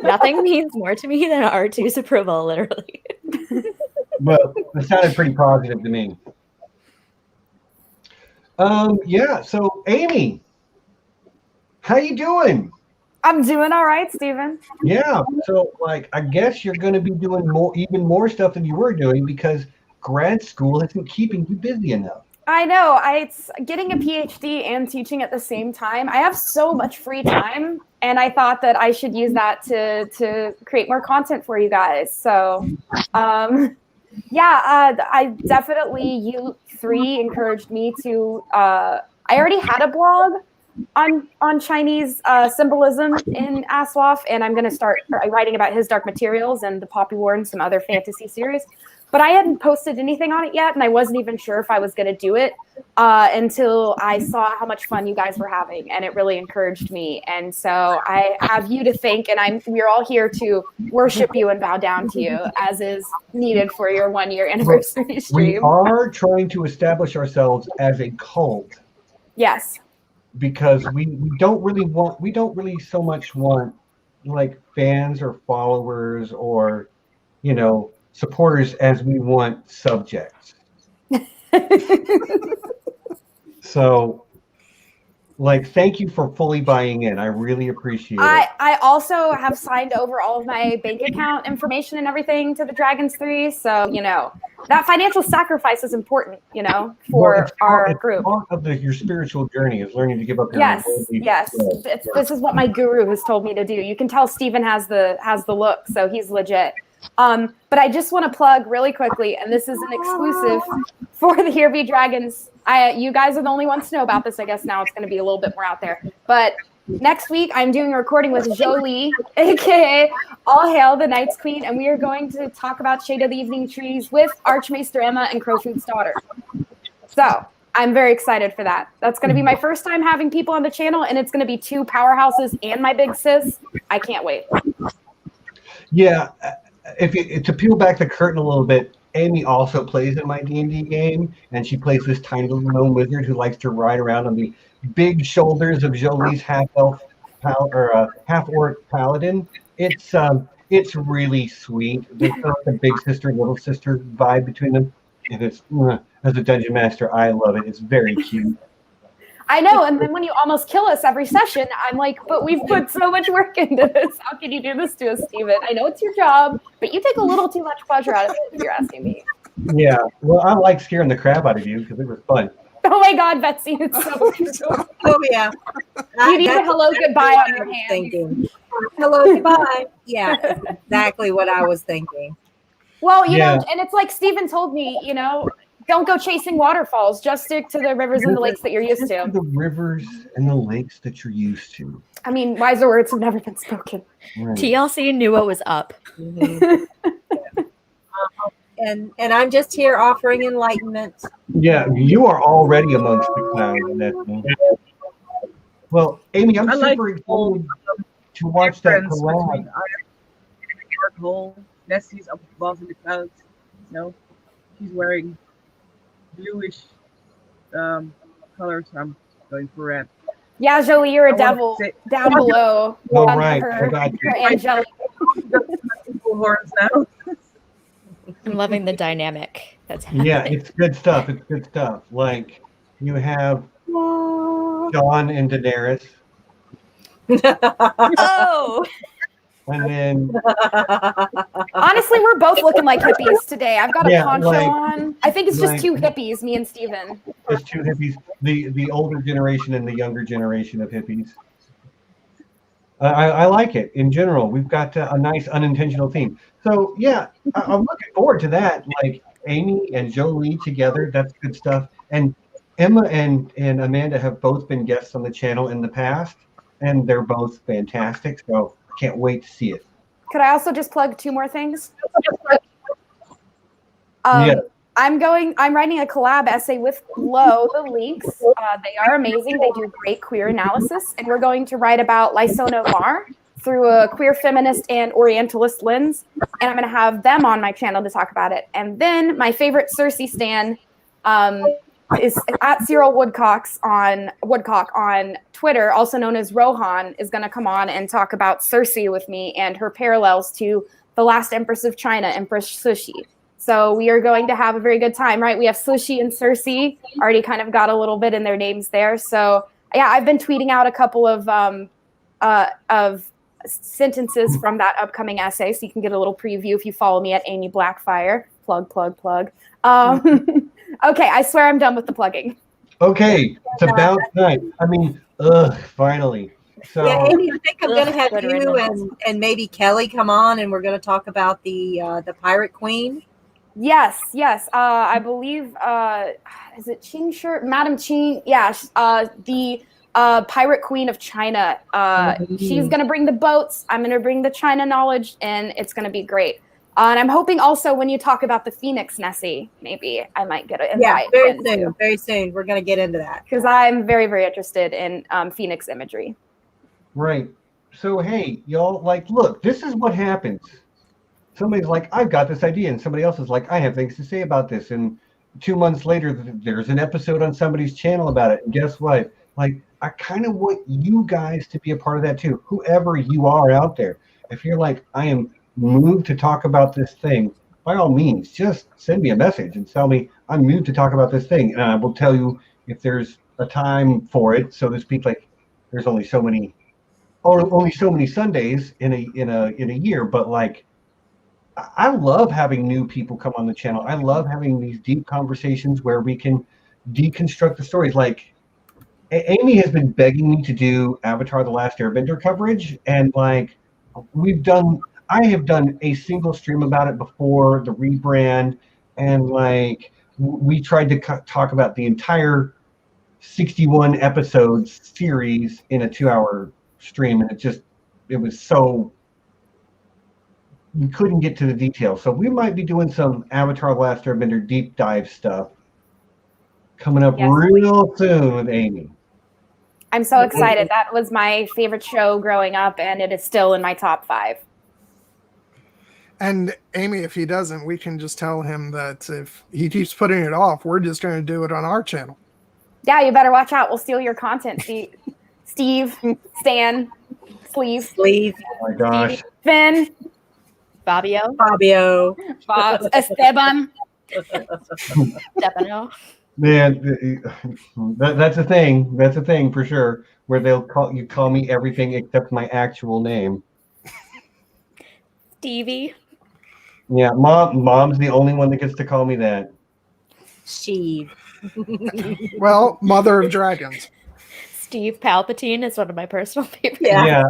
Nothing means more to me than R2's approval, literally. Well, it sounded pretty positive to me. So Amy, how you doing? I'm doing all right, Steven. Yeah, so like, I guess you're going to be doing even more stuff than you were doing, because grad school isn't keeping you busy enough. I know. It's getting a PhD and teaching at the same time. I have so much free time, and I thought that I should use that to create more content for you guys. So, I definitely, you three encouraged me to. I already had a blog on Chinese symbolism in Aswaf, and I'm going to start writing about his Dark Materials and the Poppy War and some other fantasy series. But I hadn't posted anything on it yet, and I wasn't even sure if I was going to do it until I saw how much fun you guys were having, and it really encouraged me. And so I have you to thank, and we're all here to worship you and bow down to you, as is needed for your 1 year anniversary stream. We are trying to establish ourselves as a cult. Yes. Because we don't really so much want like fans or followers or, supporters as we want subjects. So, like, thank you for fully buying in. I really appreciate it. I also have signed over all of my bank account information and everything to the Dragons 3. So, that financial sacrifice is important, for our group. Part of your spiritual journey is learning to give up your Yes. This is what my guru has told me to do. You can tell Steven has the look, so he's legit. But I just want to plug really quickly, and this is an exclusive for the Here Be Dragons. You guys are the only ones to know about this. I guess now it's going to be a little bit more out there. But next week, I'm doing a recording with Jolie, a.k.a. All Hail the Night's Queen, and we are going to talk about Shade of the Evening Trees with Archmaester Emma and Crowfoot's daughter. So I'm very excited for that. That's going to be my first time having people on the channel, and it's going to be two powerhouses and my big sis. I can't wait. Yeah. To peel back the curtain a little bit, Amy also plays in my D&D game, and she plays this tiny little gnome wizard who likes to ride around on the big shoulders of Jolie's half-orc paladin. It's really sweet. There's like a big sister, little sister vibe between them, and it's as a dungeon master, I love it. It's very cute. I know, and then when you almost kill us every session, I'm like, but we've put so much work into this. How can you do this to us, Steven? I know it's your job, but you take a little too much pleasure out of it, if you're asking me. Yeah, well, I like scaring the crap out of you because it was fun. Oh my God, Betsy, it's so true. Oh yeah. You need a hello, goodbye on your hand. Thinking. Hello, goodbye. Yeah, exactly what I was thinking. Well, you know, and it's like Steven told me, don't go chasing waterfalls. Just stick to the rivers and the lakes that you're used to. The rivers and the lakes that you're used to. I mean, wiser words have never been spoken. Right. TLC knew what was up. And I'm just here offering enlightenment. Yeah, you are already amongst the clouds, Nessie. Well, Amy, I'm super excited to watch that collab. Dark hole. Nessie's up above in the clouds. No, she's wearing bluish colors. I'm going for red. Yeah, Jolie, you're a devil down below. Oh, right. Her angelic horns now. I'm loving the dynamic that's happening. Yeah, it's good stuff. It's good stuff. Like, you have Jon and Daenerys. Oh! And then honestly, we're both looking like hippies today. I've got a poncho like, on. I think it's just two hippies, me and Steven. Just two hippies, the older generation and the younger generation of hippies. I like it in general. We've got a nice unintentional theme. So yeah, I'm looking forward to that. Like Amy and Jolie together, that's good stuff. And Emma and Amanda have both been guests on the channel in the past, and they're both fantastic. So can't wait to see it. Could I also just plug two more things? Yeah. I'm writing a collab essay with Blow the Leaks. They are amazing. They do great queer analysis. And we're going to write about Lyso Noir through a queer feminist and Orientalist lens. And I'm going to have them on my channel to talk about it. And then my favorite Cersei stan is at Cyril Woodcock on Twitter, also known as Rohan, is going to come on and talk about Cersei with me and her parallels to the last Empress of China, Empress Cixi. So we are going to have a very good time, right? We have Cixi and Cersei, already kind of got a little bit in their names there. So yeah, I've been tweeting out a couple of sentences from that upcoming essay, so you can get a little preview if you follow me at Amy Blackfire. Plug. Okay, I swear I'm done with the plugging. Okay, it's about time. I mean, finally. So yeah, Amy, I think I'm going to have you and maybe Kelly come on, and we're going to talk about the Pirate Queen. Yes. I believe is it Qing Shi? Madam Qing? Yeah. The Pirate Queen of China. She's going to bring the boats. I'm going to bring the China knowledge, and it's going to be great. And I'm hoping also when you talk about the Phoenix, Nessie, maybe I might get an invite. Yeah, very soon. We're going to get into that. Because I'm very, very interested in Phoenix imagery. Right. So, hey, y'all, like, look, this is what happens. Somebody's like, I've got this idea. And somebody else is like, I have things to say about this. And 2 months later, there's an episode on somebody's channel about it. And guess what? Like, I kind of want you guys to be a part of that too. Whoever you are out there. If you're like, I am moved to talk about this thing, by all means, just send me a message and tell me I'm moved to talk about this thing. And I will tell you if there's a time for it, so to speak. Like, there's only so many Sundays in a year, but like, I love having new people come on the channel. I love having these deep conversations where we can deconstruct the stories. Like, Amy has been begging me to do Avatar: The Last Airbender coverage, and like, I have done a single stream about it before the rebrand, and like, we tried to talk about the entire 61 episodes series in a 2-hour stream, and it was so we couldn't get to the details. So we might be doing some Avatar: The Last Airbender deep dive stuff coming up real soon with Amy. I'm so excited. That was my favorite show growing up, and it is still in my top 5. And Amy, if he doesn't, we can just tell him that if he keeps putting it off, we're just going to do it on our channel. Yeah, you better watch out. We'll steal your content, Steve, Stan, Sleeve. Oh my gosh. Finn. Fabio. Esteban. Stefano. Man, that's a thing. That's a thing for sure. Where they'll call me everything except my actual name. Stevie. Yeah, mom's the only one that gets to call me that. Steve. Well, Mother of Dragons. Steve Palpatine is one of my personal favorites. Yeah,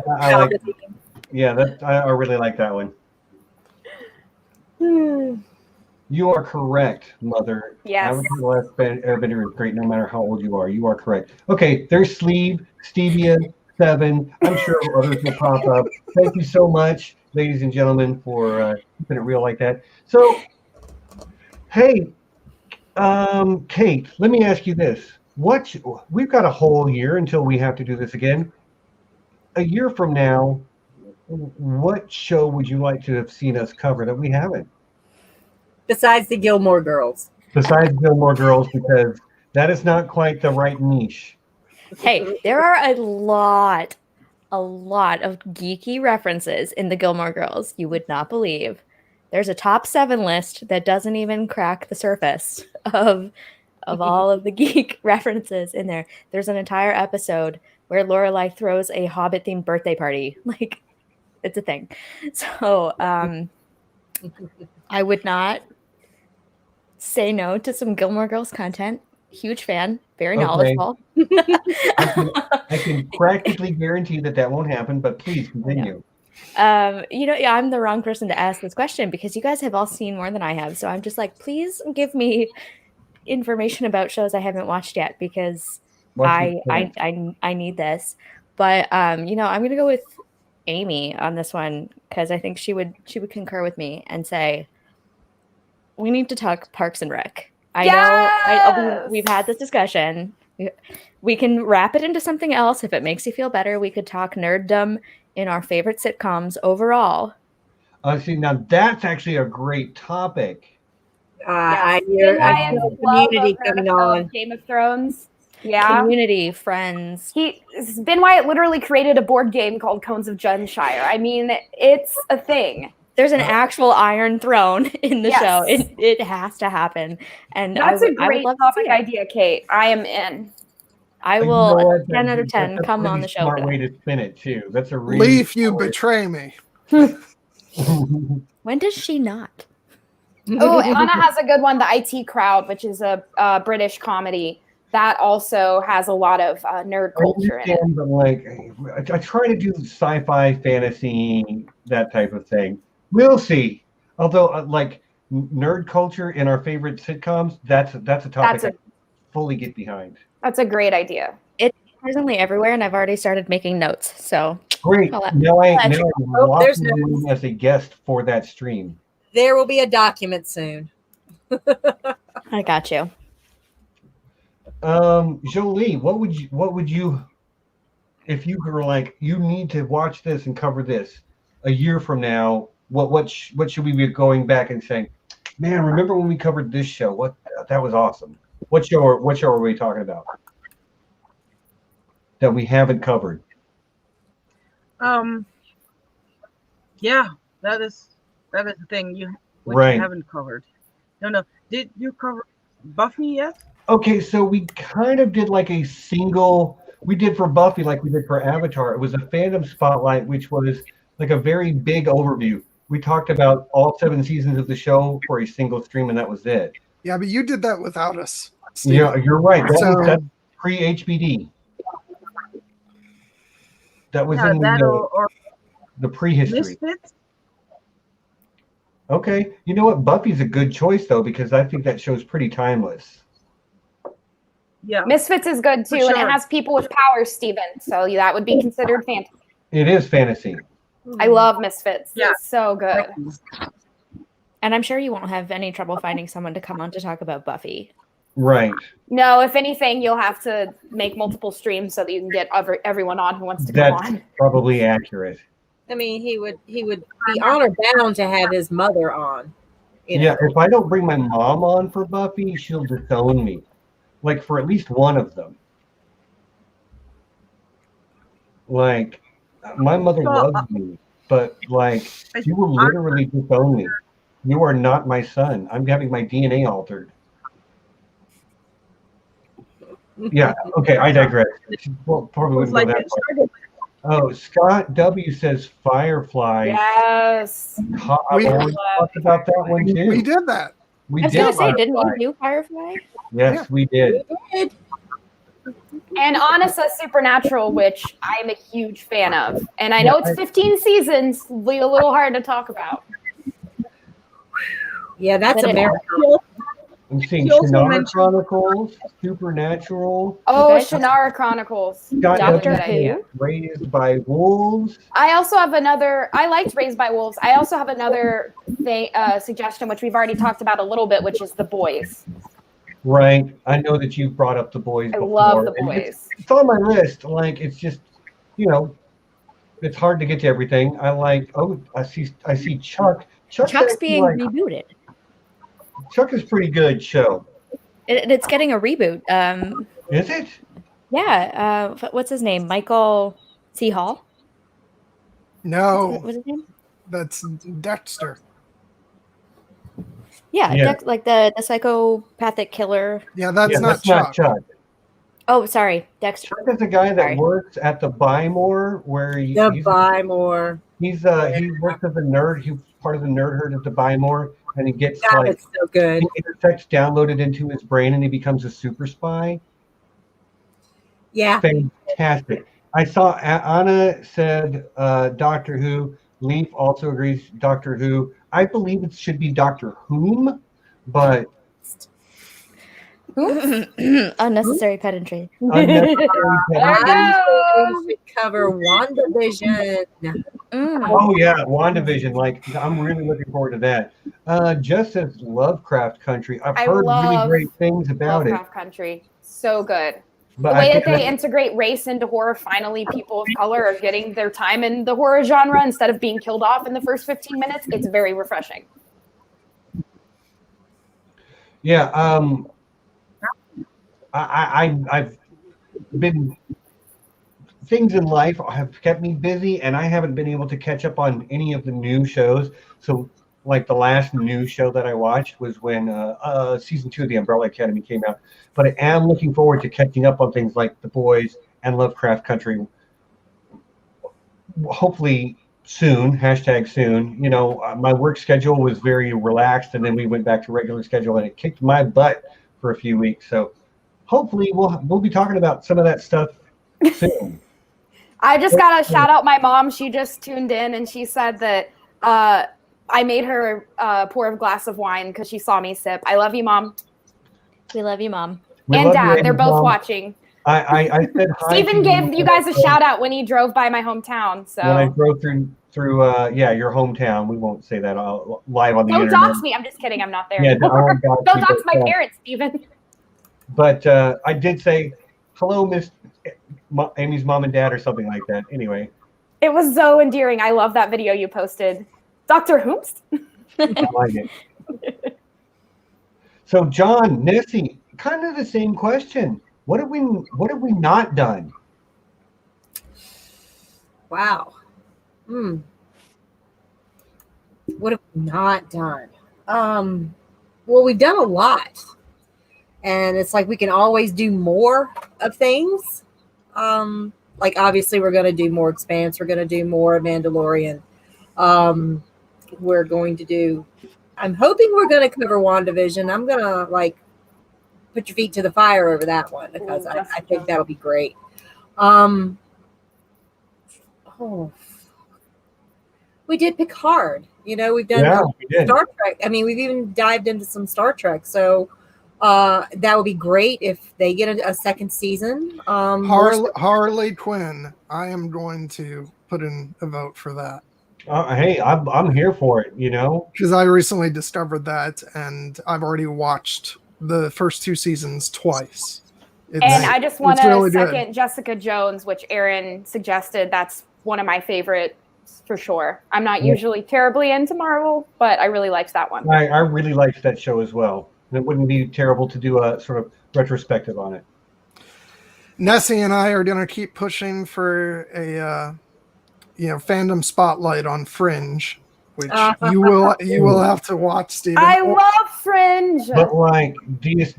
I really like that one. You are correct, Mother. Yes. Avatar: The Last Airbender is great no matter how old you are. You are correct. Okay, there's Sleeve, Stevia, 7. I'm sure others will pop up. Thank you so much, ladies and gentlemen, for keeping it real like that. So, hey, Kate, let me ask you this. We've got a whole year until we have to do this again. A year from now, what show would you like to have seen us cover that we haven't? Besides the Gilmore Girls. Besides Gilmore Girls, because that is not quite the right niche. Hey, there are a lot of geeky references in the Gilmore Girls you would not believe. There's a top 7 list that doesn't even crack the surface of all of the geek references in there. There's an entire episode where Lorelai throws a Hobbit-themed birthday party. Like, it's a thing. So, I would not say no to some Gilmore Girls content. Huge fan, very knowledgeable. I can practically guarantee that won't happen, but please continue. I'm the wrong person to ask this question because you guys have all seen more than I have. So I'm just like, please give me information about shows I haven't watched yet because I need this. But I'm gonna go with Amy on this one because I think she would concur with me and say we need to talk Parks and Rec. I know we've had this discussion. We can wrap it into something else if it makes you feel better. We could talk nerddom in our favorite sitcoms overall. See, now that's actually a great topic. I hear Community coming on. Game of Thrones. Yeah. Community, Friends. Ben Wyatt literally created a board game called Cones of Junshire. I mean, it's a thing. There's an actual Iron Throne in the show. It has to happen. And that's a great topic idea, Kate. I am in. I will 10 out of 10 come on the show. Smart way to spin it too. That's a really Leaf, you betray me. When does she not? Oh, Anna has a good one, The IT Crowd, which is a British comedy that also has a lot of nerd culture in it. But like, I try to do sci-fi, fantasy, that type of thing. We'll see. Although, like nerd culture in our favorite sitcoms, that's a topic I fully get behind. That's a great idea. It's presently everywhere, and I've already started making notes. So great. Now I'm walking in as a guest for that stream. There will be a document soon. I got you. Jolie, what would you if you were like, you need to watch this and cover this a year from now? What should we be going back and saying, man, remember when we covered this show? That was awesome. What show are we talking about that we haven't covered? Yeah, that is the thing you haven't covered. No. Did you cover Buffy yet? Okay, so we kind of did like a single. We did for Buffy like we did for Avatar. It was a fandom spotlight, which was like a very big overview. We talked about all 7 seasons of the show for a single stream, and that was it. Yeah, but you did that without us. Steve. Yeah, you're right. That's pre-HBD. That was in the prehistory. Misfits? Okay. You know what? Buffy's a good choice, though, because I think that show's pretty timeless. Yeah. Misfits is good, too, and it has people with powers, Steven. So that would be considered fantasy. It is fantasy. I love Misfits. Yeah. It's so good. And I'm sure you won't have any trouble finding someone to come on to talk about Buffy. Right. No, if anything, you'll have to make multiple streams so that you can get everyone on who wants to come on. That's probably accurate. I mean, he would be honor bound to have his mother on. Yeah, if I don't bring my mom on for Buffy, she'll disown me. Like for at least one of them. Like, my mother loves me, but like, you will literally disown me. You are not my son. I'm having my DNA altered. Yeah, okay, I digress. Well, probably wouldn't go that far. Oh, Scott W says Firefly. Yes. We talked about that one too. We did that. I was going to say, didn't we do Firefly? Yes, we did. And Anissa Supernatural, which I'm a huge fan of. And I know it's 15 seasons, be a little hard to talk about. Yeah, that's But it- America. I'm seeing She also Shannara mentioned- Chronicles, Supernatural, Oh, Okay. Shannara Chronicles. Got Really Doctor good Who. idea. Raised by Wolves. I also have another. I liked Raised by Wolves. I also have another thing, suggestion, which we've already talked about a little bit, which is The Boys. Right. I know that you've brought up The Boys I before. love The and Boys. It's on my list. Like, it's just, you know, it's hard to get to everything. I see Chuck. Chuck's actually, being like, rebooted. Chuck is pretty good show. It's getting a reboot. Is it? Yeah. What's his name? Michael C. Hall. No, What's his name? that's Dexter. Yeah, Yeah. like the psychopathic killer. Yeah, that's Yeah, not that's Chuck. not Chuck. Oh, sorry, Dexter. Chuck is the guy that Sorry. works at the Buy More, where he's Goodbye, more. he works as a nerd. He's part of the nerd herd at the Buy More, and he gets God, like it's so good. intersects downloaded into his brain, and he becomes a super spy. Yeah. Fantastic. I saw Anna said Doctor Who. Leaf also agrees Doctor Who. I believe it should be Doctor Whom, but Unnecessary pedantry. unnecessary. We should cover WandaVision. Oh yeah, WandaVision. Like, I'm really looking forward to that. Just as Lovecraft Country, I've I heard really love great things about Lovecraft Country. So good. But The I way that think they integrate race into horror, finally people of color are getting their time in the horror genre instead of being killed off in the first 15 minutes. It's very refreshing. yeah, I've been things in life have kept me busy, and I haven't been able to catch up on any of the new shows. So, like, the last new show that I watched was when season 2 of the Umbrella Academy came out. But I am looking forward to catching up on things like The Boys and Lovecraft Country. Hopefully soon, #soon. You know, my work schedule was very relaxed, and then we went back to regular schedule, and it kicked my butt for a few weeks. So hopefully we'll be talking about some of that stuff soon. I just got to shout out my mom. She just tuned in and she said that I made her pour a glass of wine because she saw me sip. I love you, Mom. We love you, Mom. We And love Dad. you, They're both Mom. watching. I said hi. Stephen gave you guys a shout out when he drove by my hometown. When I So drove through your hometown. We won't say that live on the don't internet. dox me. I'm just kidding. I'm not there Yeah, anymore. don't Don't dox my parents, Stephen. But I did say hello, Miss Amy's mom and dad, or something like that. Anyway, It was so endearing. I love that video you posted. Dr. Hoomst? I like it. So, John, Nessie, kind of the same question. What have we not done? Wow. What have we not done? Well, we've done a lot. And it's like we can always do more of things. Like, obviously, we're going to do more Expanse. We're going to do more Mandalorian. We're going to do... I'm hoping we're going to cover WandaVision. I'm going to, like, put your feet to the fire over that one because I think that'll be great. We did Picard. You know, we've done we did. Star Trek. I mean, we've even dived into some Star Trek. So that would be great if they get a second season. Harley Quinn. I am going to put in a vote for that. Hey, I'm here for it. You know, because I recently discovered that, and I've already watched the first 2 seasons twice. And I just want to really second Jessica Jones, which Aaron suggested. That's one of my favorites for sure. I'm not usually terribly into Marvel, but I really liked that one. I really liked that show as well. And it wouldn't be terrible to do a sort of retrospective on it. Nessie and I are going to keep pushing for a fandom spotlight on Fringe, which you will have to watch, Stephen. I love Fringe. But like,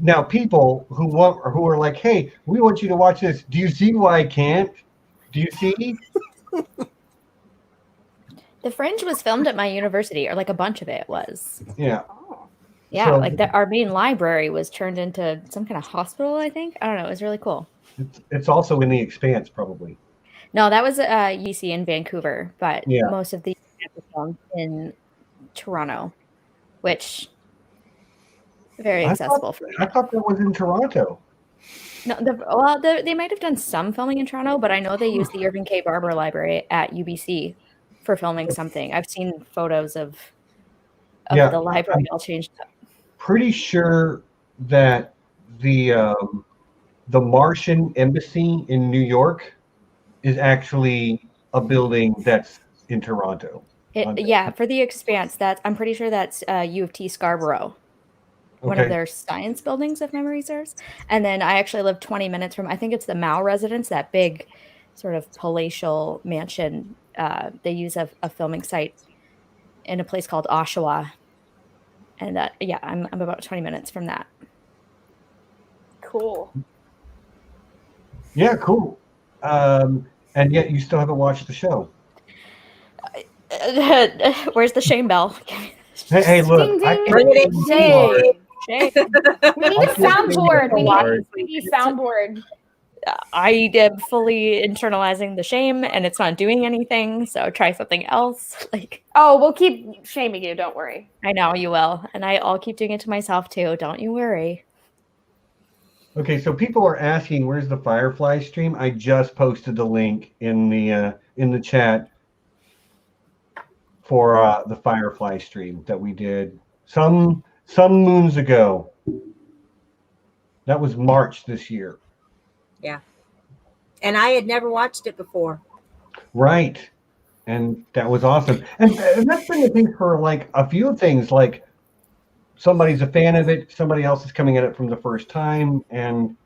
now people who are like, hey, we want you to watch this. Do you see why I can't? Do you see? The Fringe was filmed at my university, or like a bunch of it was. Yeah. Yeah, So- like our main library was turned into some kind of hospital, I think. I don't know. It was really cool. It's also in the Expanse, probably. No, that was UC in Vancouver, but Yeah. most of the were filmed in Toronto, which Very accessible. I thought that was in Toronto. No, they might have done some filming in Toronto, but I know they use the Irving K. Barber Library at UBC for filming something. I've seen photos of the library all changed up. Pretty sure that the Martian Embassy in New York is actually a building that's in Toronto. For The Expanse, I'm pretty sure that's U of T Scarborough. One of their science buildings, if memory serves. And then I actually live 20 minutes from, I think it's the Mao residence, that big sort of palatial mansion. They use a filming site in a place called Oshawa. And I'm about 20 minutes from that. Cool. Yeah, cool. And yet you still haven't watched the show. Where's the shame bell? Hey, look. Ding, ding. We need a soundboard. We need a soundboard. I am fully internalizing the shame, and it's not doing anything. So try something else. We'll keep shaming you. Don't worry. I know you will, and I'll keep doing it to myself too. Don't you worry. Okay, so people are asking, where's the Firefly stream? I just posted the link in the chat for the Firefly stream that we did some moons ago. That was March this year. Yeah. And I had never watched it before. Right. And that was awesome. And that's been the thing for like a few things, like somebody's a fan of it, somebody else is coming at it from the first time. And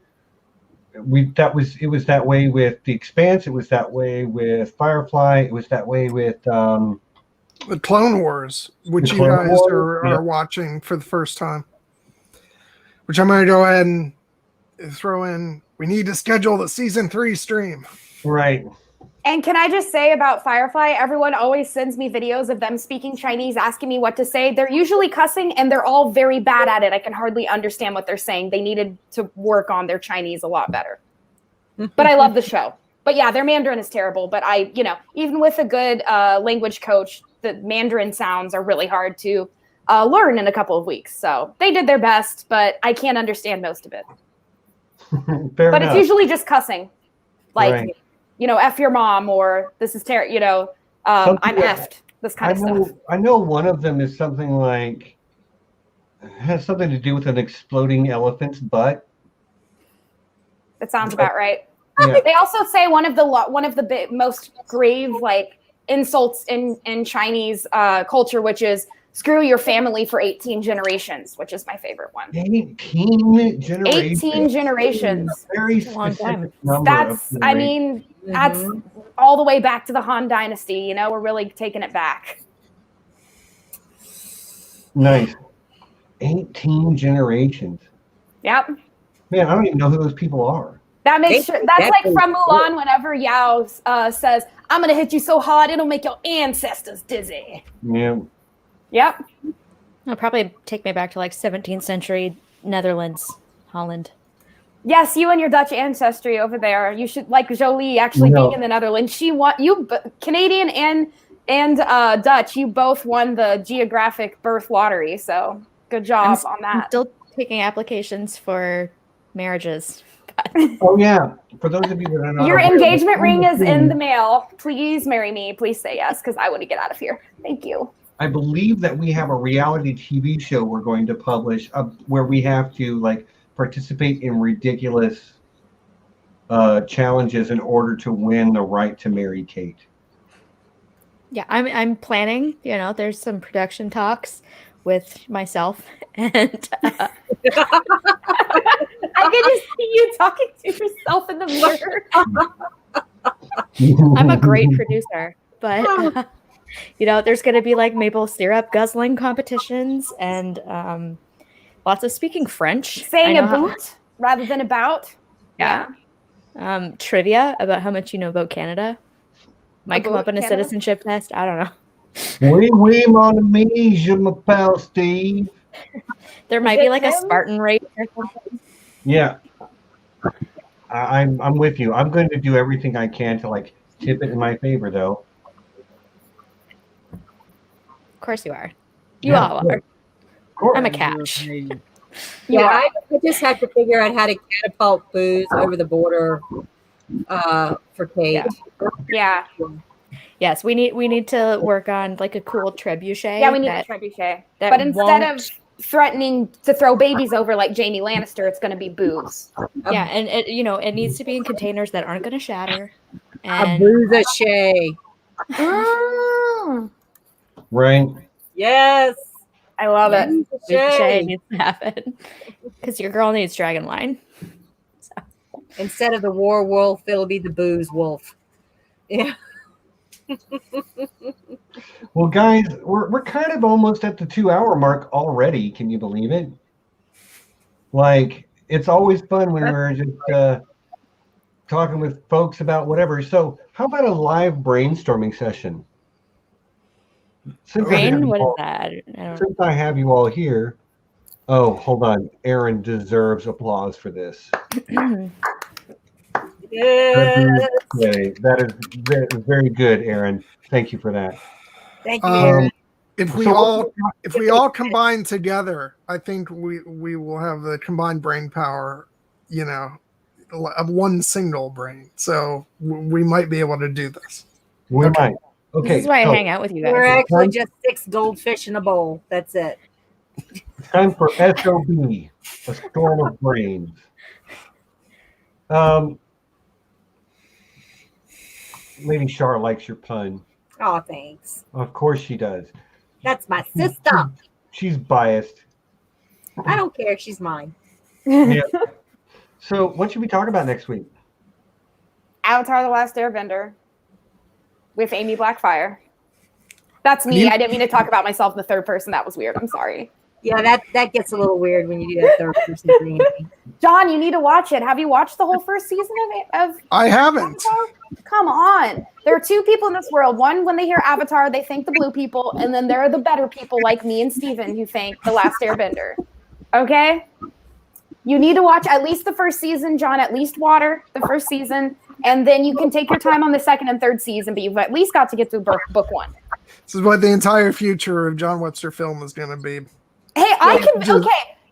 it was that way with The Expanse, it was that way with Firefly, it was that way with the Clone Wars, which you guys are watching for the first time. Which I'm going to go ahead and throw in. We need to schedule the season 3 stream. Right. And can I just say about Firefly, everyone always sends me videos of them speaking Chinese, asking me what to say. They're usually cussing, and they're all very bad at it. I can hardly understand what they're saying. They needed to work on their Chinese a lot better. But I love the show. But yeah, their Mandarin is terrible. But even with a good language coach, the Mandarin sounds are really hard to learn in a couple of weeks. So they did their best, but I can't understand most of it. Fair but enough. It's usually just cussing. Right. F your mom, or this is terrible, I'm effed, this kind of stuff. I know one of them is something like, has something to do with an exploding elephant's butt. That sounds about right. Yeah. They also say one of the most grave insults in Chinese culture, which is screw your family for 18 generations, which is my favorite one. 18 generations. 18 generations. Very specific number. That's all the way back to the Han Dynasty. We're really taking it back. Nice. 18 generations. Yep. Man, I don't even know who those people are. That's like from Mulan whenever Yao says, I'm going to hit you so hard it'll make your ancestors dizzy. Yeah. Yep. It'll probably take me back to 17th century Netherlands, Holland. Yes, you and your Dutch ancestry over there. You should Jolie actually being in the Netherlands. Canadian and Dutch. You both won the geographic birth lottery. So good job on that. I'm still taking applications for marriages. Oh yeah. For those of you that are not your aware, engagement ring is in the mail. Please marry me. Please say yes, because I want to get out of here. Thank you. I believe that we have a reality TV show we're going to publish where we have to participate in ridiculous challenges in order to win the right to marry Kate. Yeah, I'm planning. There's some production talks with myself, and I can just see you talking to yourself in the mirror. I'm a great producer, but there's going to be maple syrup guzzling competitions and lots of speaking French. Saying a boot rather than about. Yeah. Trivia about how much you know about Canada. Might come up in a citizenship test. I don't know. Oui, mon ami, je m'appelle Steve. There might be a Spartan race or something. Yeah. I'm with you. I'm going to do everything I can to tip it in my favor, though. Of course you are. You all are. I'm a catch. Yeah, I just have to figure out how to catapult booze over the border for Kate. Yeah. Yes, we need to work on like a cool trebuchet. Yeah, we need a trebuchet. That But instead won't- of threatening to throw babies over like Jamie Lannister, it's going to be booze. Yeah, and it needs to be in containers that aren't going to shatter. A And booze-a-shay. Right. Yes. I love it. booze-a-shay needs to happen because your girl needs dragon wine. Instead of the war wolf, it'll be the booze wolf. Yeah. Well, guys, we're kind of almost at the 2-hour mark already. Can you believe it? Like, it's always fun when we're just talking with folks about whatever. So, how about a live brainstorming session? Since I have Brain, you what is all- that? I don't Since I have you all here, oh, hold on. Aaron deserves applause for this. Yes. Okay, that is very good, Aaron. Thank you for that. Thank you, Aaron. If we all combine together, I think we will have the combined brain power, of one single brain. So we might be able to do this. We might. Okay. This is why I hang out with you guys. We're actually just 6 goldfish in a bowl. That's it. It's time for SOB, a storm of brains. Lady Char likes your pun. Oh, thanks. Of course she does. That's my sister. She's biased. I don't care. She's mine. Yeah. So, what should we talk about next week? Avatar: The Last Airbender with Amy Blackfire. That's me. I didn't mean to talk about myself in the third person. That was weird. I'm sorry. Yeah, that gets a little weird when you do that third person thing. John, you need to watch it. Have you watched the whole first season of I haven't. Avatar? Come on. There are 2 people in this world. One, when they hear Avatar, they think the blue people, and then there are the better people like me and Steven who think The Last Airbender. Okay? You need to watch at least the first season, John, at least water the first season, and then you can take your time on the second and third season, but you've at least got to get through book 1. This is what the entire future of John Webster film is going to be. Hey,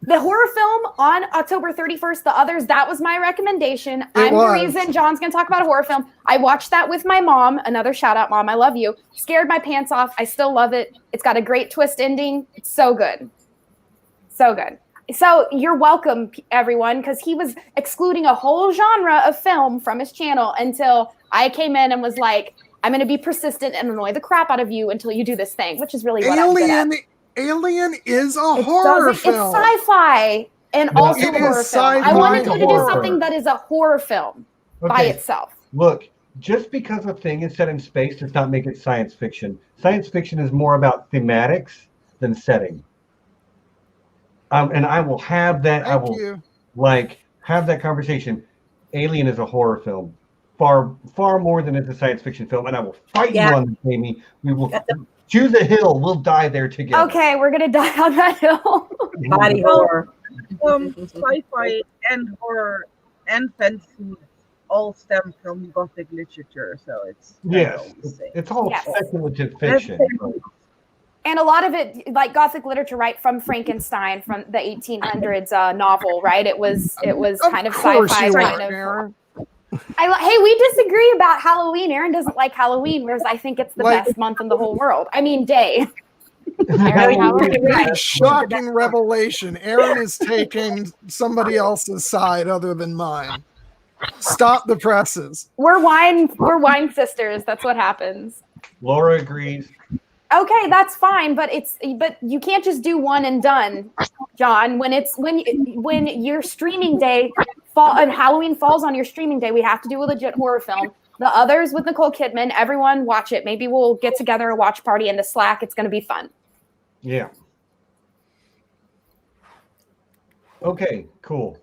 the horror film on October 31st, The Others, that was my recommendation. I'm the reason John's going to talk about a horror film. I watched that with my mom. Another shout out, Mom. I love you. Scared my pants off. I still love it. It's got a great twist ending. It's so good. So good. So you're welcome, everyone, because he was excluding a whole genre of film from his channel until I came in and was like, I'm going to be persistent and annoy the crap out of you until you do this thing, which is really what I'm good at. Alien is a horror film. It's sci-fi and also it a horror is film. I wanted you to do horror. something that is a horror film by itself. Look, just because a thing is set in space does not make it science fiction. Science fiction is more about thematics than setting. And I will have that. Have that conversation. Alien is a horror film, far more than it's a science fiction film, and I will fight you on this, Amy. We will choose a hill. We'll die there together. Okay, we're gonna die on that hill. Body horror. Sci-fi and horror and fantasy all stem from Gothic literature, so it's it's all speculative fiction. And a lot of it, like Gothic literature, right, from Frankenstein, from the 1800s novel, right? It was kind of sci-fi, kind of. Hey, we disagree about Halloween. Aaron doesn't like Halloween, whereas I think it's the best month in the whole world. I mean, day. Shocking revelation. Aaron is taking somebody else's side other than mine. Stop the presses. We're wine sisters. That's what happens. Laura agrees. Okay, that's fine, but you can't just do one and done, John. When your streaming day and Halloween falls on your streaming day, we have to do a legit horror film. The Others with Nicole Kidman, everyone watch it. Maybe we'll get together a watch party in the Slack. It's going to be fun. Yeah. Okay, cool.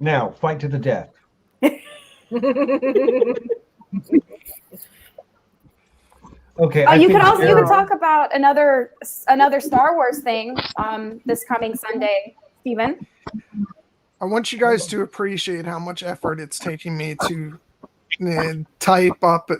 Now, fight to the death. Okay. You could talk about another Star Wars thing this coming Sunday, Steven. I want you guys to appreciate how much effort it's taking me to type up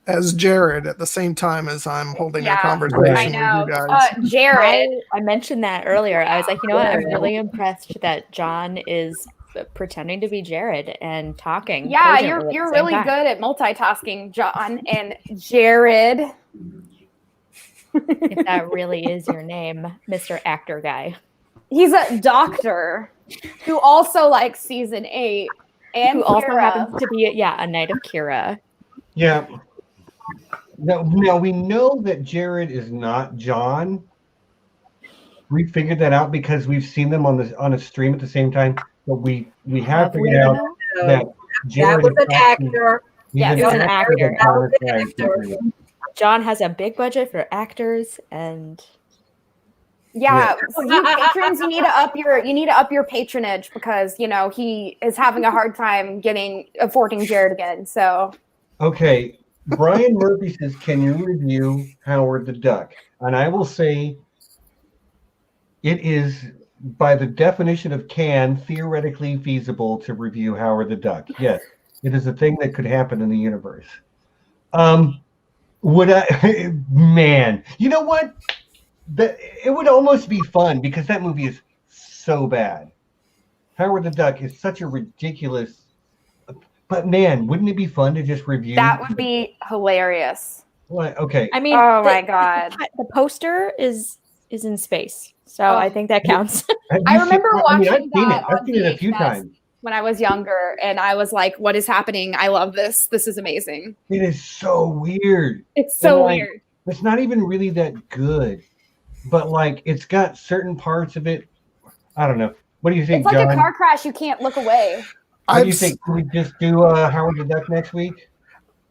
as Jared at the same time as I'm holding a Yeah, conversation I with know. you guys. Jared. I mentioned that earlier. I was like, you know what? I'm really impressed that John is pretending to be Jared and talking. Yeah, cogently at the you're same really time. good at multitasking, John and Jared. If that really is your name, Mr. Actor Guy. He's a doctor who also likes season 8 and who also Kira. happens to be a Knight of Kira. Yeah. Now we know that Jared is not John. We figured that out because we've seen them on a stream at the same time. But we have figured out that Jared was an actor. Yeah, it was an actor. That was an actor. John has a big budget for actors, and yeah, you patrons, you need to up your patronage because he is having a hard time affording Jared again. So okay, Brian Murphy says, "Can you review Howard the Duck?" And I will say, it is by the definition of can theoretically feasible to review Howard the Duck. Yes, it is a thing that could happen in the universe. Would I? Man, you know what? It would almost be fun because that movie is so bad. Howard the Duck is such a ridiculous. But man, wouldn't it be fun to just review? That would be hilarious. What? Okay. I mean, oh my god, the poster is in space, so I think that counts. I remember watching I've seen it. on I've seen it a few VHS times when I was younger, and I was like, "What is happening? I love this. This is amazing." It is so weird. It's so weird. It's not even really that good, but like it's got certain parts of it. I don't know. What do you think, It's like John? a car crash. You can't look away. What do you think? Can we just do Howard the Duck next week?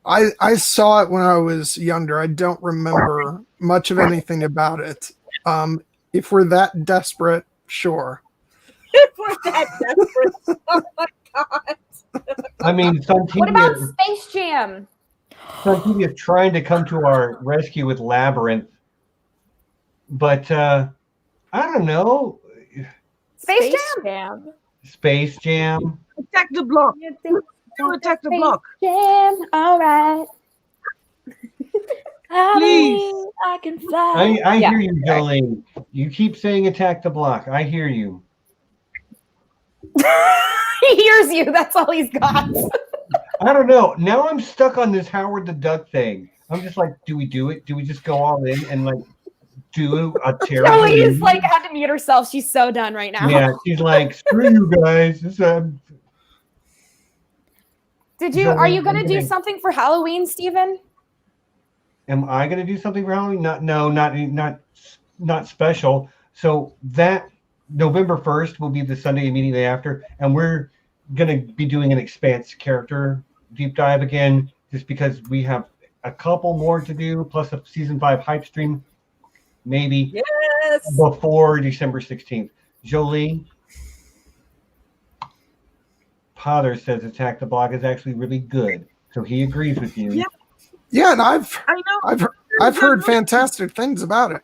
I saw it when I was younger. I don't remember much of anything about it. If we're that desperate, sure. If we're that desperate, oh my god! I mean, What about Space Jam? Santivia is trying to come to our rescue with Labyrinth, but I don't know. Space Jam. Space Jam. Attack the block. Attack the block. Jam. All right. Please. I can fly. I hear you, Jolene. You keep saying attack the block. I hear you. He hears you. That's all he's got. I don't know. Now I'm stuck on this Howard the Duck thing. I'm just like, do we do it? Do we just go all in and like do a terrible? Kelly is like had to mute herself. She's so done right now. Yeah, she's like, screw you guys. Are you gonna do something for Halloween, Steven? Am I gonna do something for Halloween? Not special. So that November 1st will be the Sunday immediately after, and we're gonna be doing an Expanse character deep dive again, just because we have a couple more to do, plus a season 5 hype stream, maybe before December 16th. Jolie Potter says Attack the Block is actually really good, so he agrees with you. Yeah, and I've heard fantastic things about it.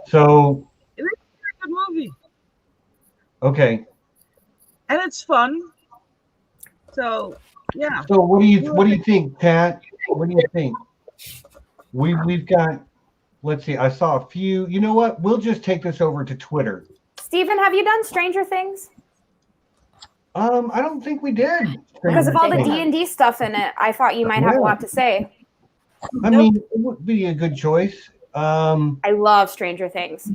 So It is a good movie, okay. and it's fun. So yeah. So what do you think, Pat? What do you think? We've got. Let's see. I saw a few. You know what? We'll just take this over to Twitter. Steven, have you done Stranger Things? I don't think we did. Because of all the D&D stuff in it, I thought you might have a lot to say. I mean, it would be a good choice. I love Stranger Things.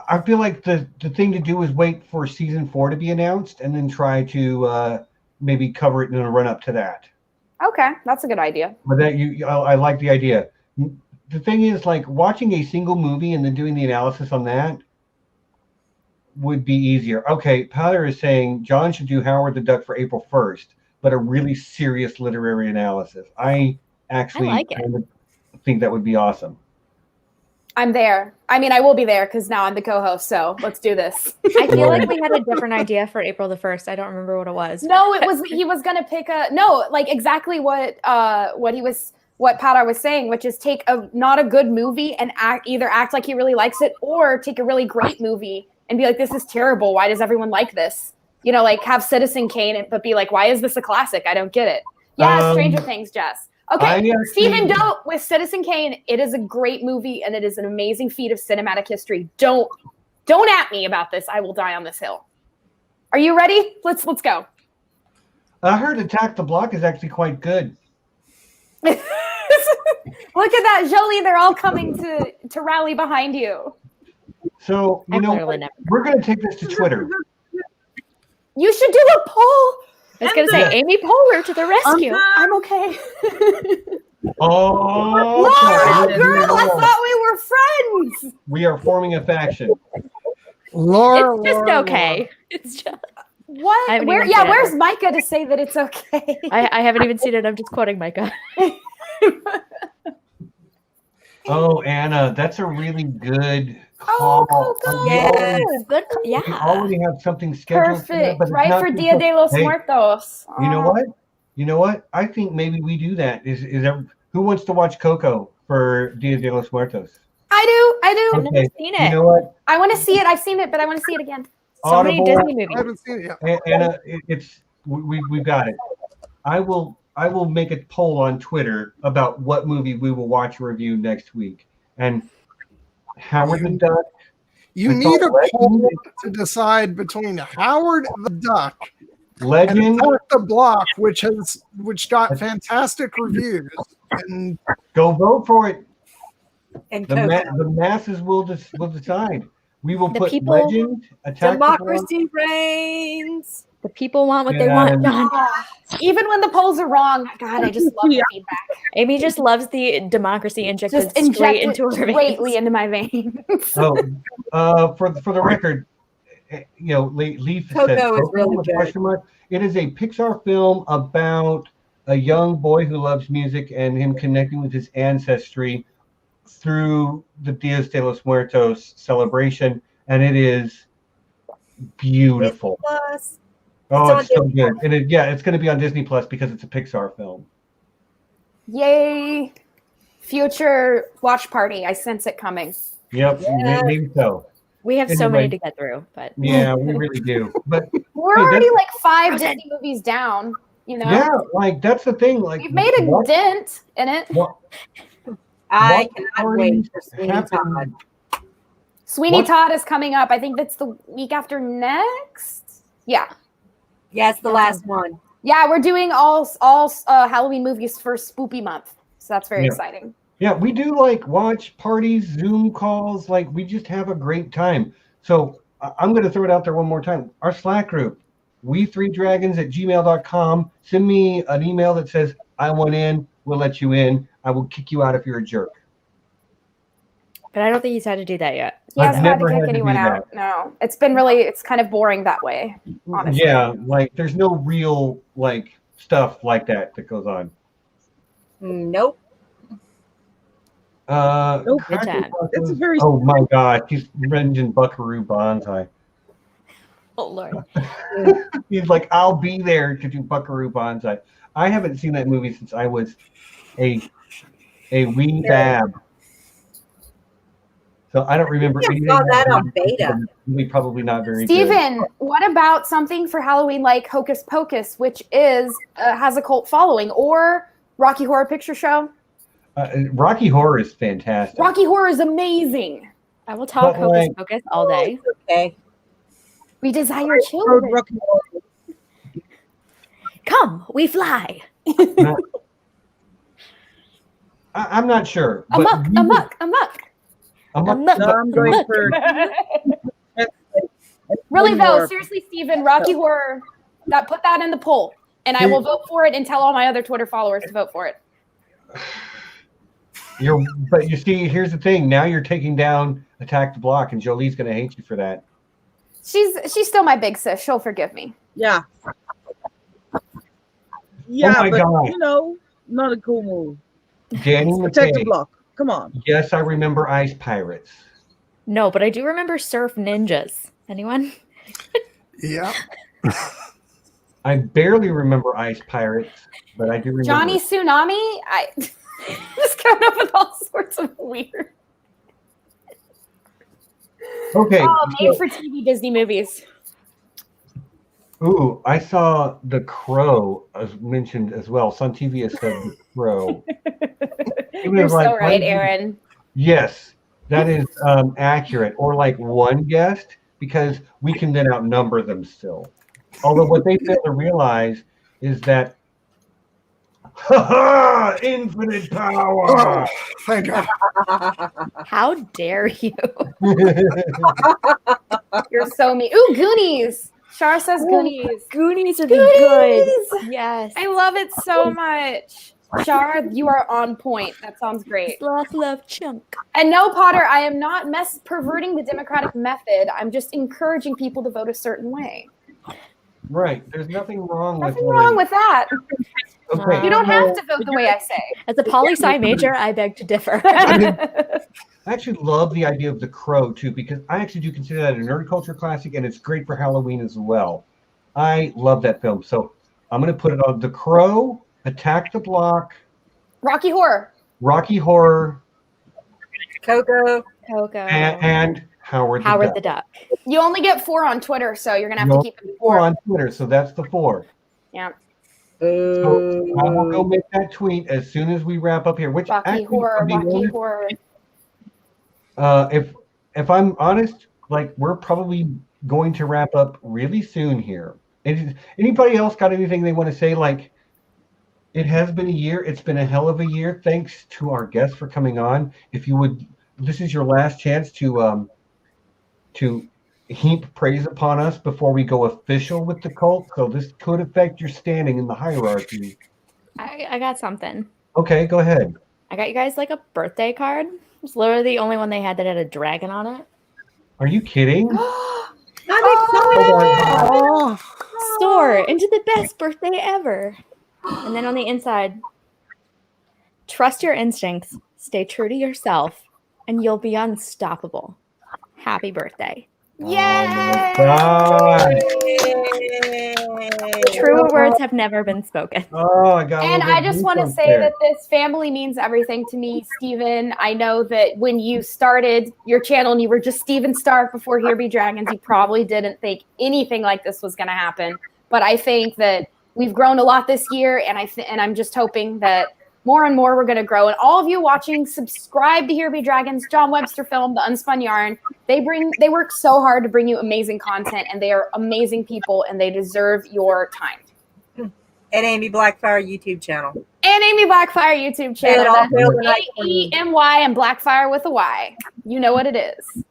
I feel like the thing to do is wait for season 4 to be announced and then try to maybe cover it in a run up to that. Okay, that's a good idea. But that I like the idea. The thing is, like, watching a single movie and then doing the analysis on that would be easier. Okay, Powder is saying John should do Howard the Duck for April 1st, but a really serious literary analysis. I actually kind of think that would be awesome. I'm there. I mean, I will be there because now I'm the co-host, so let's do this. I feel like we had a different idea for April the 1st. I don't remember what it was. No, he was gonna pick exactly what Peadar was saying, which is take not a good movie and either act like he really likes it or take a really great movie and be like, this is terrible. Why does everyone like this? Like have Citizen Kane, but be like, why is this a classic? I don't get it. Yeah, Stranger Things, Jess. Okay, Stephen Doe with Citizen Kane. It is a great movie, and it is an amazing feat of cinematic history. Don't at me about this. I will die on this hill. Are you ready? Let's go. I heard Attack the Block is actually quite good. Look at that, Jolie. They're all coming to rally behind you. So, you know, we're going to take this to Twitter. You should do a poll. I was going to say, Amy Poehler to the rescue. I'm okay. Oh, Laura, girl, I thought we were friends. We are forming a faction. Laura, it's just Laura, okay. Laura. It's just... What? Where's Micah to say that it's okay? I haven't even seen it. I'm just quoting Micah. Oh, Anna, that's a really good call. Oh, Coco. Yes. Good. We Yeah. already have something scheduled. Perfect. But it's Right not for just Dia de los hey, Muertos. You know what? You know what? I think maybe we do that. Is there, who wants to watch Coco for Dia de los Muertos? I do. I've Okay. never seen it. You know what? I want to see it. I've seen it, but I want to see it again. So many Audible. Disney I movies. haven't seen it yet. Anna, we've got it. I will make a poll on Twitter about what movie we will watch and review next week. And Howard the Duck. You need a poll to decide between Howard the Duck Legend. and Tarth the Block, which got fantastic reviews. And Go vote for it. And The, Coco. the masses will decide. We will The put people- Legend, Attack the Block. Democracy reigns. The people want what they want done. Even when the polls are wrong, God, I just love the feedback. Amy just loves the democracy injected Just inject straight it into her straightly veins. into my veins. For the record, you know, Leaf Coco said is really with good. question mark. It is a Pixar film about a young boy who loves music and him connecting with his ancestry through the Dias de los Muertos celebration, and it is beautiful. Plus, Oh, It's it's on so good. And it's going to be on Disney Plus because it's a Pixar film. Yay. Future watch party. I sense it coming. Yep, maybe so. We have so Anyway. many to get through, but Yeah, we really do. But We're Hey, already that's- like 5 Disney movies down, you know? yeah, like that's the thing. Like We've made a what- dent in it. what- I what cannot wait parties for Sweeney happen- Todd. Sweeney What? Todd is coming up. I think that's the week after next. Yeah. Yeah, it's the last one. Yeah, we're doing all Halloween movies for Spoopy month. So that's very Yeah. exciting. Yeah, we do like watch parties, Zoom calls. Like we just have a great time. So I'm going to throw it out there one more time. Our Slack group, we3dragons@gmail.com. Send me an email that says, I want in. We'll let you in. I will kick you out if you're a jerk. I don't think he's had to do that yet. He I've hasn't had to never had kick to do anyone out. No. It's kind of boring that way, honestly. Yeah, like there's no real like stuff like that goes on. Nope. Nope. Good time. It's a very Oh my God, he's mentioned Buckaroo Banzai. Oh Lord. He's like, I'll be there to do Buckaroo Banzai. I haven't seen that movie since I was a wee bab. So I don't remember I anything. saw that about on it. beta. Really, probably not very good. Steven, what about something for Halloween like Hocus Pocus, which has a cult following, or Rocky Horror Picture Show? Rocky Horror is fantastic. Rocky Horror is amazing. I will talk But, Hocus like- Pocus all day. Okay. We desire children. Rocky Horror. Come, we fly. I'm not sure. but Amok, we- amok. Amok. No, I'm going for Really though, Horror. seriously, Steven, Rocky Horror, put that in the poll, and I will vote for it and tell all my other Twitter followers to vote for it. But you see, here's the thing. Now you're taking down Attack the Block, and Jolie's going to hate you for that. She's still my big sis. She'll forgive me. yeah. Yeah, my but God. you know, not a cool move. Danny Protect the McKay. block. Come on. Yes, I remember Ice Pirates. No, but I do remember Surf Ninjas. Anyone? yeah, I barely remember Ice Pirates, but I do remember. Johnny Tsunami, I just coming up with all sorts of weird. Okay. Oh, made for TV Disney movies. Ooh, I saw The Crow as mentioned as well. Sun TV has said The Crow. You're so right, Aaron. Yes, that is accurate. Or like one guest, because we can then outnumber them still. Although what they fail to realize is that infinite power. Oh, thank God. How dare you? You're so mean. Ooh, Goonies. Char says Goonies. Goonies would be good. Yes. I love it so much. Char, you are on point. That sounds great. Love chunk. And no, Potter, I am not perverting the democratic method. I'm just encouraging people to vote a certain way. Right. There's nothing wrong with that. Okay. You don't have to vote the way I say. As a poli-sci major, I beg to differ. I actually love the idea of The Crow too, because I actually do consider that a nerd culture classic, and it's great for Halloween as well. I love that film, so I'm going to put it on The Crow, Attack the Block, Rocky Horror, Coco, and Howard the Duck. You only get 4 on Twitter, so you're going to have to keep it 4 on Twitter, so that's the 4. Yeah. So I will go make that tweet as soon as we wrap up here. Which Rocky Horror. If I'm honest, like we're probably going to wrap up really soon here. Anybody else got anything they want to say? Like, it has been a year. It's been a hell of a year. Thanks to our guests for coming on. If you would, this is your last chance to heap praise upon us before we go official with the cult. So this could affect your standing in the hierarchy. I got something. Okay, go ahead. I got you guys like a birthday card. It's literally the only one they had that had a dragon on it. Are you kidding? I'm excited. Soar into the best birthday ever. And then on the inside, trust your instincts, stay true to yourself, and you'll be unstoppable. Happy birthday. Yay! Truer words have never been spoken. Oh, I got. And I just want to say that this family means everything to me, Steven. I know that when you started your channel and you were just Steven Stark before Here Be Dragons, you probably didn't think anything like this was going to happen. But I think that we've grown a lot this year, and I'm just hoping that more and more we're going to grow. And all of you watching, subscribe to Here Be Dragons, John Webster Film, The Unspun Yarn. They work so hard to bring you amazing content, and they are amazing people, and they deserve your time. And Amy Blackfire YouTube channel. And Amy Blackfire YouTube channel. That's AEMY and Blackfire with a Y. You know what it is.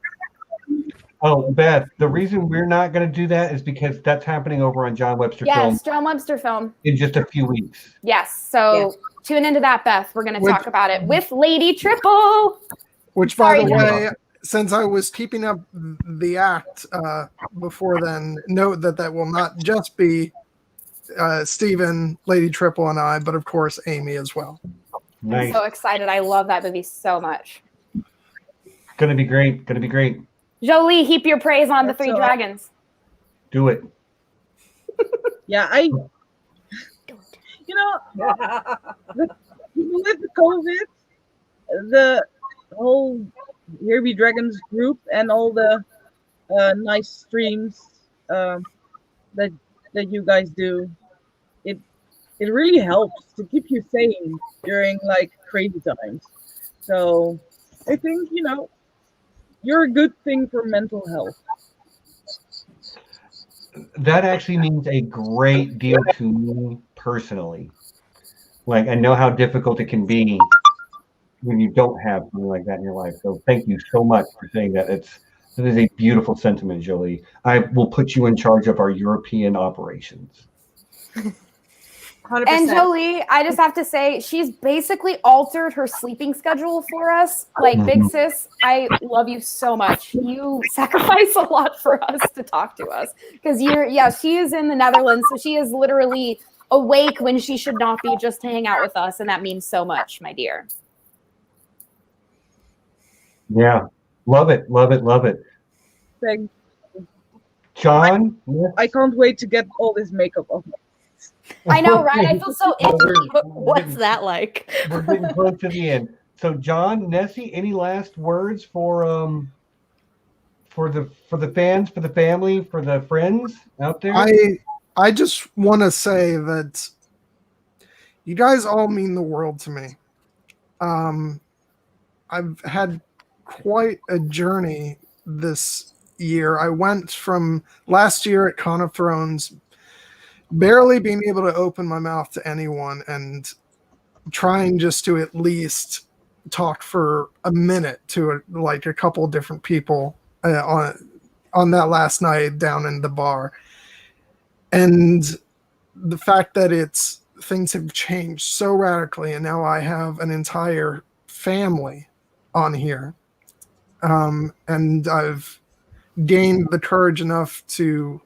Oh, Beth, the reason we're not going to do that is because that's happening over on John Webster Film. Yes, John Webster Film. In just a few weeks. Yes, so tune into that, Beth. We're going to talk about it with Lady Triple. Which, by the way, since I was keeping up the act before then, note that will not just be Steven, Lady Triple, and I, but of course Amy as well. Nice. I'm so excited. I love that movie so much. Gonna be great. Gonna be great. Jolie, heap your praise on the 3 dragons. Do it. Yeah, with the COVID, the whole Here Be Dragons group and all the nice streams that you guys do, it really helps to keep you sane during like crazy times. So I think you're a good thing for mental health. That actually means a great deal to me personally. Like, I know how difficult it can be when you don't have something like that in your life. So thank you so much for saying that. That is a beautiful sentiment, Jolie. I will put you in charge of our European operations. 100%. And Jolie, I just have to say, she's basically altered her sleeping schedule for us. Like, big sis, I love you so much. You sacrifice a lot for us to talk to us. Because she is in the Netherlands, so she is literally awake when she should not be, just to hang out with us. And that means so much, my dear. Yeah. Love it. Love it. Love it. Thank you. John? I can't wait to get all this makeup off. I know, right? I feel so itchy. What's that like? We're getting close to the end. So, John, Nessie, any last words for the fans, for the family, for the friends out there? I just want to say that you guys all mean the world to me. I've had quite a journey this year. I went from last year at Con of Thrones, barely being able to open my mouth to anyone and trying just to at least talk for a minute to like a couple different people on that last night down in the bar. And the fact that things have changed so radically, and now I have an entire family on here, and I've gained the courage enough to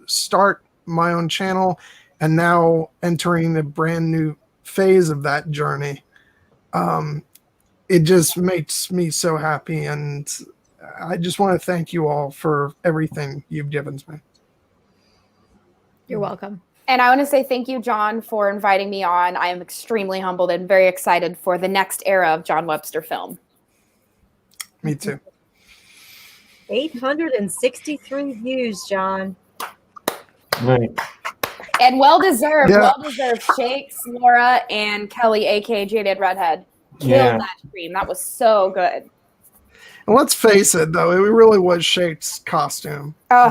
start my own channel, and now entering a brand new phase of that journey. It just makes me so happy, and I just want to thank you all for everything you've given to me. You're welcome. And I want to say thank you, John, for inviting me on. I am extremely humbled and very excited for the next era of John Webster film. Me too. 863 views, John. Right. And well-deserved, Yeah. well-deserved. Shakes, Laura, and Kelly, a.k.a. Jaded Redhead, killed Yeah. that stream. That was so good. And let's face it, though, it really was Shake's costume Oh,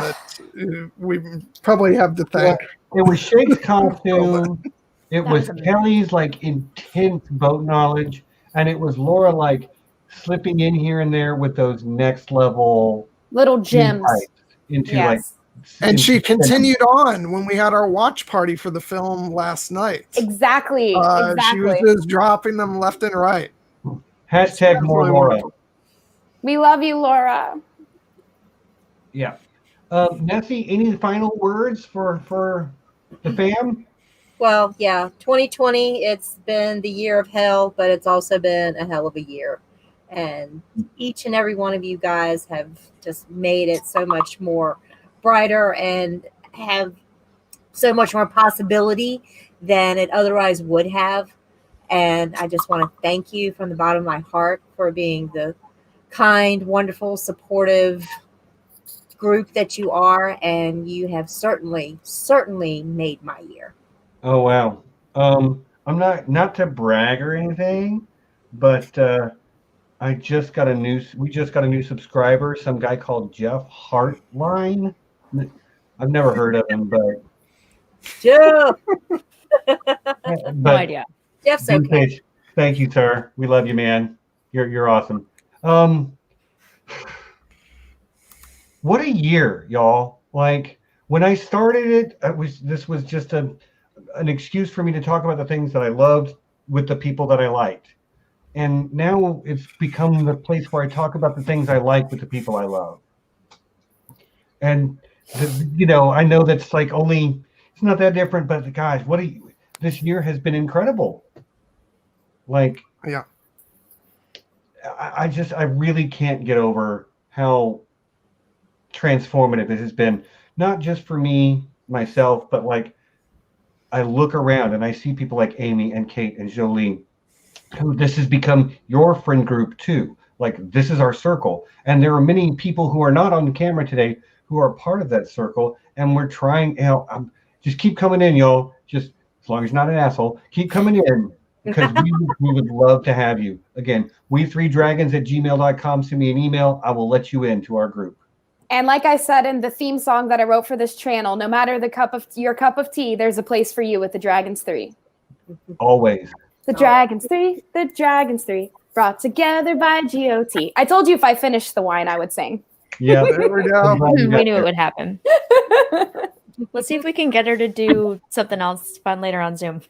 that we probably have to thank. It was Shake's costume. It That was was amazing. Kelly's like intense boat knowledge, and it was Laura like slipping in here and there with those next level little gems. insights into Yes. And she into- continued on when we had our watch party for the film last night. Exactly. She was Exactly. just dropping them left and right. Hashtag more Absolutely Laura. wonderful. We love you, Laura. Yeah. Nessie, any final words for the fam? Well, yeah, 2020, it's been the year of hell, but it's also been a hell of a year. And each and every one of you guys have just made it so much more brighter and have so much more possibility than it otherwise would have. And I just want to thank you from the bottom of my heart for being the kind, wonderful, supportive group that you are. And you have certainly made my year. Oh wow. I'm not to brag or anything, but we just got a new subscriber, some guy called Jeff Hartline. I've never heard of him, but Jeff, No idea. Jeff's okay. Vintage, thank you, sir. We love you, man. You're awesome. What a year, y'all. Like when I started it, this was just an excuse for me to talk about the things that I loved with the people that I liked. And now it's become the place where I talk about the things I like with the people I love. And I know that's like it's not that different, but gosh, this year has been incredible. Like, Yeah. I really can't get over how transformative it has been, not just for me, myself, but like I look around and I see people like Amy and Kate and Jolie, who this has become your friend group too. Like this is our circle. And there are many people who are not on the camera today who are part of that circle. And we're trying, just keep coming in, y'all. Just as long as you're not an asshole, keep coming in because we would love to have you. Again, we3dragons@gmail.com. Send me an email. I will let you into our group. And like I said in the theme song that I wrote for this channel, no matter your cup of tea, there's a place for you with the Dragons 3. Always. The Dragons 3, brought together by GOT. I told you if I finished the wine, I would sing. Yeah. There we go. We knew it would happen. Let's see if we can get her to do something else fun later on Zoom.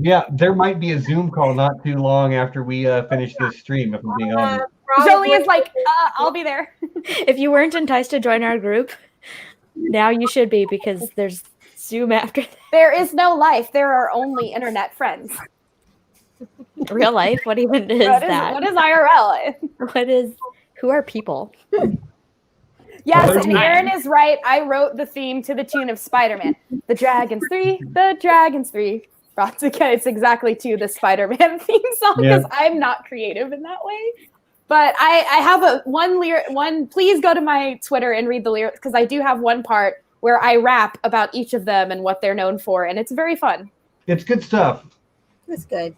Yeah, there might be a Zoom call not too long after we finish this stream, if I'm being honest. Jolie is like, I'll be there. If you weren't enticed to join our group, now you should be because there's Zoom after that. There is no life. There are only internet friends. Real life? What even is that? What is IRL? Who are people? Yes, Well, and Aaron is right. I wrote the theme to the tune of Spider-Man. The Dragons 3, brought together. It's exactly to the Spider-Man theme song because I'm not creative in that way. But I have one. Please go to my Twitter and read the lyrics because I do have one part where I rap about each of them and what they're known for, and it's very fun. It's good stuff. It's good.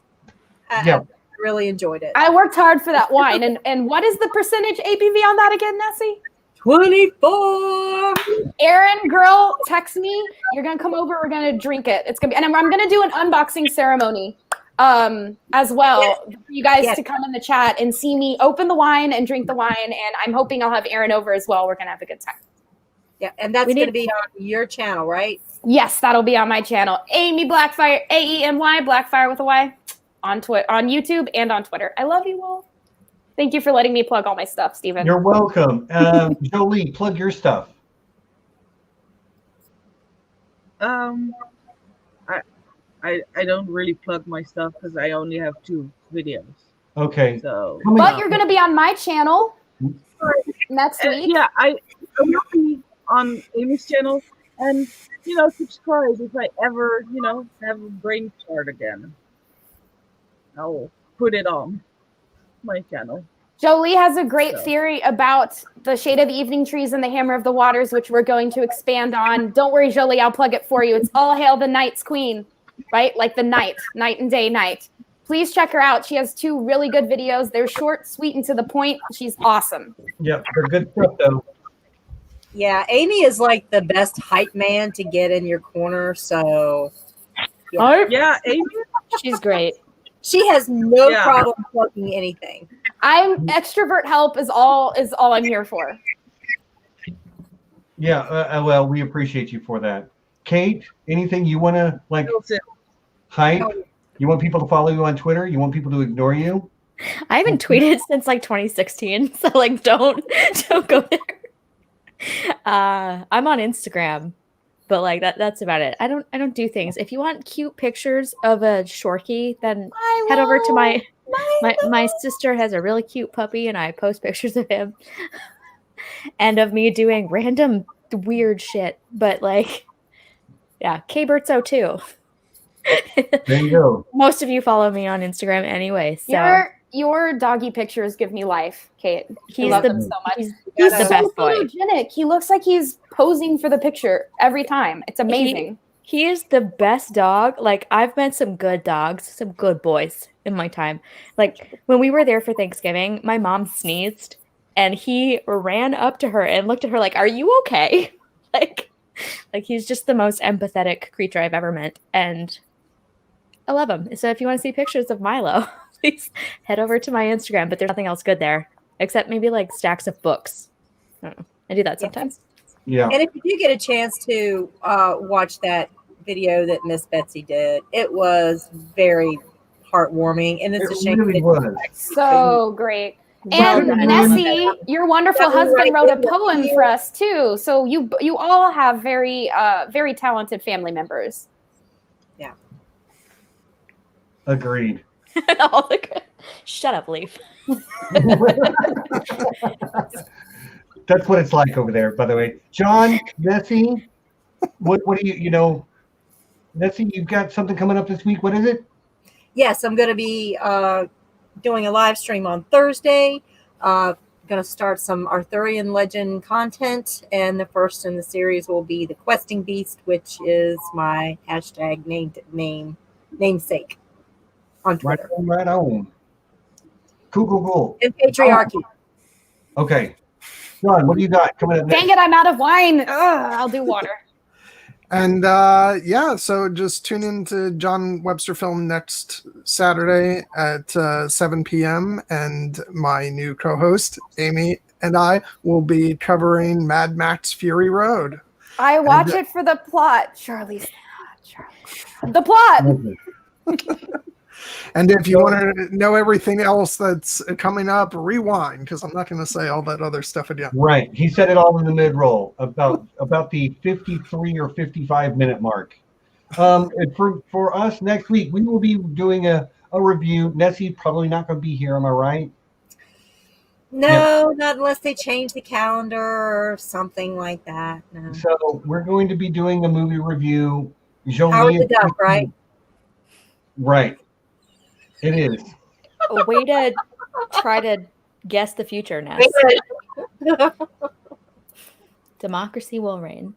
Yeah. I really enjoyed it. I worked hard for that wine, and what is the percentage ABV on that again, Nessie? 24. Aaron, girl, text me. You're gonna come over. We're gonna drink it. It's gonna be, and I'm gonna do an unboxing ceremony as well for you guys to come in the chat and see me open the wine and drink the wine. And I'm hoping I'll have Aaron over as well. We're gonna have a good time. Yeah, and that's going to be on your channel, right? Yes, that'll be on my channel. Amy Blackfire, AEMY, Blackfire with a Y, on YouTube and on Twitter. I love you all. Thank you for letting me plug all my stuff, Stephen. You're welcome. Jolie, plug your stuff. I don't really plug my stuff because I only have 2 videos. Okay. So, but you're going to be on my channel next week. Yeah, I will be on Amy's channel, and subscribe if I ever have a brain fart again. I'll put it on my channel. Jolie has a great theory about the Shade of the Evening Trees and the Hammer of the Waters, which we're going to expand on. Don't worry, Jolie, I'll plug it for you. It's All Hail the Night's Queen, right? Like the night and day night. Please check her out. She has 2 really good videos. They're short, sweet, and to the point. She's awesome. Yeah, they're good stuff, though. Yeah, Amy is like the best hype man to get in your corner. So, yeah, Amy, she's great. She has no problem plugging anything. I'm extrovert help is all I'm here for. Yeah, well, we appreciate you for that. Kate, anything you want to hype? You want people to follow you on Twitter? You want people to ignore you? I haven't tweeted since 2016, so don't go there. I'm on Instagram, but that's about it. I don't do things. If you want cute pictures of a Shorkie, then head over to my sister has a really cute puppy, and I post pictures of him and of me doing random weird shit. But K-Bertso too. There you go. Most of you follow me on Instagram anyway, so your doggy pictures give me life, Kate. He's love him so much. He's the so best boy. Photogenic. He looks like he's posing for the picture every time. It's amazing. He is the best dog. I've met some good dogs, some good boys in my time. When we were there for Thanksgiving, my mom sneezed and he ran up to her and looked at her like, "Are you okay?" He's just the most empathetic creature I've ever met, and I love him. So if you want to see pictures of Milo, please head over to my Instagram. But there's nothing else good there except maybe stacks of books. I don't know. I do that sometimes. Yeah. And if you do get a chance to watch that video that Miss Betsy did, it was very heartwarming, and it's a shame. Really was. So great. And Nessie, your wonderful husband wrote a poem for us too. So you all have very very talented family members. Yeah. Agreed. Shut up, Leaf. That's what it's like over there, by the way. John, Nessie, what do you Nessie, you've got something coming up this week. What is it? Yes, I'm going to be doing a live stream on Thursday. Going to start some Arthurian legend content, and the first in the series will be the Questing Beast, which is my hashtag namesake on Twitter. Right on. Cool. And patriarchy. Okay. John, what do you got coming up next? Dang it, I'm out of wine. Ugh, I'll do water. And so just tune in to John Webster Film next Saturday at 7 p.m. And my new co-host, Amy, and I will be covering Mad Max Fury Road. I watch it for the plot. Charlie's the plot. And if you want to know everything else that's coming up, rewind, because I'm not going to say all that other stuff again. Right. He said it all in the mid-roll about the 53 or 55 minute mark. And for us next week, we will be doing a review. Nessie probably not going to be here. Am I right? No, not unless they change the calendar or something like that. No. So we're going to be doing a movie review. Howard the Duck, right? Right. It is. A way to try to Guess the future, Ness. Democracy will reign.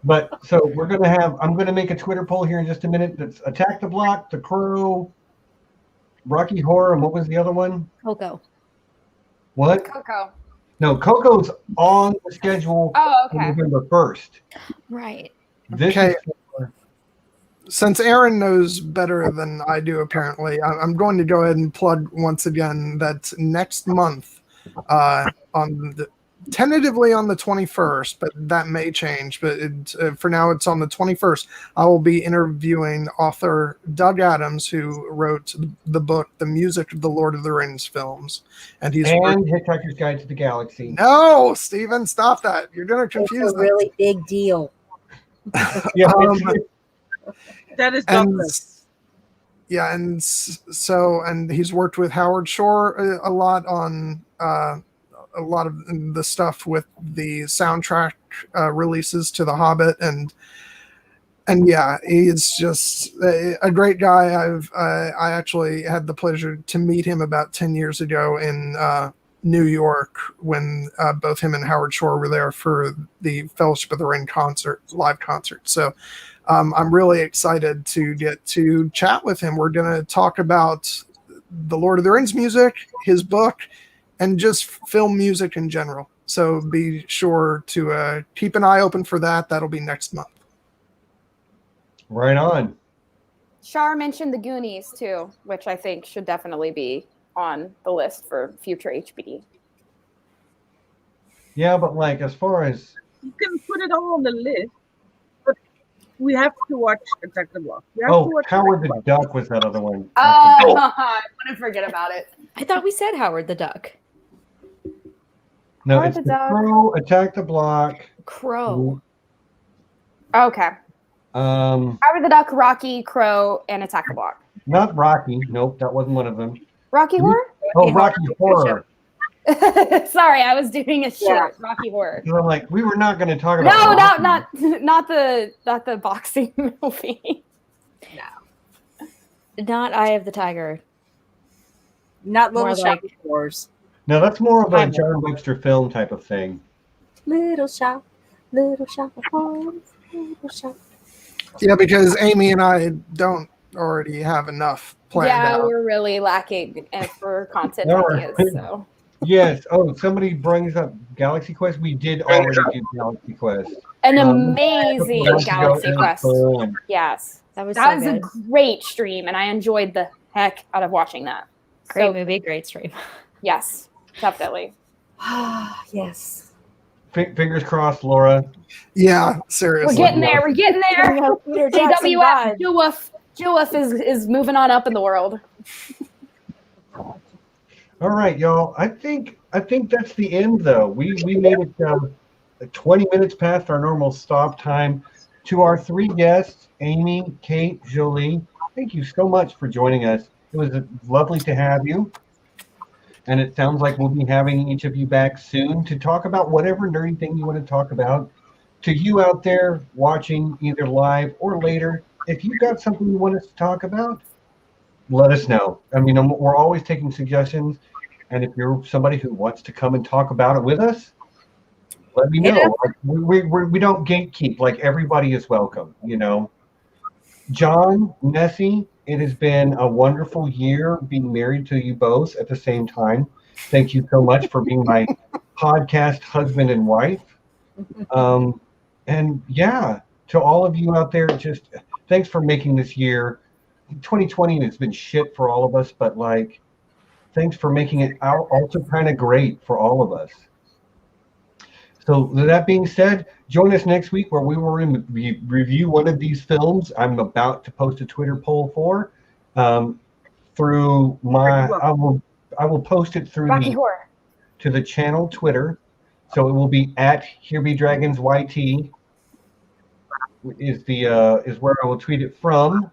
But so I'm going to make a Twitter poll here in just a minute. That's Attack the Block, The Crow, Rocky Horror, and what was the other one? Coco. What? Coco. No, Coco's on the schedule Oh, for okay. November 1st. Right. This Okay. is Since Aaron knows better than I do, apparently, I'm going to go ahead and plug once again that next month, tentatively on the 21st, but that may change. But for now, it's on the 21st. I will be interviewing author Doug Adams, who wrote the book, The Music of the Lord of the Rings films. And Hitchhiker's Guide to the Galaxy. No, Steven, stop that. You're going to confuse It's a really big deal. Yeah, That is and Douglas. yeah, and he's worked with Howard Shore a lot on a lot of the stuff with the soundtrack releases to The Hobbit, and yeah, he's just a great guy. I actually had the pleasure to meet him about 10 years ago in New York when both him and Howard Shore were there for the Fellowship of the Ring live concert. So I'm really excited to get to chat with him. We're going to talk about the Lord of the Rings music, his book, and just film music in general. So be sure to keep an eye open for that. That'll be next month. right on. Shar mentioned the Goonies too, which I think should definitely be on the list for future HBD. Yeah, but like as far as You can put it all on the list, but we have to watch Attack the Block. We have to watch Howard Attack the Duck was that other one. Oh, I want to forget about it. I thought we said Howard the Duck. No, Howard it's the the Duck. Crow, Attack the Block. Crow. Okay. Um, Howard the Duck, Rocky, Crow, and Attack the Block. not Rocky. Nope, that wasn't one of them. Rocky Horror? Oh, Rocky Horror. Sorry, I was doing a short Rocky Horror. So I'm like, we were not going to talk No, about. not the boxing movie. Not Eye of the Tiger. Not More Little like- Shop of Horrors. No, that's more of a I'm- John Webster film type of thing. Little shop of horrors. Little shop. Yeah, because Amy and I don't already have enough planned Yeah, out. we're really lacking for content No, ideas. So Yes. Oh, somebody brings up Galaxy Quest. We did already do Galaxy Quest. an Um, amazing Let's go Galaxy and Quest. fun. Yes, That was that so was good. a great stream, and I enjoyed the heck out of watching that. Great So, movie, great stream. yes, definitely. Yes. Fingers crossed, Laura. Yeah, We're seriously. getting there. We're getting there. Peter Jackson JWF, died. Jewif is moving on up in the world. All right, y'all. I think that's the end, though. We made it 20 minutes past our normal stop time. To our three guests, Amy, Kate, Jolie, thank you so much for joining us. It was lovely to have you. And it sounds like we'll be having each of you back soon to talk about whatever nerdy thing you want to talk about. To you out there watching either live or later, if you've got something you want us to talk about, let us know. I mean, we're always taking suggestions. And if you're somebody who wants to come and talk about it with us, let me know. Yeah. Like, we don't gatekeep. Like, everybody is welcome, you know. John, Nessie, it has been a wonderful year being married to you both at the same time. Thank you so much for being my podcast husband and wife. And yeah, to all of you out there, just thanks for making this year. 2020 has been shit for all of us, but like, thanks for making it also kind of great for all of us. So that being said, join us next week where we will review one of these films I'm about to post a Twitter poll for. Through my, I will post it through Rocky Horror. to the channel Twitter. So it will be at Here Be Dragons YT is where I will tweet it from.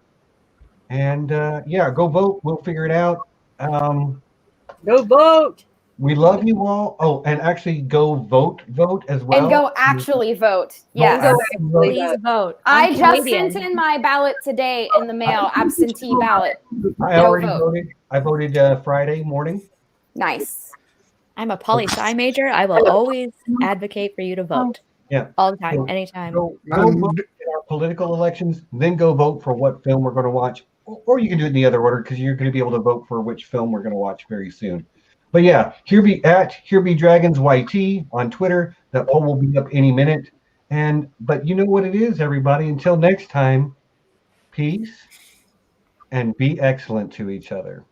And yeah, go vote. We'll figure it out. Go vote. We love you all. Oh, and actually go vote as well. And go actually vote. Yes. Please vote. I just sent in my ballot today in the mail, absentee ballot. I already voted. I voted Friday morning. Nice. I'm a poli-sci major. I will always advocate for you to vote. Yeah. All the time, So anytime. Go vote in our political elections, then go vote for what film we're going to watch. Or you can do it in the other order because you're going to be able to vote for which film we're going to watch very soon. But yeah, here be Dragons YT on Twitter. That poll will be up any minute. But you know what it is, everybody. Until next time, peace and be excellent to each other.